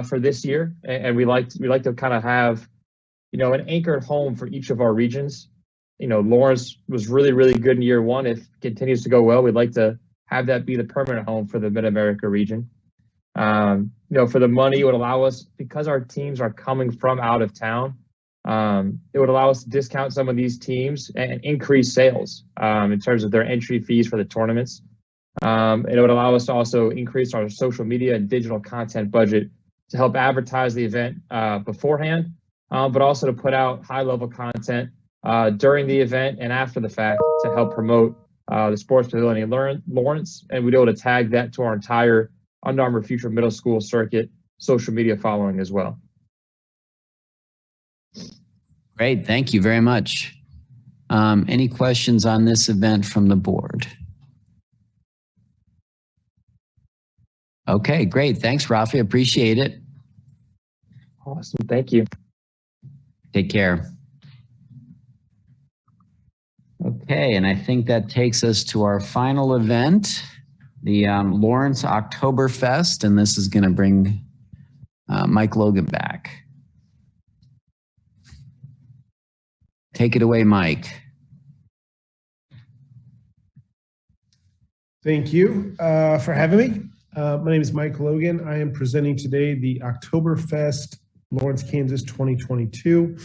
[SPEAKER 23] for this year. And we like to kind of have, an anchored home for each of our regions. Lawrence was really, really good in year one. If it continues to go well, we'd like to have that be the permanent home for the Mid-America region. For the money, it would allow us, because our teams are coming from out of town, it would allow us to discount some of these teams and increase sales in terms of their entry fees for the tournaments. And it would allow us to also increase our social media and digital content budget to help advertise the event beforehand, but also to put out high-level content during the event and after the fact to help promote the sports pavilion in Lawrence. And we'd be able to tag that to our entire Under Armour Future Middle School circuit social media following as well.
[SPEAKER 2] Great, thank you very much. Any questions on this event from the board? Okay, great. Thanks, Rafi. Appreciate it.
[SPEAKER 23] Awesome. Thank you.
[SPEAKER 2] Take care. Okay, and I think that takes us to our final event, the Lawrence Oktoberfest, and this is going to bring Mike Logan back. Take it away, Mike.
[SPEAKER 15] Thank you for having me. My name is Mike Logan. I am presenting today the Oktoberfest Lawrence, Kansas 2022.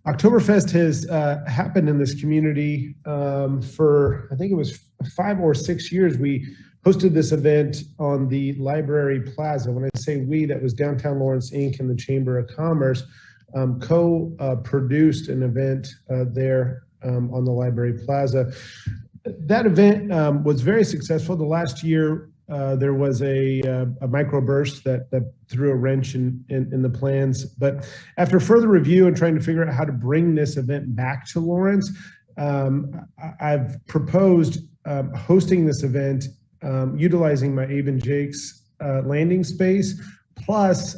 [SPEAKER 15] Oktoberfest has happened in this community for, I think it was 5 or 6 years. We hosted this event on the Library Plaza. When I say we, that was Downtown Lawrence Inc. and the Chamber of Commerce co-produced an event there on the Library Plaza. That event was very successful. The last year, there was a microburst that threw a wrench in the plans. But after further review and trying to figure out how to bring this event back to Lawrence, I've proposed hosting this event utilizing my Avon Jakes landing space, plus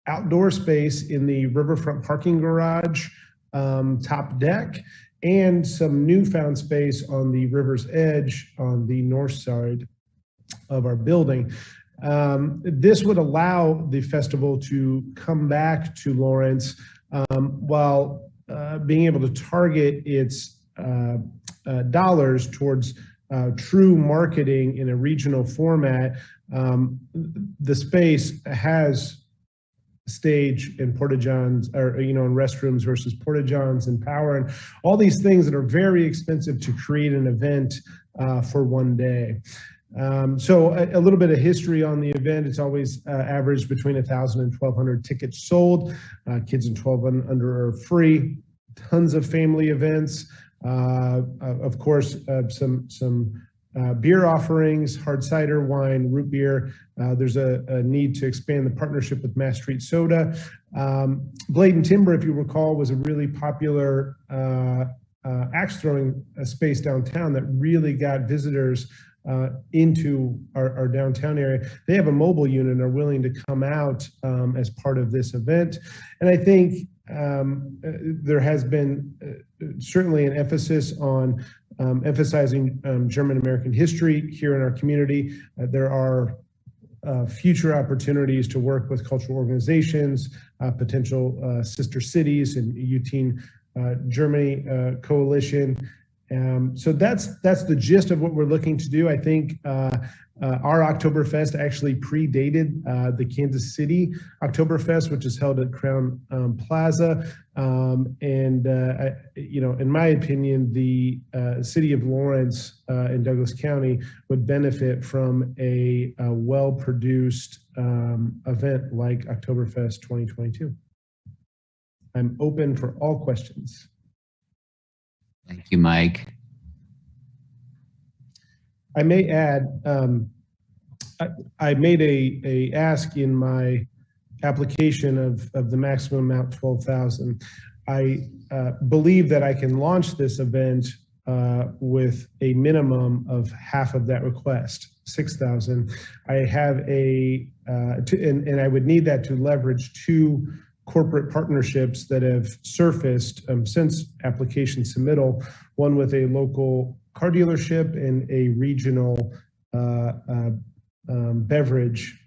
[SPEAKER 15] outdoor space in the riverfront parking garage, top deck, and some newfound space on the river's edge on the north side of our building. This would allow the festival to come back to Lawrence while being able to target its dollars towards true marketing in a regional format. The space has stage and porta-johns, or and restrooms versus porta-johns and power and all these things that are very expensive to create an event for one day. So a little bit of history on the event. It's always averaged between 1,000 and 1,200 tickets sold. Kids in 12 and under are free. Tons of family events. Of course, some beer offerings, hard cider, wine, root beer. There's a need to expand the partnership with Mass Street Soda. Blade and Timber, if you recall, was a really popular axe throwing space downtown that really got visitors into our downtown area. They have a mobile unit and are willing to come out as part of this event. And I think there has been certainly an emphasis on emphasizing German American history here in our community. There are future opportunities to work with cultural organizations, potential sister cities and UTeen Germany coalition. So that's the gist of what we're looking to do. I think our Oktoberfest actually predated the Kansas City Oktoberfest, which is held at Crown Plaza. In my opinion, the city of Lawrence in Douglas County would benefit from a well-produced event like Oktoberfest 2022. I'm open for all questions.
[SPEAKER 2] Thank you, Mike.
[SPEAKER 15] I may add, I made a ask in my application of the maximum amount, 12,000. I believe that I can launch this event with a minimum of half of that request, 6,000. I have and I would need that to leverage 2 corporate partnerships that have surfaced since application submittal, one with a local car dealership and a regional beverage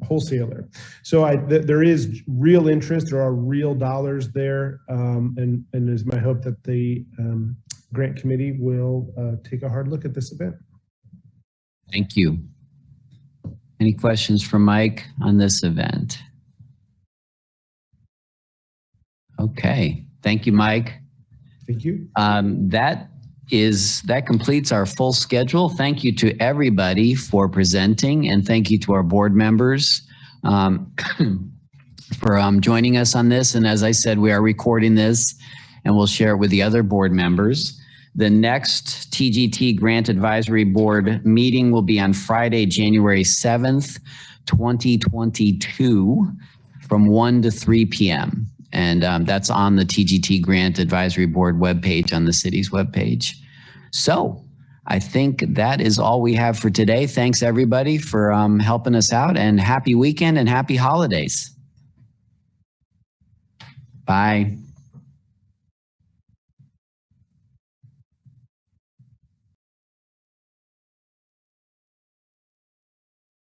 [SPEAKER 15] wholesaler. So there is real interest, there are real dollars there, and it's my hope that the grant committee will take a hard look at this event.
[SPEAKER 2] Thank you. Any questions for Mike on this event? Okay, thank you, Mike.
[SPEAKER 15] Thank you.
[SPEAKER 2] That completes our full schedule. Thank you to everybody for presenting, and thank you to our board members for joining us on this. And as I said, we are recording this and we'll share it with the other board members. The next TGT Grant Advisory Board meeting will be on Friday, January 7th, 2022 from 1 to 3 p.m. And that's on the TGT Grant Advisory Board webpage on the city's webpage. So I think that is all we have for today. Thanks everybody for helping us out, and happy weekend and happy holidays. Bye.